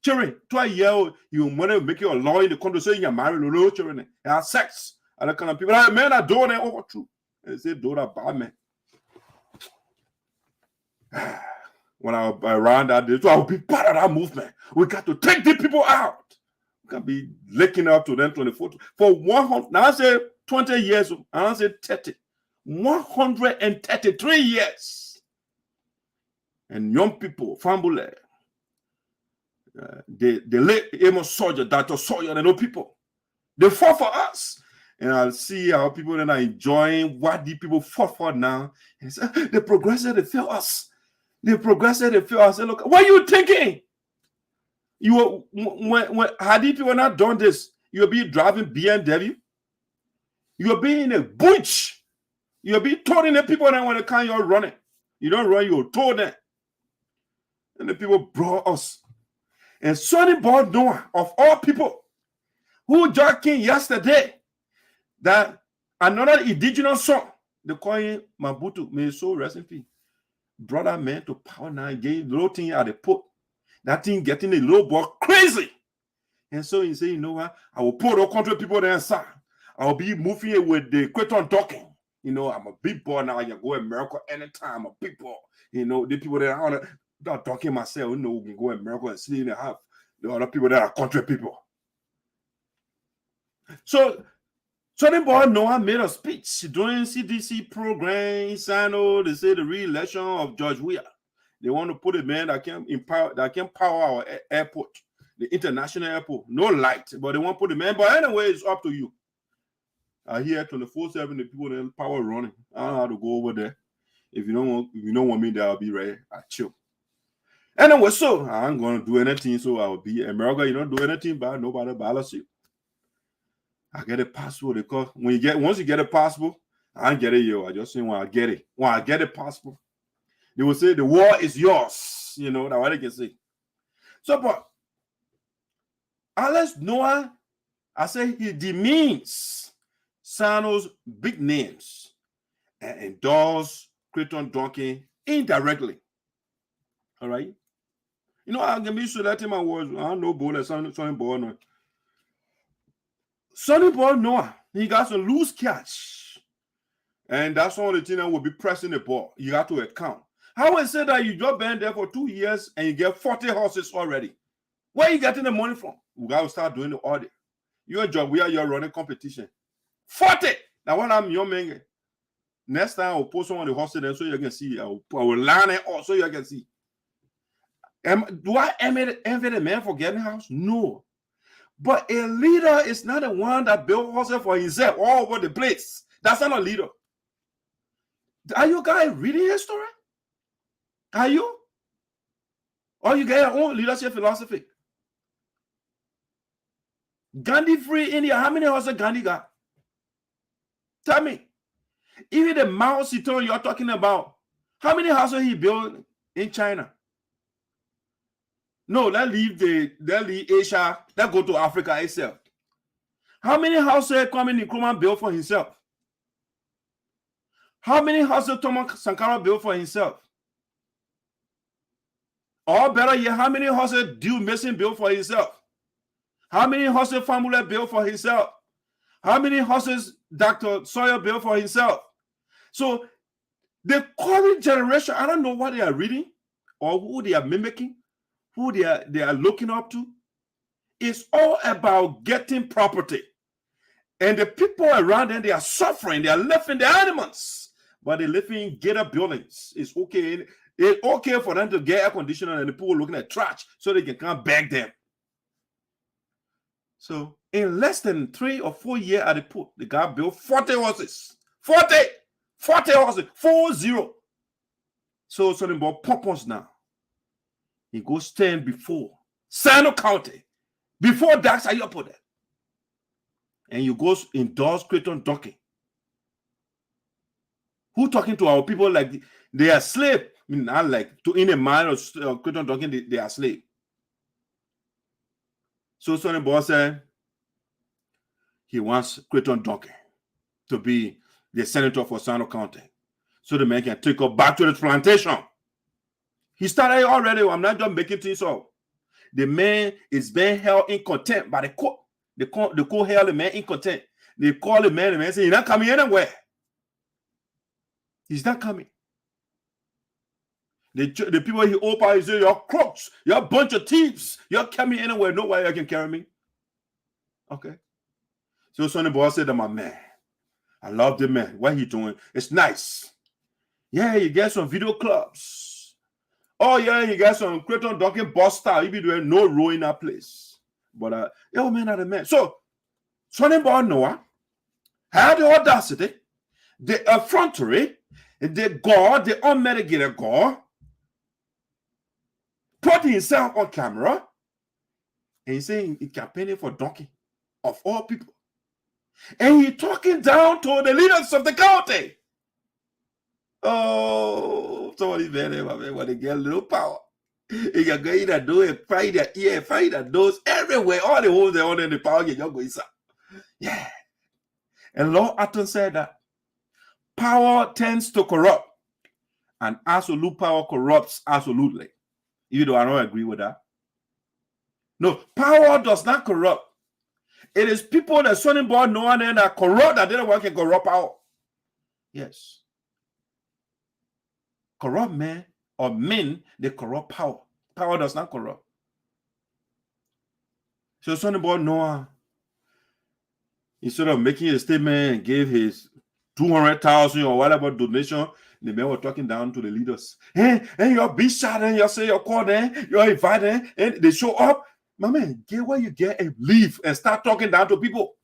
Children, 12 years old, you want to make you a law in the country so you can marry little children and have sex. And that kind of people. That men are doing it over true. And they say, do that bad man. When I around that day, so I will be part of that movement. We got to take the people out. We can't be licking up to them 24. For 100, now I say 20 years, I don't say 30. 133 years. And young people, Fambule, they late Amos Soldier, Dr. Sawyer, and no people. They fought for us. And I'll see how people that are enjoying what the people fought for now. And say, the progressive, they fail us. The progressive, they fail us. Say, look, what are you thinking? You when had the people not done this, you'll be driving BMW. You'll be in a bunch. You'll be told the people that when the car you're running. You don't run, you're told them. And the people brought us. And Sunnyboy Noah, of all people, who just came yesterday, that another indigenous son, they call him Mabutu, may his soul rest in peace, brought that man to power now, gave little thing at the port. That thing getting the little boy crazy. And so he said, you know what? I will put all country people there inside. I will be moving with the Crayton Duncan. You know, I'm a big boy now. I can go to America anytime. I'm a big boy. You know, the people that are not talking myself, you know, we can go to America and see and have the other people that are country people. So Sunnyboy Noah made a speech during CDC program in Sinoe. They say the re-election of George Weah. They want to put a man that can power our airport, the international airport. No light, but they want to put a man. But anyway, it's up to you. I hear 24/7 the people in power running. I don't know how to go over there. If you don't want me there, I'll be right. I chill. Anyway, so I ain't gonna do anything. So I'll be America. You don't do anything bad. Nobody balance you. I get a passport because once you get a passport, I don't get it, yo. I just say when I get it. When I get a passport, they will say the war is yours. You know, that's what they can say. So, but Alex Noah, I say he demeans Sinoe's big names and endorse Crayton Duncan indirectly. All right. You know, I can be sure that in my words. I don't know boy, Sunnyboy Noah. Sunnyboy Noah, he got some loose cash. And that's all the thing that will be pressing the ball. You got to account. How is it that you just been there for 2 years and you get 40 horses already? Where are you getting the money from? We got to start doing the audit. Your job, you're running competition. 40! Now, when I'm your man, next time I'll post on the horses there so you can see. I will line it up so you can see. Do I envy the man for getting a house? No. But a leader is not the one that builds houses for himself all over the place. That's not a leader. Are you guys reading history? Are you? Or you get your own leadership philosophy? Gandhi free India. How many houses Gandhi got? Tell me. Even the Mao Zedong you're talking about, how many houses he built in China? No, let's leave Asia. Let's go to Africa itself. How many houses Kwame Nkrumah built for himself? How many houses Thomas Sankara built for himself? Or better yet, how many houses Dew Mason built for himself? How many houses Famula built for himself? How many houses Dr. Sawyer built for himself? So the current generation, I don't know what they are reading or who they are mimicking, who they are looking up to. It's all about getting property. And the people around them, they are suffering. They are living the animals. But they live in gated buildings. It's okay. It's okay for them to get air conditioner and the people looking at trash so they can come back them. So in less than 3 or 4 years at the port, the guy built 40 horses. 40 horses. 40. So something about purpose now. He goes stand before Sinoe County, before Dax Ayapode. And you go endorse Crayton Duncan. Who talking to our people like they are slave? I mean, not like to in the mind of Crayton Duncan, they are slave. So Sonny Boy said he wants Crayton Duncan to be the senator for Sinoe County, so the man can take up back to the plantation. He started already. I'm not just making things up. The man is being held in contempt by the court. The court held the man in contempt. They call the man say, "You're not coming anywhere." He's not coming. The people he opened, he said, "You're crooks. You're a bunch of thieves. You're coming anywhere. No way you can carry me." Okay. So Sonny Boy said to my man, I love the man. What he doing? It's nice. Yeah, you get some video clubs. Oh, yeah, he got some Crayton Duncan boss style. He be doing no row in that place. But, yo, man, not a man. So, Sunnyboy Noah had the audacity, the effrontery, the gore, the unmitigated gore, put himself on camera, and he's saying he's campaigning for Duncan, of all people. And he talking down to the leaders of the county. Oh, somebody better, my man, when they get a little power. You can go in and do it, find their ear, find their nose, everywhere. All the holes they own in the power, you just go inside. Yeah. And Lord Atton said that power tends to corrupt, and absolute power corrupts absolutely. Even though I don't agree with that. No, power does not corrupt. It is people that Sunnyboy Noah and that corrupt that they don't want to corrupt power. Yes. Corrupt men or men, they corrupt power. Power does not corrupt. So Sunnyboy Noah, instead of making a statement and gave his 200,000 or whatever donation, the men were talking down to the leaders. Hey, you're being shot and you say you're called in, you're invited, and they show up. My man, get where you get and leave and start talking down to people.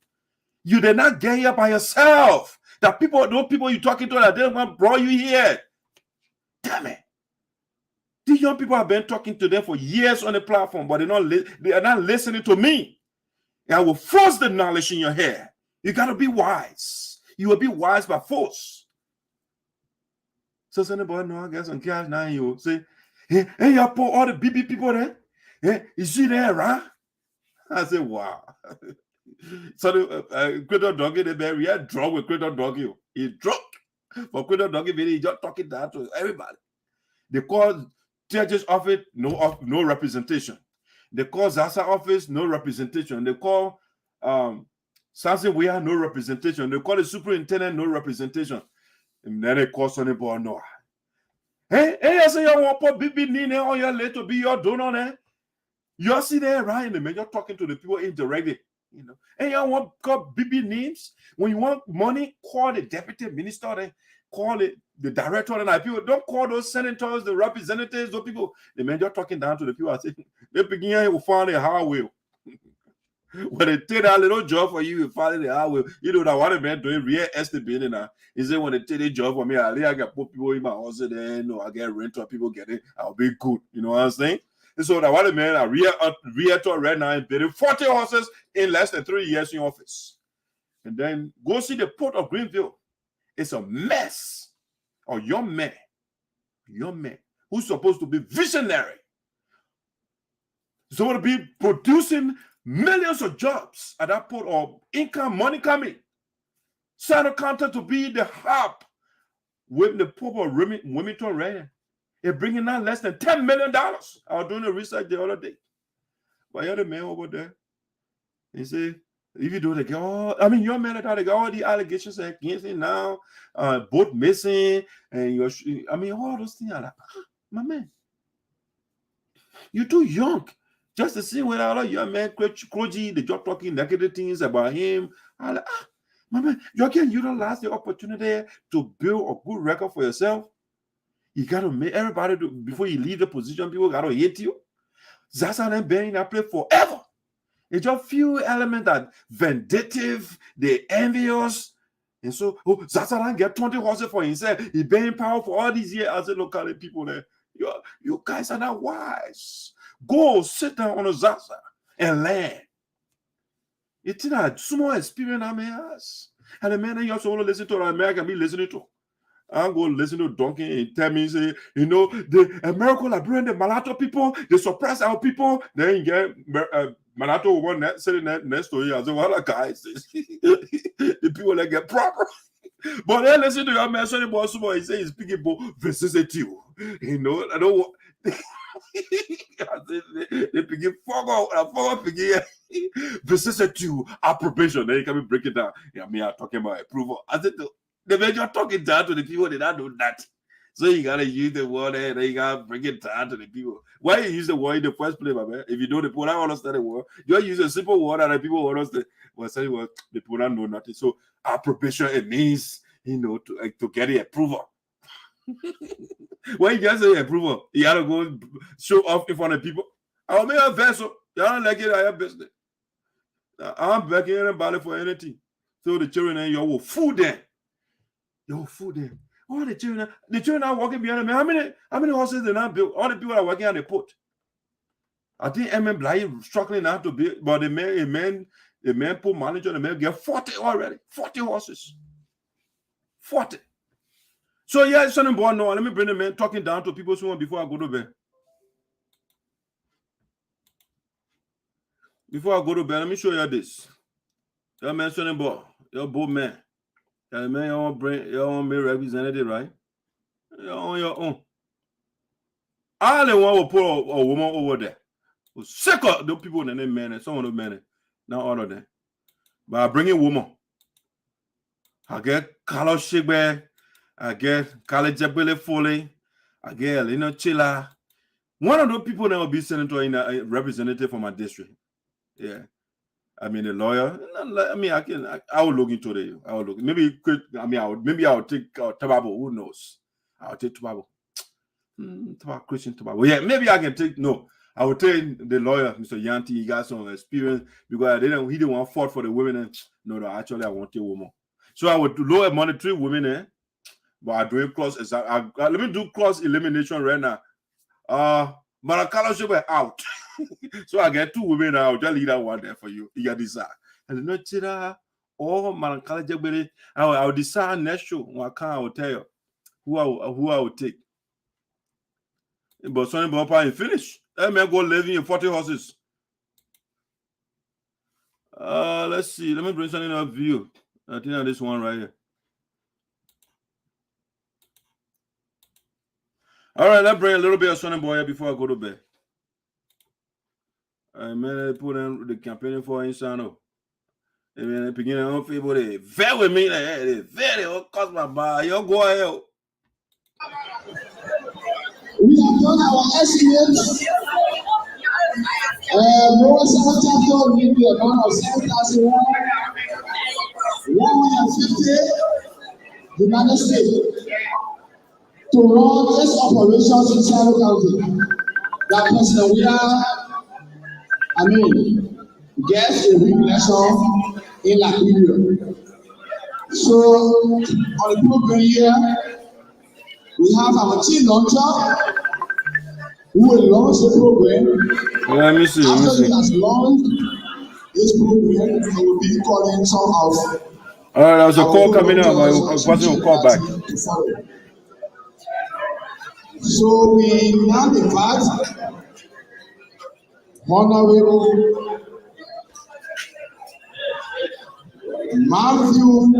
You did not get here by yourself. That people, those people you're talking to, that they want to brought you here. Damn it. These young people have been talking to them for years on the platform, but they are not listening to me. And I will force the knowledge in your head. You got to be wise. You will be wise by force. So Sunnyboy Noah get some cash now, you will say, hey, you put all the BB people there? Yeah, is she there, right? I said, wow. So Crayton Duncan, he had drunk with Crayton Duncan. He's drunk. But Crayton Duncan, he just talking down to everybody. They call judge's office, no representation. They call Zasa office, no representation. They call Samson Weah, no representation. They call the superintendent, no representation. And then they call Sunnyboy Noah. Hey, I say you want to put BB Nene on your list to be your donor there. You see there, right? And the man, you're talking to the people indirectly. You know, and you want call BB names. When you want money, call the deputy minister, then call it the director, and people don't call those senators, the representatives, those people. The man just talking down to the people. I say they begin to find a highway. When they take that little job for you, you find the highway. You know that what a man doing real estate building now. He said when they take the job for me, I get put people in my house there. No, I get rental, people get it. I'll be good. You know what I'm saying? And so that what a man, a realtor right now, bidding 40 horses in less than 3 years in office. And then go see the port of Greenville. It's a mess. Or young man who's supposed to be visionary, so to be producing millions of jobs at that port of income, money coming. Sinoe County to be the hub with the port of Wilmington right. They're bringing out less than $10 million. I was doing the research the other day. But you had a man over there. He said, if you do the your man that they got all the allegations against him now, both missing, and all those things are like, my man, you're too young. Just to see when all your man clergy, they just talking negative things about him. I'm like, my man, you can utilize the opportunity to build a good record for yourself. You gotta make everybody before you leave the position, people gotta hate you. That's how they've been in that place forever. It's just few elements that vindictive, they envious. And so, Zazaran get 20 horses for himself. He been in power for all these years as a local people there. You guys are not wise. Go sit down on a Zaza and learn. It's a small experience I may ask. And the man you also want to listen to America be listening to. I'm going to listen to Duncan and tell me, say, the American are bringing the mulatto people, they suppress our people. Then you get mulatto one sitting next to you. I say, well, guys, the people that get proper. But then listen to your man, Sunnyboy, he says he's speaking about vicissitude. I don't want. They begin fuck begin vicissitude, approbation. Then you can break it down. I'm talking about approval. I said, the man you're talking down to the people, they don't do that. So you gotta use the word and then you gotta bring it down to the people. Why you use the word in the first place, my man? If you don't, the people don't understand the word. You use a simple word and the people will understand. Well, say what the people don't know nothing. So approbation, it means to get the approval. When you just say approval, you gotta go show off in front of people. I'll make a vessel. You don't like it, I have business. I'm begging anybody for anything. So the children and you will fool them. Yo, food them. All the children are walking behind me. How many horses they now built? All the people are working on the port. I think Bly struggling now to build, but the man port manager, the man get 40 already. 40 horses. 40. So yeah, Sunnyboy Noah. Let me bring the man talking down to people soon before I go to bed. Before I go to bed, let me show you this. Your man Sunnyboy, your bold man. Yeah, man, you want me representative, right? You're on your own. All they want will put a woman over there. Sick of those people and them men, some of the men, not all of them. But I bring in woman. I get Carlos Shigbe, I get Kale Jebele Foley, I get Lino Chila. One of those people that will be senator in a representative for my district. Yeah. I mean, a lawyer. I mean, I will look into it. I will look. Maybe I'll take Tababo. Who knows? I'll take Tababo. Christian Tababo. Yeah, maybe I can take. No, I will take the lawyer, Mr. Yanti. He got some experience because he didn't want to fight for the women. And actually, I want a woman. So I would lower monetary women. But I do cross. Let me do cross elimination right now. Maracalo should be out. So I get 2 women now. I'll just leave that one there for you. You got decide. And not Chira or Maracalo Jabberry. I'll decide next show. I will tell you who I will take. But Sonny Bopa and finish. I may go living in 40 horses. Let's see. Let me bring something up view. I think this one right here. All right, let's bring a little bit of Sunnyboy before I go to bed. I mean, put in the campaign for Insano. I mean, beginning on people, they very with me, they very cost my bar. You go ahead. We have done our estimates. Lower South Chapter with the amount of 7,150 United States to run its operations in Sinoe County. That President gets a re-election in Liberia. So on the program here, we have our team launcher who will launch the program. Let me see. After he has launched this program, he will be calling some of. All right, there's a call coming up. My person will call back. So we now invite Honorable Matthew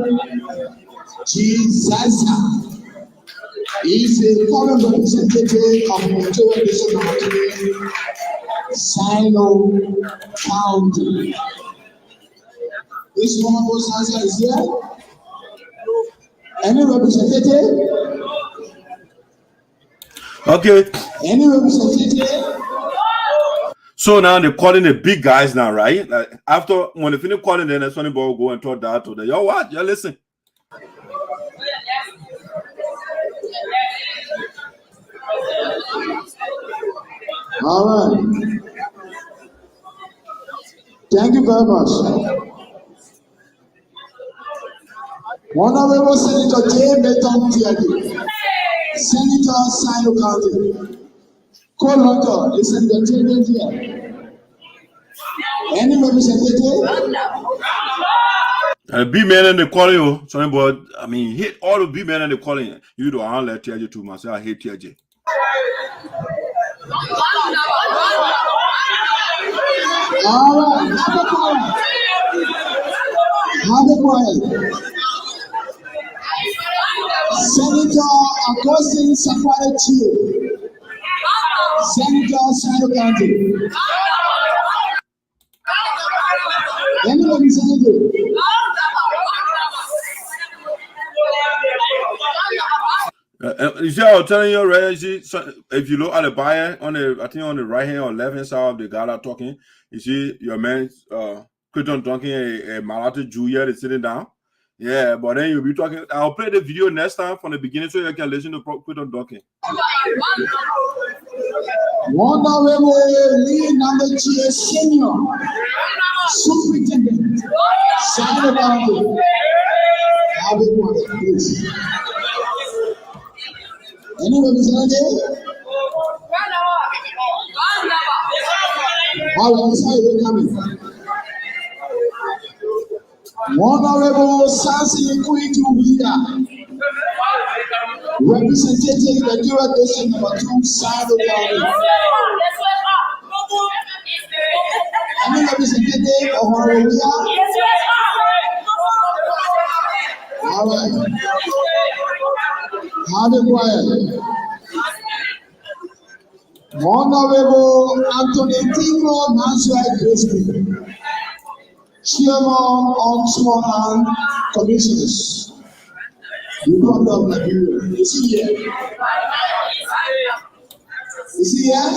G. Zaza. He's a current representative of the Electoral District of Sinoe County. This Honorable Zaza is here. Any representative? Okay. Any representative? So now they're calling the big guys now, right? Like after when they finish calling, then the Sunnyboy will go and talk that to them. Yo, what? You listen. All right. Thank you very much. Honorable Senator Teah, Senator Sinoe County. Co-launcher is Senator Teah. Any representative? Big man and they calling you, Sunnyboy. I mean, hit all the big men and they calling you. Do I don't let Teah too much? I hate Teah. All right, have a quiet. Senator Augustine Safari Teah, Senator Sinoe County. Any representative? You see, I was telling you already. See, so if you look at the buyer on the, I think on the right hand or left hand side of the guy that talking, you see your man, Crayton Duncan, a Malata Julia, is sitting down. Yeah, but then you'll be talking. I'll play the video next time from the beginning so you can listen to Crayton Duncan. Honorable Lee Number G. Senior, Superintendent, Sinoe County. Have it quiet, please. Any representative? How long is it coming? Honorable Sansi Kulee, representative Electoral District number 2, Sinoe County. Any representative of Monrovia? All right. Have it quiet. Honorable Anthony Tino Manswell Grisby, Chairman of Small Commissioners. You come down Liberia. Is he here? Is he here?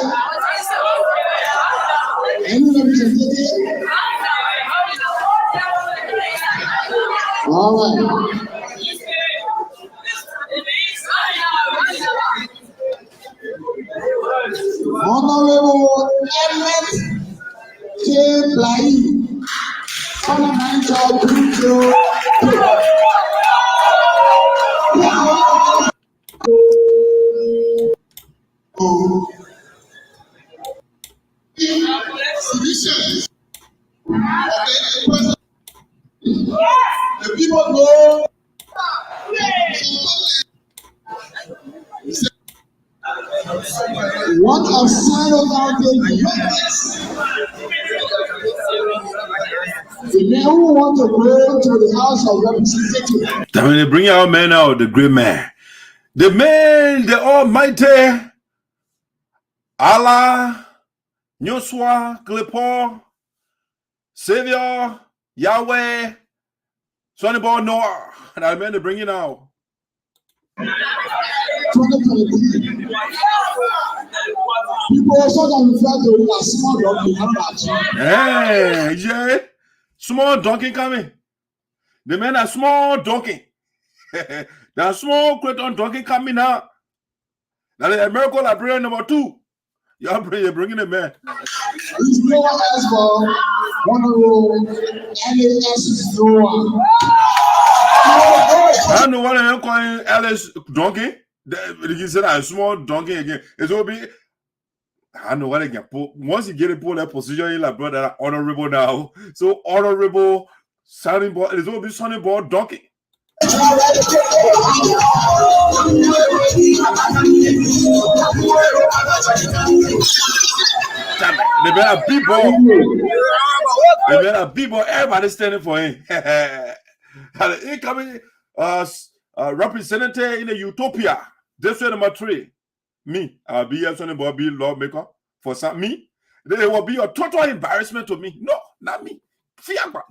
Any representative? All right. Honorable Emmett K. Bly, fundamental principle. The people know. What of Sinoe County? The men who want to go to the House of Representatives. I mean, they bring our man out, the great man. The man, the almighty Allah, Nyoswa, Klayon, Savior, Yahweh, Sunnyboy Noah. That man, they bring it out. 2023. People also don't refer to it as small donkey. Hey, yeah. Small donkey coming. The men are small donkey. That small Crayton Duncan coming now. Now the American Librarian number 2. You're bringing a man. It's no one else for Honorable LAS Noah. I know what I'm calling Alice Donkey. He said a small donkey again. It's will be. I know what I can put. Once you get a pull that position, you're like, brother, honorable now. So honorable Sunnyboy. It's will be Sunnyboy Donkey. They better be ball. They better be ball. Everybody standing for him. Incoming representative in the Utopia. District number 3. Me. I'll be a Sunnyboy be lawmaker for some me. They will be a total embarrassment to me. No, not me.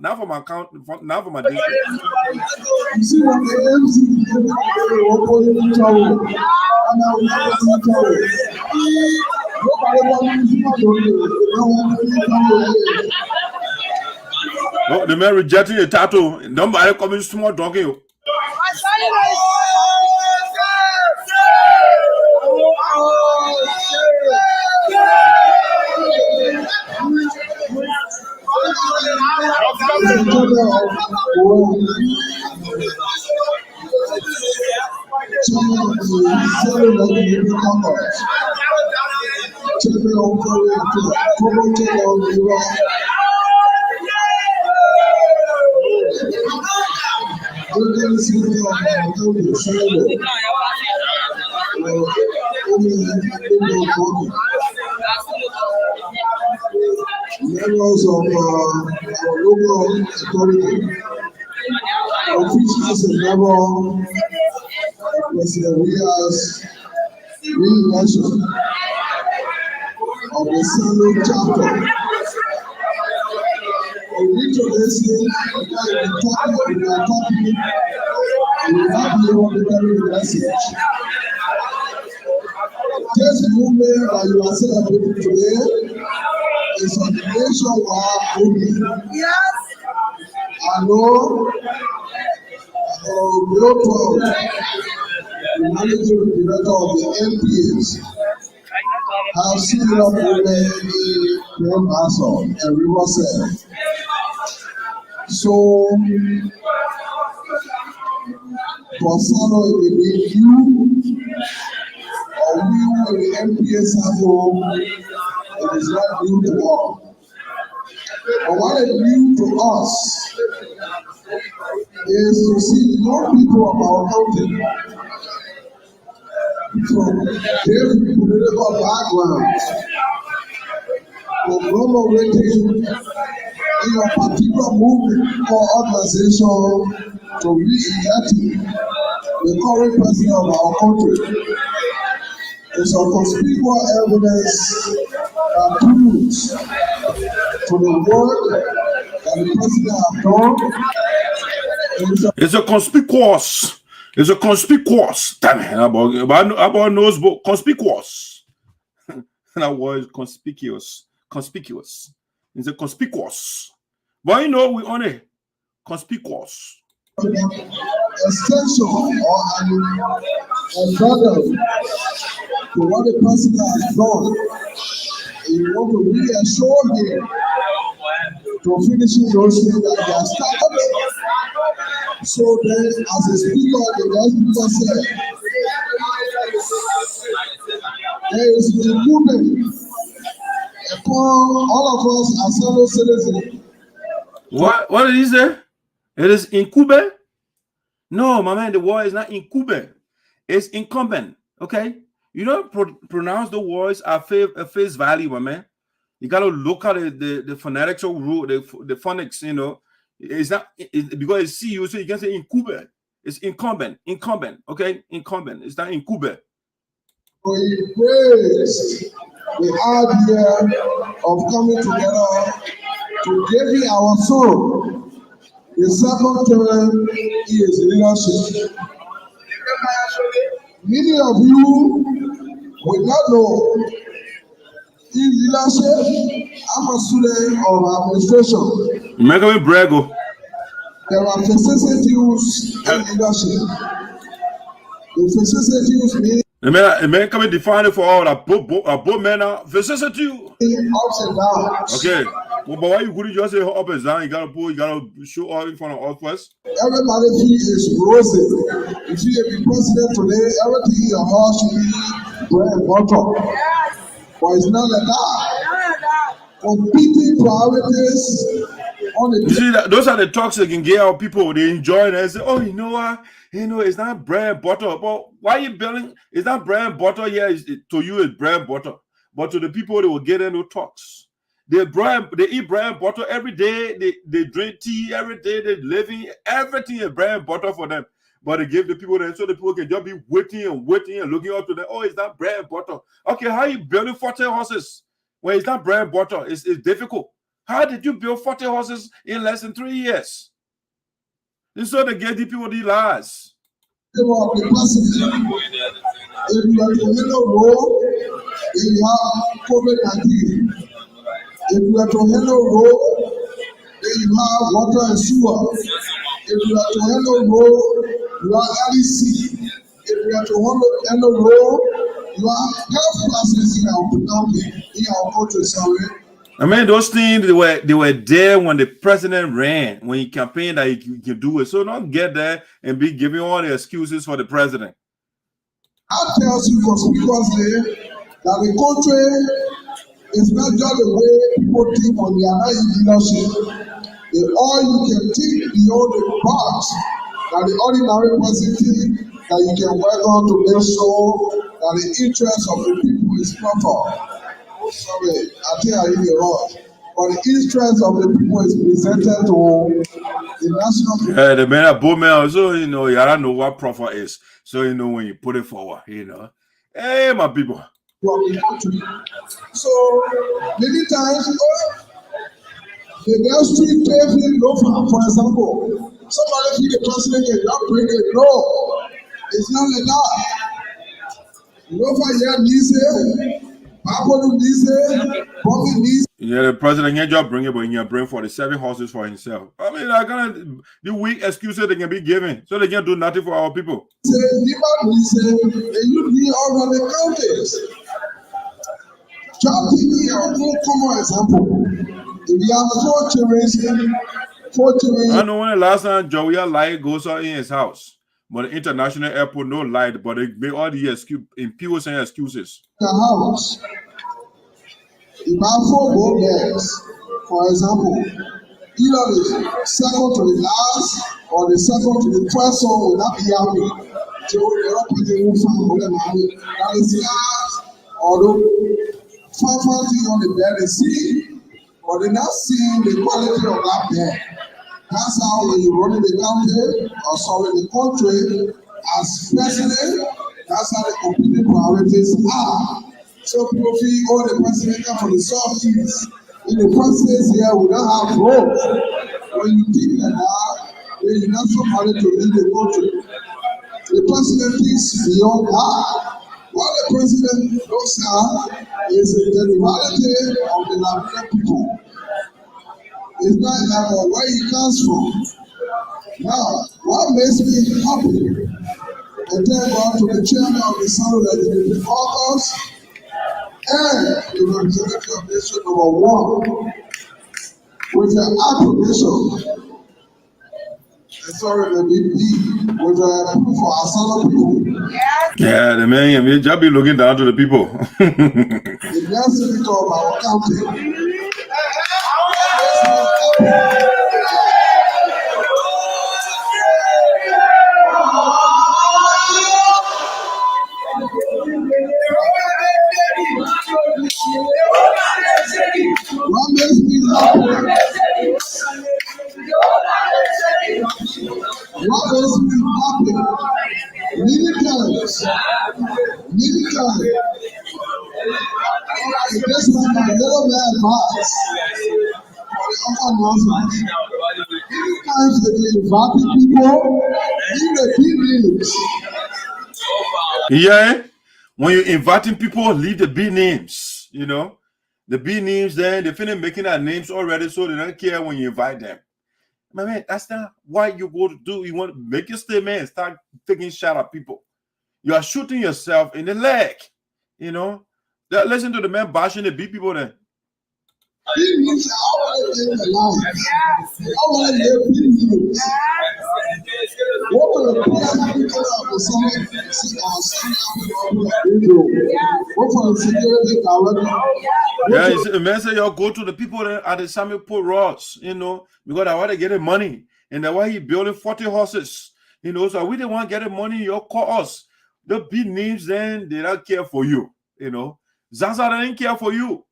Now for my account, now for my district. You see what the MC No, the man rejecting a tattoo. Nobody coming small donkey. members of local authority, officials and member President Ria's re-election of the Sinoe chapter. In which of these things we are talking, we will not be able to carry the message. This movement that you are celebrating today is a nationwide movement. Yes. I know real proud, the managing director of the MPs have seen up women in Grand Basel and Riverside. So, for Sinoe, it may be you or we who in the MPs have it is not new to all. But what is new to us is to see young people of our country from different political backgrounds, collaborating in a particular movement or organization to re-elect the current president of our country. It's a conspicuous evidence that proves to the work that the president has done. It's a conspicuous. Damn it, about knows book conspicuous. That word is conspicuous. It's a conspicuous. But you know we on it conspicuous. Extension or a further to what the president has done. You want to reassure him to finishing those things that he has started. So then, as a speaker, the guest speaker said, there is a movement upon all of us as fellow citizens. What did he say? It is incumbent? No, my man, the word is not incumbent. It's incumbent. Okay? You don't pronounce the words at face value, my man. You gotta look at the phonetics rule, the phonics, you know. It's not because it's CU, so you can say incumbent. It's incumbent, okay? Incumbent. It's not incumbent. We praise the idea of coming together to give our soul the second term is leadership. Many of you will not know in leadership, I'm a student of administration. Make me brag. There are vicissitudes in leadership. The vicissitudes mean It may come define it for all that both men are vicissitude. ups and downs. Okay. Well, but why you couldn't just say up and down? You gotta show all in front of us first. Everybody is rosy. If you be president today, everything in your house should be bread and butter. But it's not like that. Competing priorities on the. You see, those are the talks they can get out people. They enjoy it and say, "Oh, you know what? It's not bread and butter." But why are you building? It's not bread and butter here. To you, it's bread and butter. But to the people, they will get into talks. They eat bread and butter every day. They drink tea every day. They living everything is bread and butter for them. But they give the people that so the people can just be waiting and looking up to them. Oh, it's not bread and butter. Okay, how are you building 40 horses when it's not bread and butter? It's difficult. How did you build 40 horses in less than 3 years? And so they get the people these lies. If you are to handle road, then you have COVID-19. If you are to handle road, then you have water and sewer. If you are to handle road, you are LEC. If you are to handle road, you are health classes in our country, sorry. I mean, those things they were there when the president ran, when he campaigned that he could do it. So don't get there and be giving all the excuses for the president. I tell you conspicuously that the country is not just the way people think when they are not in leadership. All you can think beyond the box that the ordinary person think that you can work on to make sure that the interest of the people is proper. Sorry, I think I really wrong. But the interest of the people is presented to the national. Yeah, the man at both men, so you don't know what profit is. So when you put it forward, hey, my people. So many times, the girl street paving no for example, somebody feel the president can not bring it. No, it's not like that. No for here, Lise. Yeah, the president can't just bring it, but he can bring 47 horses for himself. I mean, I kind the weak excuses they can be given, so they can't do nothing for our people. Say, you need all the counties. Just give me a common example. If you have 4 children. I know when the last time Joey light goes out in his house. But the international airport, no light, but they make all the people saying excuses. The house, if I have 4 gold legs, for example, either the second to the last or the second to the first one will not be happy. So they're not putting in for them. That is last, although 5 on the bed is see, but they're not seeing the quality of that bed. That's how when you run in the county or solve the country as president, that's how the competing priorities are. So people feel, oh, the president come from the southeast. In the presidency here, we don't have roads. When you think like that, then you not somebody to lead the country. The president thinks beyond that. What the president looks at is the generality of the Liberian people. It's not about where he comes from. Now, what makes me happy? I thank God to the chairman of the Senate Legislative Caucus and the representative of District Number 1 with the application. Sorry, the BP with the proof for our Senate people. Yeah, the man, you just be looking down to the people. The next senator of our county. What makes me happy? What makes me happy? Many times. This is my little man advice. Many times they invite people in the big names. Yeah, when you're inviting people, leave the big names, The B names then they finish making their names already, so they don't care when you invite them. My man, that's not what you go to do. You want to make your statement and start taking shot at people. You are shooting yourself in the leg. You know, listen to the man bashing the B people then. Yeah, you see, the man say, y'all go to the people that at the Samuel Port Ross, you know, because I want to get the money. And that's why he building 40 horses. You know, so we didn't want to get the money, y'all call us. The big names then, they don't care for you. You know, Zaza didn't care for you.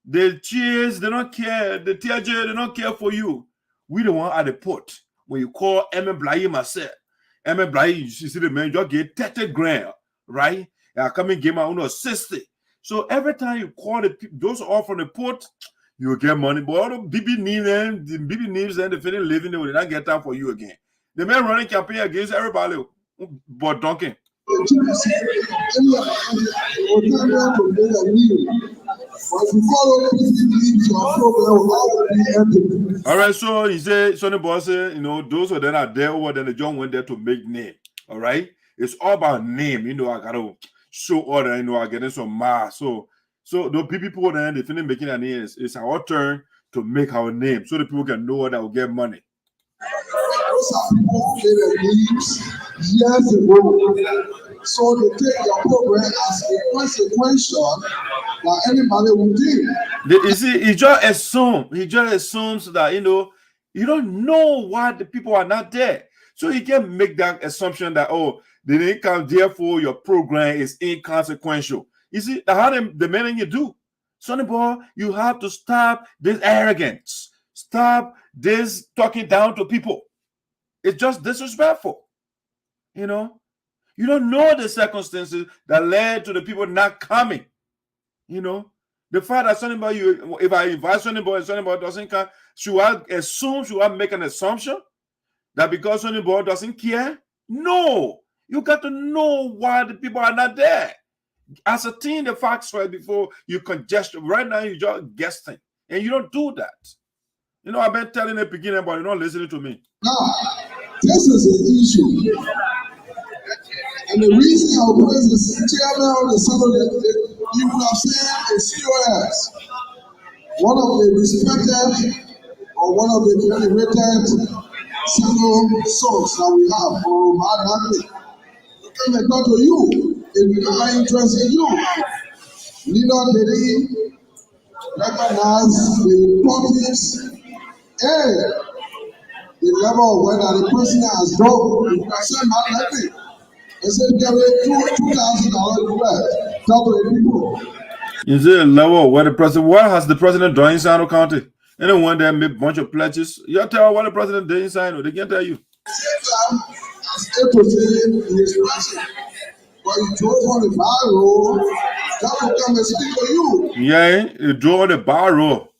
The Cheers, they don't care. The Teah, they don't care for you. We the one at the port. When you call Blaye myself, Blaye, you see the man, you get 30 grand, right? And I come and give my own 60. So every time you call those off from the port, you get money. But all the BB names and the feeling living there, they don't get time for you again. The man running campaign against everybody, but Duncan. All right, so he said, Sonny Boy said, you know, those that are there over there, the John went there to make name. All right, it's all about name. You know, I gotta show order. You know, I getting some mass. So the people there, they finish making their names. It's our turn to make our name, so the people can know that will get money. Some people made their names years ago. So they take your program as a consequential that anybody will do. You see, he just assumes that, you know, you don't know why the people are not there. So he can make that assumption that, oh, they didn't come, therefore your program is inconsequential. You see, how the man you do. Sonny Boy, you have to stop this arrogance. Stop this talking down to people. It's just disrespectful. You know? You don't know the circumstances that led to the people not coming. You know, the fact that Sonny Boy, if I invite Sonny Boy and Sonny Boy doesn't come, should I make an assumption that because Sonny Boy doesn't care? No, you got to know why the people are not there. Ascertain the facts right before you congestion. Right now, you're just guessing, and you don't do that. You know, I've been telling the beginning, but you're not listening to me. Now, this is an issue. And the reason our president is chairman of the Senate, you would have seen a COS, one of the respected or one of the very rated Sinoe songs that we have for Monrovia. We came and talk to you if we are interested in you. Leader Dede recognize the importance and the level of work that the president has done in person Monrovia. I said, $2,000 talk to the people. Is it a level where the president? What has the president done in Sinoe County? Anyone there made a bunch of pledges? You tell what the president did in Sinoe. They can't tell you. As April in his presence, but he drove on the bar road. That will come and speak to you. Yeah, he drove on the bar road.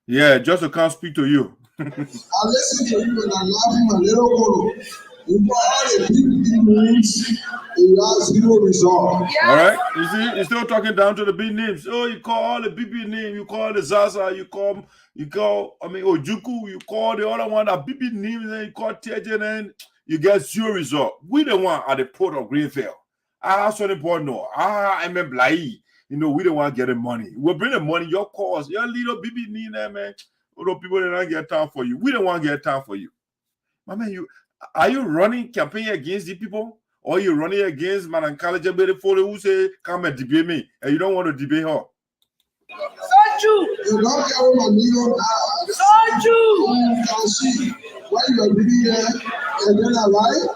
Yeah, just to come speak to you. I listen to you and I love him a little bit. You got all the big names and you have zero result. Yes. All right. You see, you're still talking down to the big names. Oh, you call all the big names, you call the Zaza, you call Ojuku, you call the other one that big names, and you call Teah, and you get zero result. We the one at the port of Greenfield. Sunnyboy Noah. Blaye. You know, we don't want to get the money. We'll bring the money, your cause, your little baby need that, man. Although people don't get time for you. We don't want to get time for you. My man, are you running campaign against the people? Or are you running against Madam College who say, come and debate me, and you don't want to debate her? You don't get all my million you can see why you are really here and then I lie.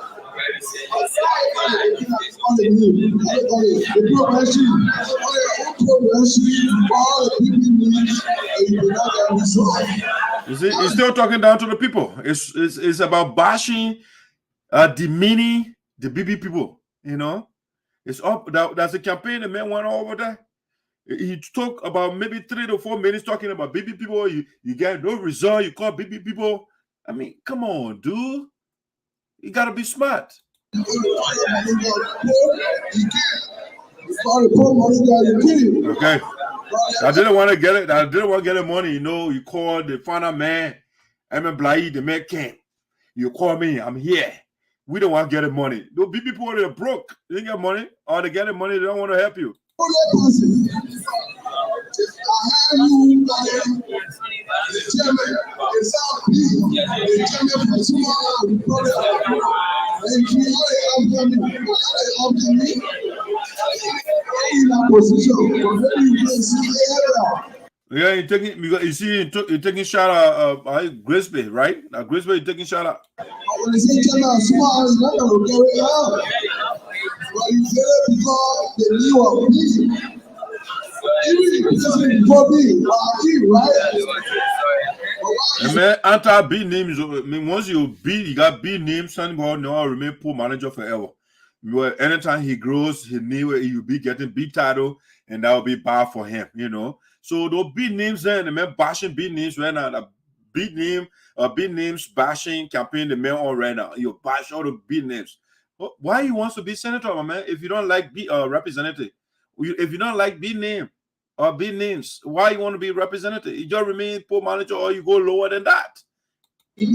You see, he's still talking down to the people. It's about bashing, demeaning the BB people. You know, it's up. That's a campaign. The man went over there. He talked about maybe 3 to 4 minutes talking about BB people. You get no result. You call BB people. I mean, come on, dude. You gotta be smart. Okay. But I didn't want to get it. I didn't want to get the money. You know, you called the final man. I'm a blind. The man came. You call me. I'm here. We don't want to get the money. Those people that are broke. They get money, or they get the money. They don't want to help you. Yeah, you're taking, because you see, you're taking shot at Grisby, right? Now Grisby, you're taking shot at. And man, anti-B names. I mean, once you got B names, Sunnyboy Noah remain poor manager forever. Anytime he grows, he knew he will be getting B title, and that will be bad for him, you know. So those B names then, the man bashing B names right now. The B names bashing campaign the man on right now. You bash all the B names. Why he wants to be senator, my man? If you don't like B representative, if you don't like B name or B names, why you want to be representative? You just remain poor manager, or you go lower than that. In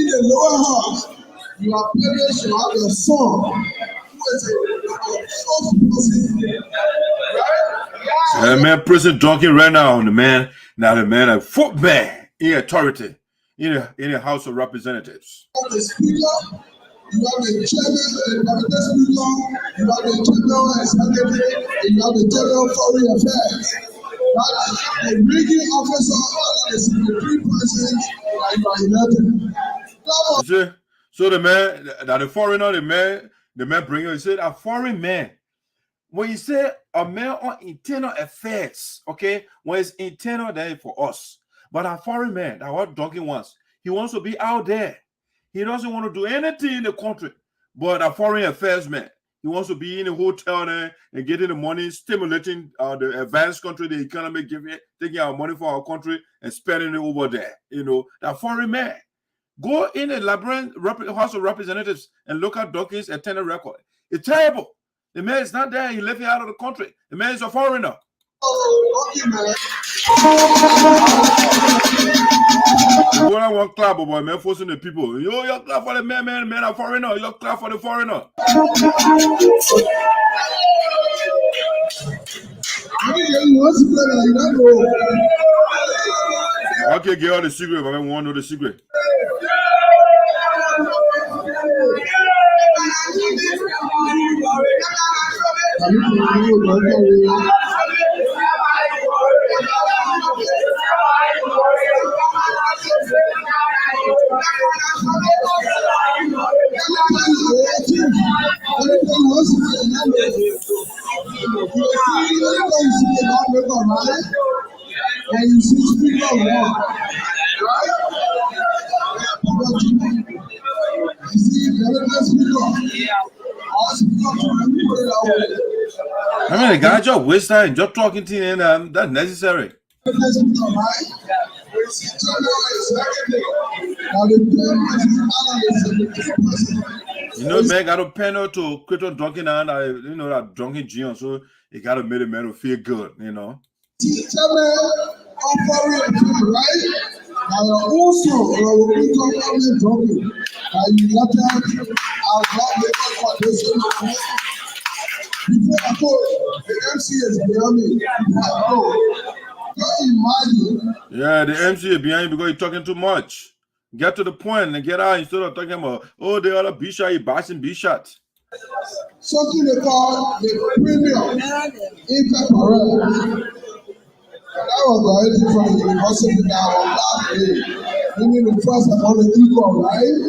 the lower house, your parents will have a son who is a man, President Duncan right now, the man, a footman in authority in the House of Representatives. The speaker, you have the chairman, the cabinet speaker, you have the general executive, and you have the general foreign affairs. The ranking officer and the secretary president, and you are elected. You see? So the man, the foreigner, the man bring you, he said, a foreign man. When you say a man on internal affairs, okay, when it's internal, then for us. But a foreign man, that's what Duncan wants. He wants to be out there. He doesn't want to do anything in the country. But a foreign affairs man, he wants to be in a hotel there and getting the money, stimulating the advanced country, the economy, taking our money for our country and spending it over there. You know, that foreign man. Go in the House of Representatives and look at Duncan's attendance record. It's terrible. The man is not there. He left out of the country. The man is a foreigner. What I want clap about, man, forcing the people. Yo, you clap for the man, a foreigner. You clap for the foreigner. Okay, get all the secret, but I want to know the secret. I mean, the guy just waste time just talking to him, and that's necessary. You know, man, got a panel to Crayton Duncan and you know that Duncan Gion, so he got to make the man feel good, you know. Yeah, the MC is behind you because you're talking too much. Get to the point and get out instead of talking about, oh, the other B-shot, you bashing B-shot. Something they call the premium interparallel. That was the from the hospital last day, meaning the first upon the equal, right?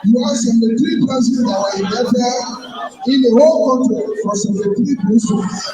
You have 73 persons that were elected in the whole country for 73 districts.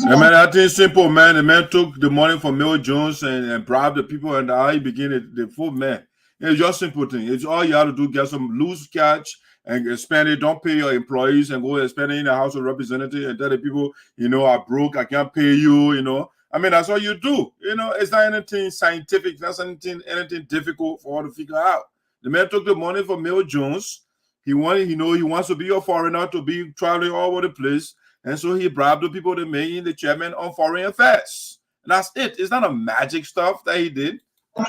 I mean, I think simple, man. The man took the money from Mel Jones and bribed the people, and how he began the full man. It's just simple thing. It's all you have to do: get some loose cash and spend it. Don't pay your employees and go and spend it in the House of Representatives and tell the people, you know, I'm broke, I can't pay you. You know, I mean, that's all you do. You know, it's not anything scientific. That's anything difficult for all to figure out. The man took the money from Mel Jones. He wanted, you know, he wants to be a foreigner, to be traveling all over the place. And so he bribed the people to make him the chairman on foreign affairs. And that's it. It's not a magic stuff that he did. Man,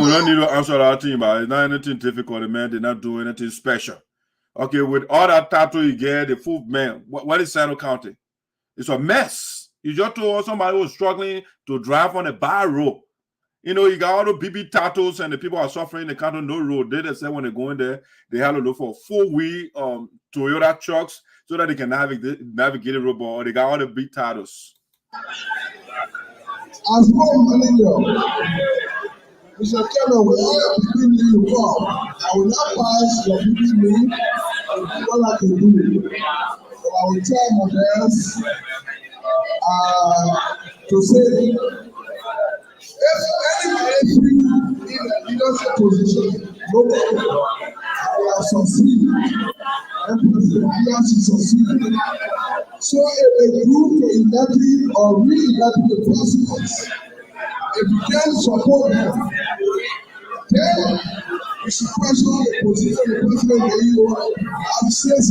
we don't need to answer that thing, but it's not anything difficult. The man did not do anything special. Okay, with all that tattoo you get, the full man, what is Sinoe County? It's a mess. You just told somebody who was struggling to drive on a bar road. You know, you got all the BB tattoos and the people are suffering. They can't do no road. They said when they go in there, they have to look for four-wheel Toyota trucks so that they can navigate the road. Or they got all the big tattoos. As one manager, Mr. Keller, we all have you involved. I will not pass your BB and all I can do. So I will try my best to say, if anybody in a leadership position, nobody will succeed. And President Teah should succeed. So if a group to elect him or re-elect the president, if you can support them, then you should question the position of the president that you have says.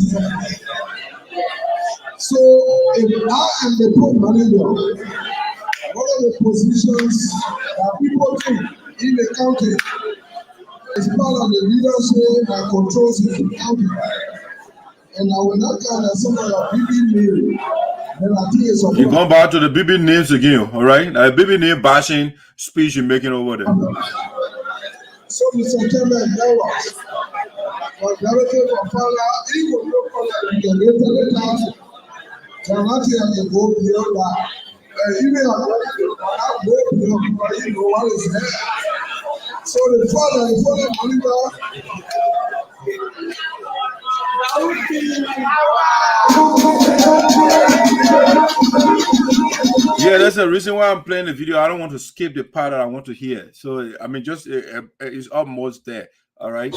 So if I am the poor manager, one of the positions that people do in the county is part of the leadership that controls the county. And I will not count as some of your BB name. Then I think it's you're going back to the BB names again, all right? BB name bashing speech you're making over there. So Mr. Chairman, that was everything from Father, he will look for the later. Jamati and the go beyond that. Even I go beyond, but you know what is there. So the father monitor. Yeah, that's the reason why I'm playing the video. I don't want to skip the part that I want to hear. So, I mean, just it's almost there. All right.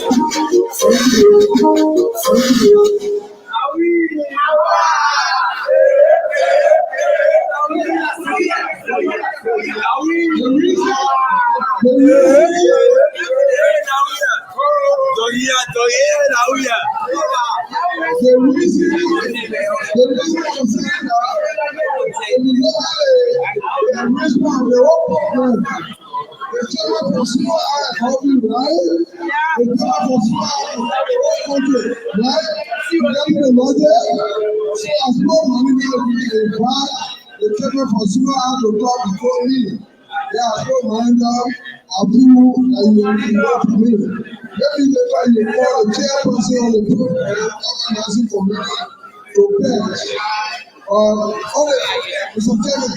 The camera for Sinoe out to talk before me. Yeah, so mind I'll do you know to me. Maybe later you call the chairperson on the program organizing committee to bench or Mr. Kevin.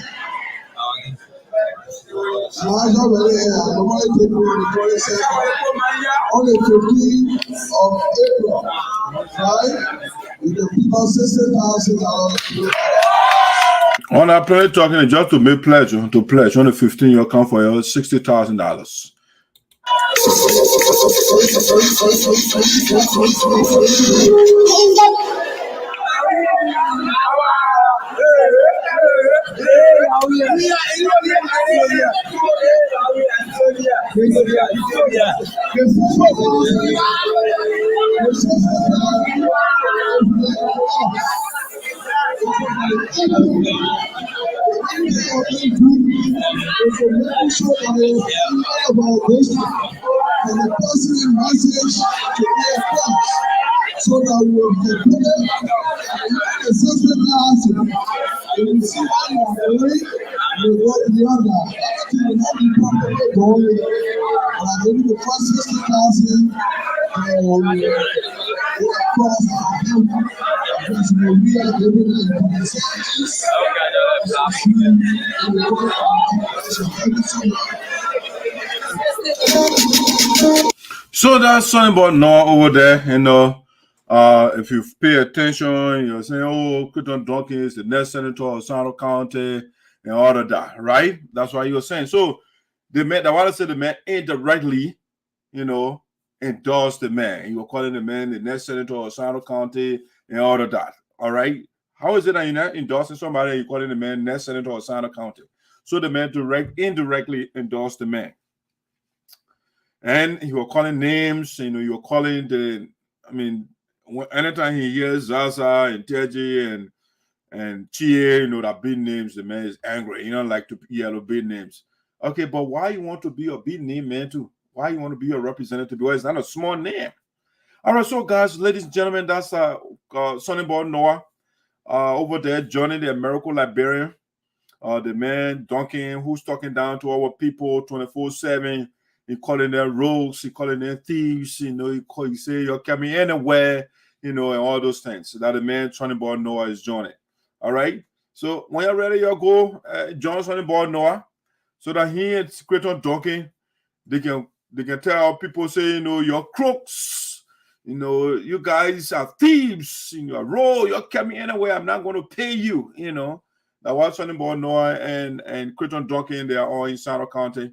I already normally take the 22nd on the 15th of April, right? With the people $60,000. On our planet talking is just to make pledge on the 15 you account for your $60,000. So that we will get the system we see how you are doing, we go beyond that. Everything will not be properly going. And I believe the first 60,000 across our home, because we are living in conversations. So that's Sunnyboy Noah over there, you know. If you pay attention, you're saying, oh, Crayton Duncan is the next senator of Sinoe County and all of that, right? That's why you're saying. So the man, the water said the man indirectly, you know, endorsed the man. You were calling the man the next senator of Sinoe County and all of that. All right. How is it that you're not endorsing somebody and you're calling the man next senator of Sinoe County? So the man indirectly endorsed the man. And you were calling names, you know, you're calling anytime he hears Zaza and Teah and Teah, you know, that big names, the man is angry. You don't like to yell big names. Okay, but why you want to be a big name man too? Why you want to be a representative? Because it's not a small name. All right, so guys, ladies and gentlemen, that's Sunnyboy Noah over there joining the American Liberian. The man Duncan, who's talking down to our people 24/7. He calling them rogues, he calling them thieves, you know, he say you're coming anywhere, you know, and all those things. So that the man Sunnyboy Noah is joining. All right. So when you're ready, you go join Sunnyboy Noah so that he and Crayton Duncan, they can tell people, say, you know, you're crooks, you know, you guys are thieves, you know, you're coming anywhere, I'm not going to pay you, you know. That was Sunnyboy Noah and Crayton Duncan, they are all in Sinoe County.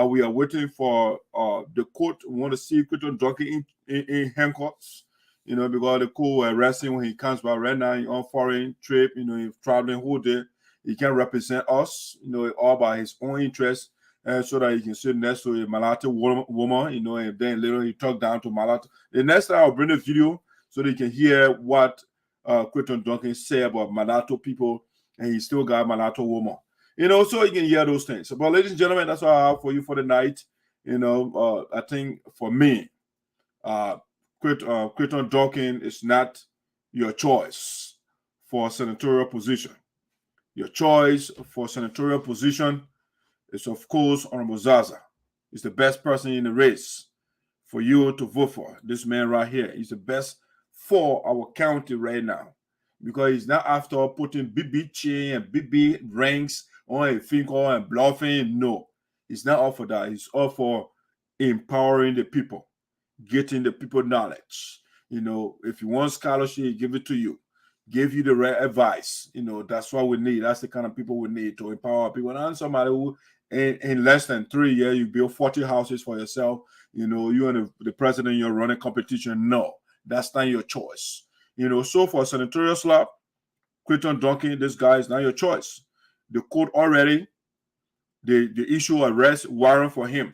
We are waiting for the court. We want to see Crayton Duncan in handcuffs, you know, because the court will arrest him when he comes back. Right now, he's on foreign trip, you know, he's traveling whole day. He can represent us, you know, all by his own interest, so that he can sit next to a mulatto woman, you know, and then later he talk down to mulatto. The next time I'll bring the video so they can hear what Crayton Duncan say about mulatto people, and he still got mulatto woman. You know, so you can hear those things. But ladies and gentlemen, that's what I have for you for the night. You know, I think for me, Crayton Duncan is not your choice for a senatorial position. Your choice for senatorial position is, of course, Honorable Zaza. He's the best person in the race for you to vote for. This man right here. He's the best for our county right now, because he's not after putting BB chain and BB ranks on a finger and bluffing. No, it's not all for that. It's all for empowering the people, getting the people knowledge. You know, if you want scholarship, give it to you, give you the right advice. You know, that's what we need. That's the kind of people we need to empower people. And somebody who in less than 3 years, you build 40 houses for yourself. You know, you and the president, you're running competition. No, that's not your choice. You know, so for a senatorial slot, Crayton Duncan, this guy is not your choice. The court already, they issue arrest warrant for him,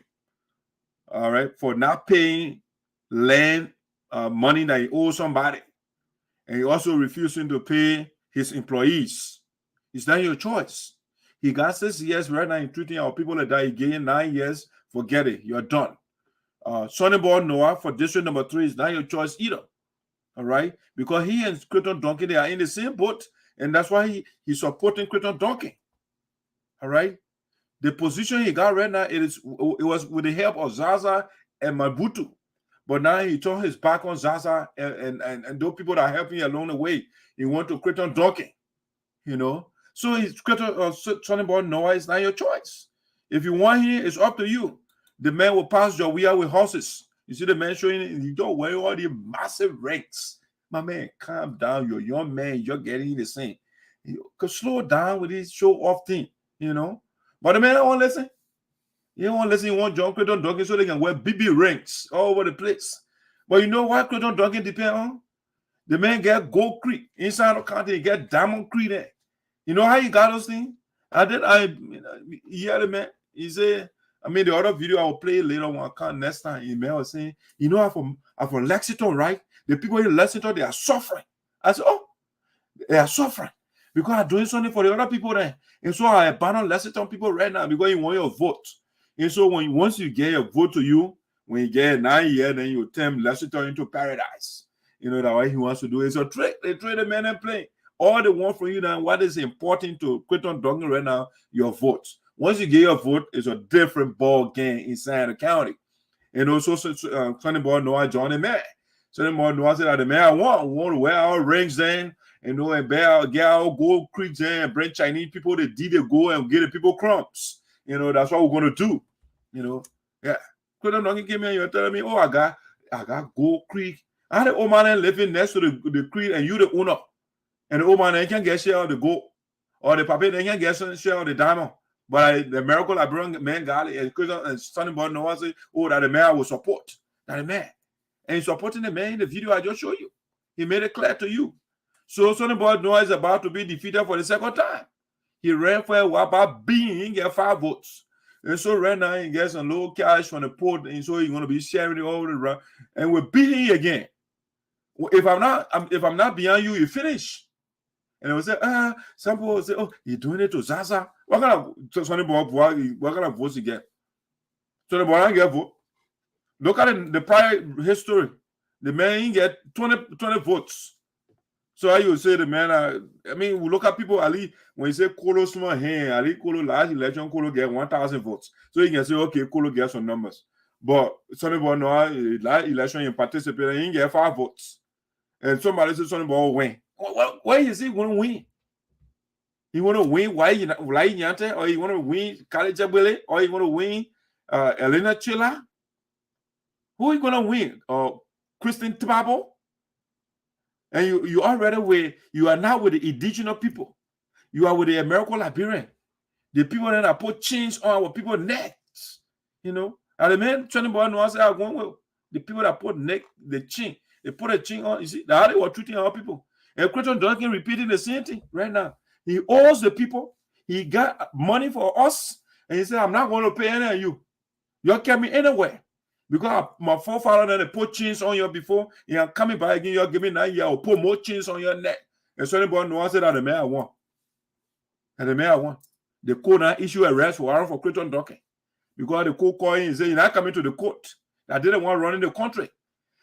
all right, for not paying land money that he owes somebody. And he also refusing to pay his employees. It's not your choice. He got 6 years right now in treating our people like that. He gained 9 years. Forget it. You're done. Sunnyboy Noah for district number 3 is not your choice either. All right? Because he and Crayton Duncan, they are in the same boat. And that's why he's supporting Crayton Duncan. All right, the position he got right now, it was with the help of Zaza and Mabutu, but now he turned his back on Zaza and those people that are helping along the way. He went to Crayton Duncan, you know. So he's Sunnyboy Noah is not your choice. If you want him, it's up to you. The man will pass your way with horses. You see the man showing it, you don't wear all the massive ranks. My man, calm down. You're a young man. You're getting the same. You could slow down with this show off thing. You know, but the man don't want to listen. He don't want to listen. He want John Crayton Duncan so they can wear BB rings all over the place. But you know what Crayton Duncan depend on? The man get Gold Creek inside the county. He get Diamond Creek there. You know how he got those things? Hear the man. He said, the other video I will play later when I come next time. He was saying, you know, I'm from Lexington, right? The people in Lexington, they are suffering. I said, oh, they are suffering because I'm doing something for the other people there. And so I abandon Lexington people right now because you want your vote. And so once you get your vote to you, when you get 9 years, then you turn Lexington into paradise. You know, that what he wants to do is a trick. They trade the men and play. All they want from you now, what is important to Crayton Duncan right now, your vote. Once you get your vote, it's a different ball game inside the county. And also, Sunnyboy Noah joined the man. Sunnyboy Noah said that the man I want to wear our rings then you know, and get out, go creek there and bring Chinese people, they did they go and get the people crumbs. You know, that's what we're gonna do. You know, yeah. Crayton Duncan came here, you're telling me, oh, I got Gold Creek. I had the old man living next to the creek, and you the owner. And the old man can get share of the gold. Or the papa they can get share of the diamond. But the miracle I bring man got it, and Sunnyboy Noah say, oh, that the man will support. That the man. And he's supporting the man in the video I just showed you. He made it clear to you. So Sunnyboy Noah is about to be defeated for the second time. He ran for a while about being, he get 5 votes. And so right now he gets some little cash from the port, and so he's gonna be sharing it all around. And we're beating again. If I'm not behind you, you finish. And I will say, some people will say, oh, you're doing it to Zaza. What kind of votes you get? So the boy get vote. Look at the prior history. The man get 20 votes. So how you say the man? I mean, we look at people. Ali, when you say Kolo small hand, Ali Kolo last election, Kolo get 1,000 votes. So you can say, okay, Kolo get some numbers. But Sunnyboy Noah last election you participated, he get 5 votes. And somebody says Sunnyboy win. Why is he going to win? He want to win why Yante, or he want to win Kalejabele, or he want to win Elena Chila? Who are you going to win? Kristen Tibabo? And you already you are now with the indigenous people. You are with the American Liberian. The people that have put chains on our people's necks. You know? And the man Sunnyboy Noah say, I'm going with the people that put the chain. They put a chain on. You see, that's how they were treating our people. And Crayton Duncan repeating the same thing right now. He owes the people. He got money for us. And he said, I'm not going to pay any of you. You can't me anywhere. Because my forefather, they put chains on you before. You're coming back again. You're giving that year. I'll put more chains on your neck. And Sunnyboy Noah said that the mayor won. And the mayor won. The court now issue a arrest warrant for Crayton Duncan. Because the court called in and said, you're not coming to the court. I didn't want to run in the country.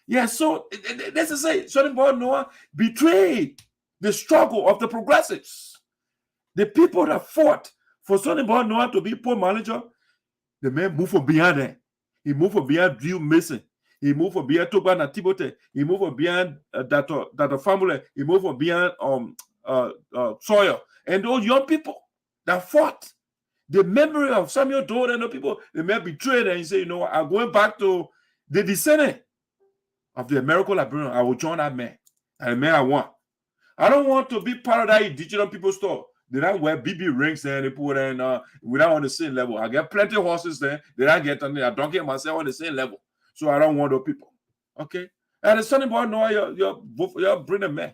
Yeah, so let's just say Sunnyboy Noah betrayed the struggle of the progressives. The people that fought for Sunnyboy Noah to be poor manager, the man moved from beyond that. He moved from beyond Drew Mason. He moved from beyond Toba and Tibote. He moved from beyond that family. He moved from beyond Sawyer. And those young people that fought, the memory of Samuel Doe and the people, the man betrayed and he said, you know, I'm going back to the descendant of the American Liberian. I will join that man. And the man I want. I don't want to be part of that indigenous people store. They don't wear BB rings there and they put in without on the same level. I get plenty of horses there. They don't get on there. I don't get myself on the same level. So I don't want those people. Okay? And the Sunnyboy Noah, you're bringing man.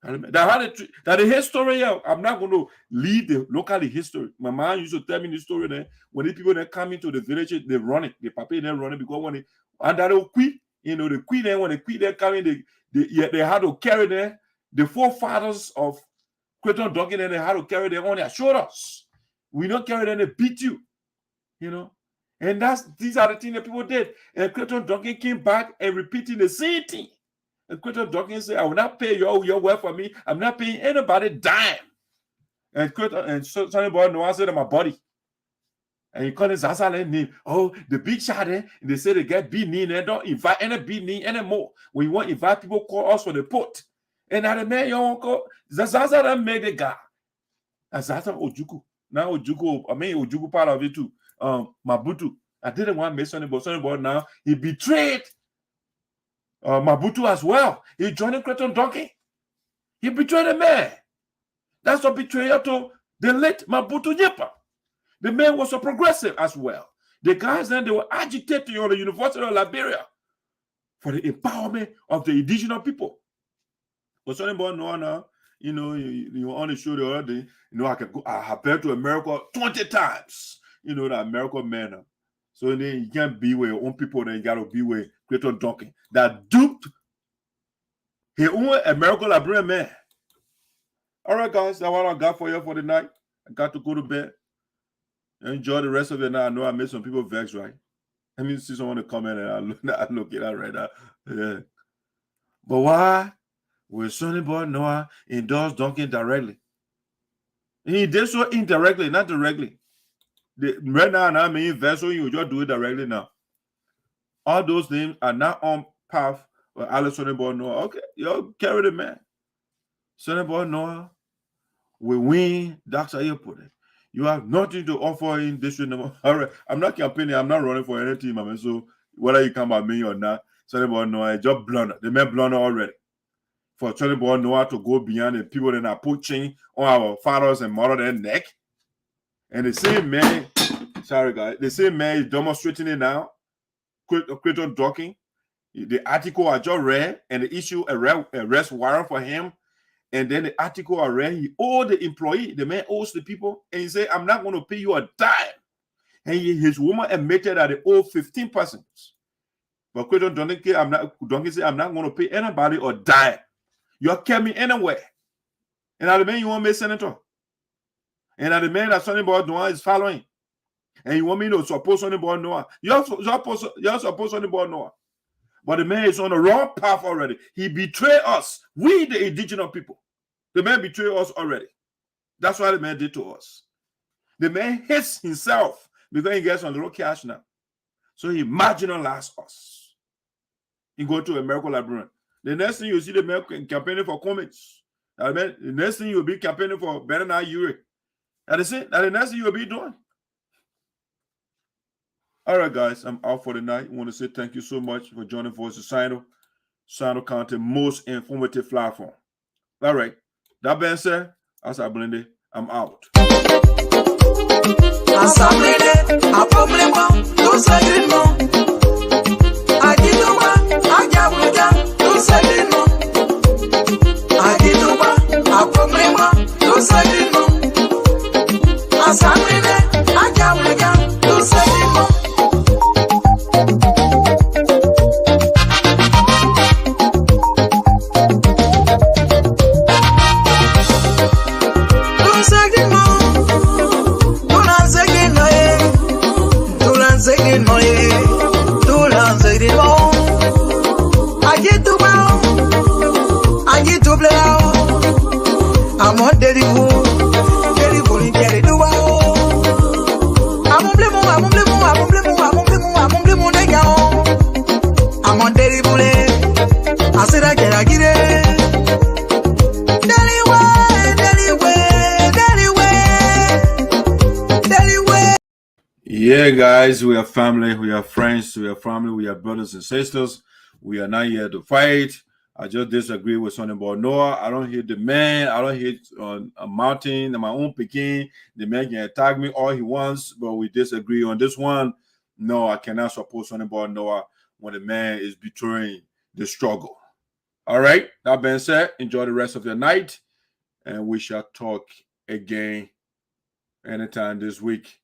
That the history, I'm not going to leave the local history. My mom used to tell me the story there. When the people that come into the village, they run it. The papa they run it because when they and that will quit, you know, the queen then when they quit, they're coming, they had to carry them. The forefathers of Crayton Duncan and they had to carry them on their shoulders. We don't carry them, they beat you. You know? And these are the things that people did. And Crayton Duncan came back and repeating the same thing. And Crayton Duncan said, I will not pay your work for me. I'm not paying anybody dime. And Sunnyboy Noah said, my body. And he called his Zaza name. Oh, the big shot there. And they say they get beaten and don't invite any beaten anymore. When you want to invite people, call us for the port. And now the man, your uncle, Zaza that made the guy. And Zaza Ojuku. Now Ojuku, I mean Ojuku part of it too. Mabutu. I didn't want to make Sunnyboy now. He betrayed Mabutu as well. He joined Crayton Duncan. He betrayed the man. That's a betrayal to the late Mabutu Nyepa. The man was a progressive as well. The guys then, they were agitating on the University of Liberia for the empowerment of the indigenous people. But Sunnyboy Noah now, you know, you on the show the other day, you know, I have been to America 20 times. You know, the American man now. So then you can't be with your own people, then you got to be with Crayton Duncan. That duped his own American Liberian man. All right, guys, that's what I got for you for the night. I got to go to bed. Enjoy the rest of the night. I know I made some people vex, right? Let me see someone to comment and I look at that right now. Yeah. But why will Sunnyboy Noah endorse Duncan directly? He did so indirectly, not directly. Right now, I mean, vessel, you just do it directly now. All those names are not on path with Sunnyboy Noah. Okay, you carry the man. Sunnyboy Noah will win. That's how you put it. You have nothing to offer in district number. All right, I'm not campaigning. I'm not running for any team. I mean, so whether you come at me or not, Sunnyboy Noah just blunder. The man blunder already. For Sunnyboy Noah to go beyond the people that are poaching on our fathers and mothers' neck. And the same man, sorry guys, the same man is demonstrating it now. Crayton Duncan. The article I just read, and the issue arrest warrant for him. And then the article I read, he owed the employee, the man owes the people, and he said, I'm not going to pay you a dime. And his woman admitted that they owe 15%. But Crayton Duncan said, I'm not going to pay anybody a dime. You kept me anywhere. And now the man you want me senator. And now the man that Sunnyboy Noah is following. And you want me to support Sunnyboy Noah. You're supposed Sunnyboy Noah. But the man is on the wrong path already. He betrayed us. We, the indigenous people. The man betrayed us already. That's what the man did to us. The man hates himself because he gets on the little cash now. So he marginalized us. He go to a miracle librarian. The next thing you see the man campaigning for comments. The next thing you'll be campaigning for Bernard Ure. That is it. That's the next thing you'll be doing. All right, guys, I'm out for the night. I want to say thank you so much for joining Voice of Sinoe County, most informative platform. All right. That being said, as I blend it, I'm out. Yeah, guys, we are family, we are friends, we are family, we are brothers and sisters. We are not here to fight. I just disagree with Sunnyboy Noah. I don't hate the man. I don't hate on a mountain and my own Peking. The man can attack me all he wants, but we disagree on this one. No, I cannot support Sunnyboy Noah when the man is betraying the struggle. All right, that being said, enjoy the rest of your night, and we shall talk again anytime this week.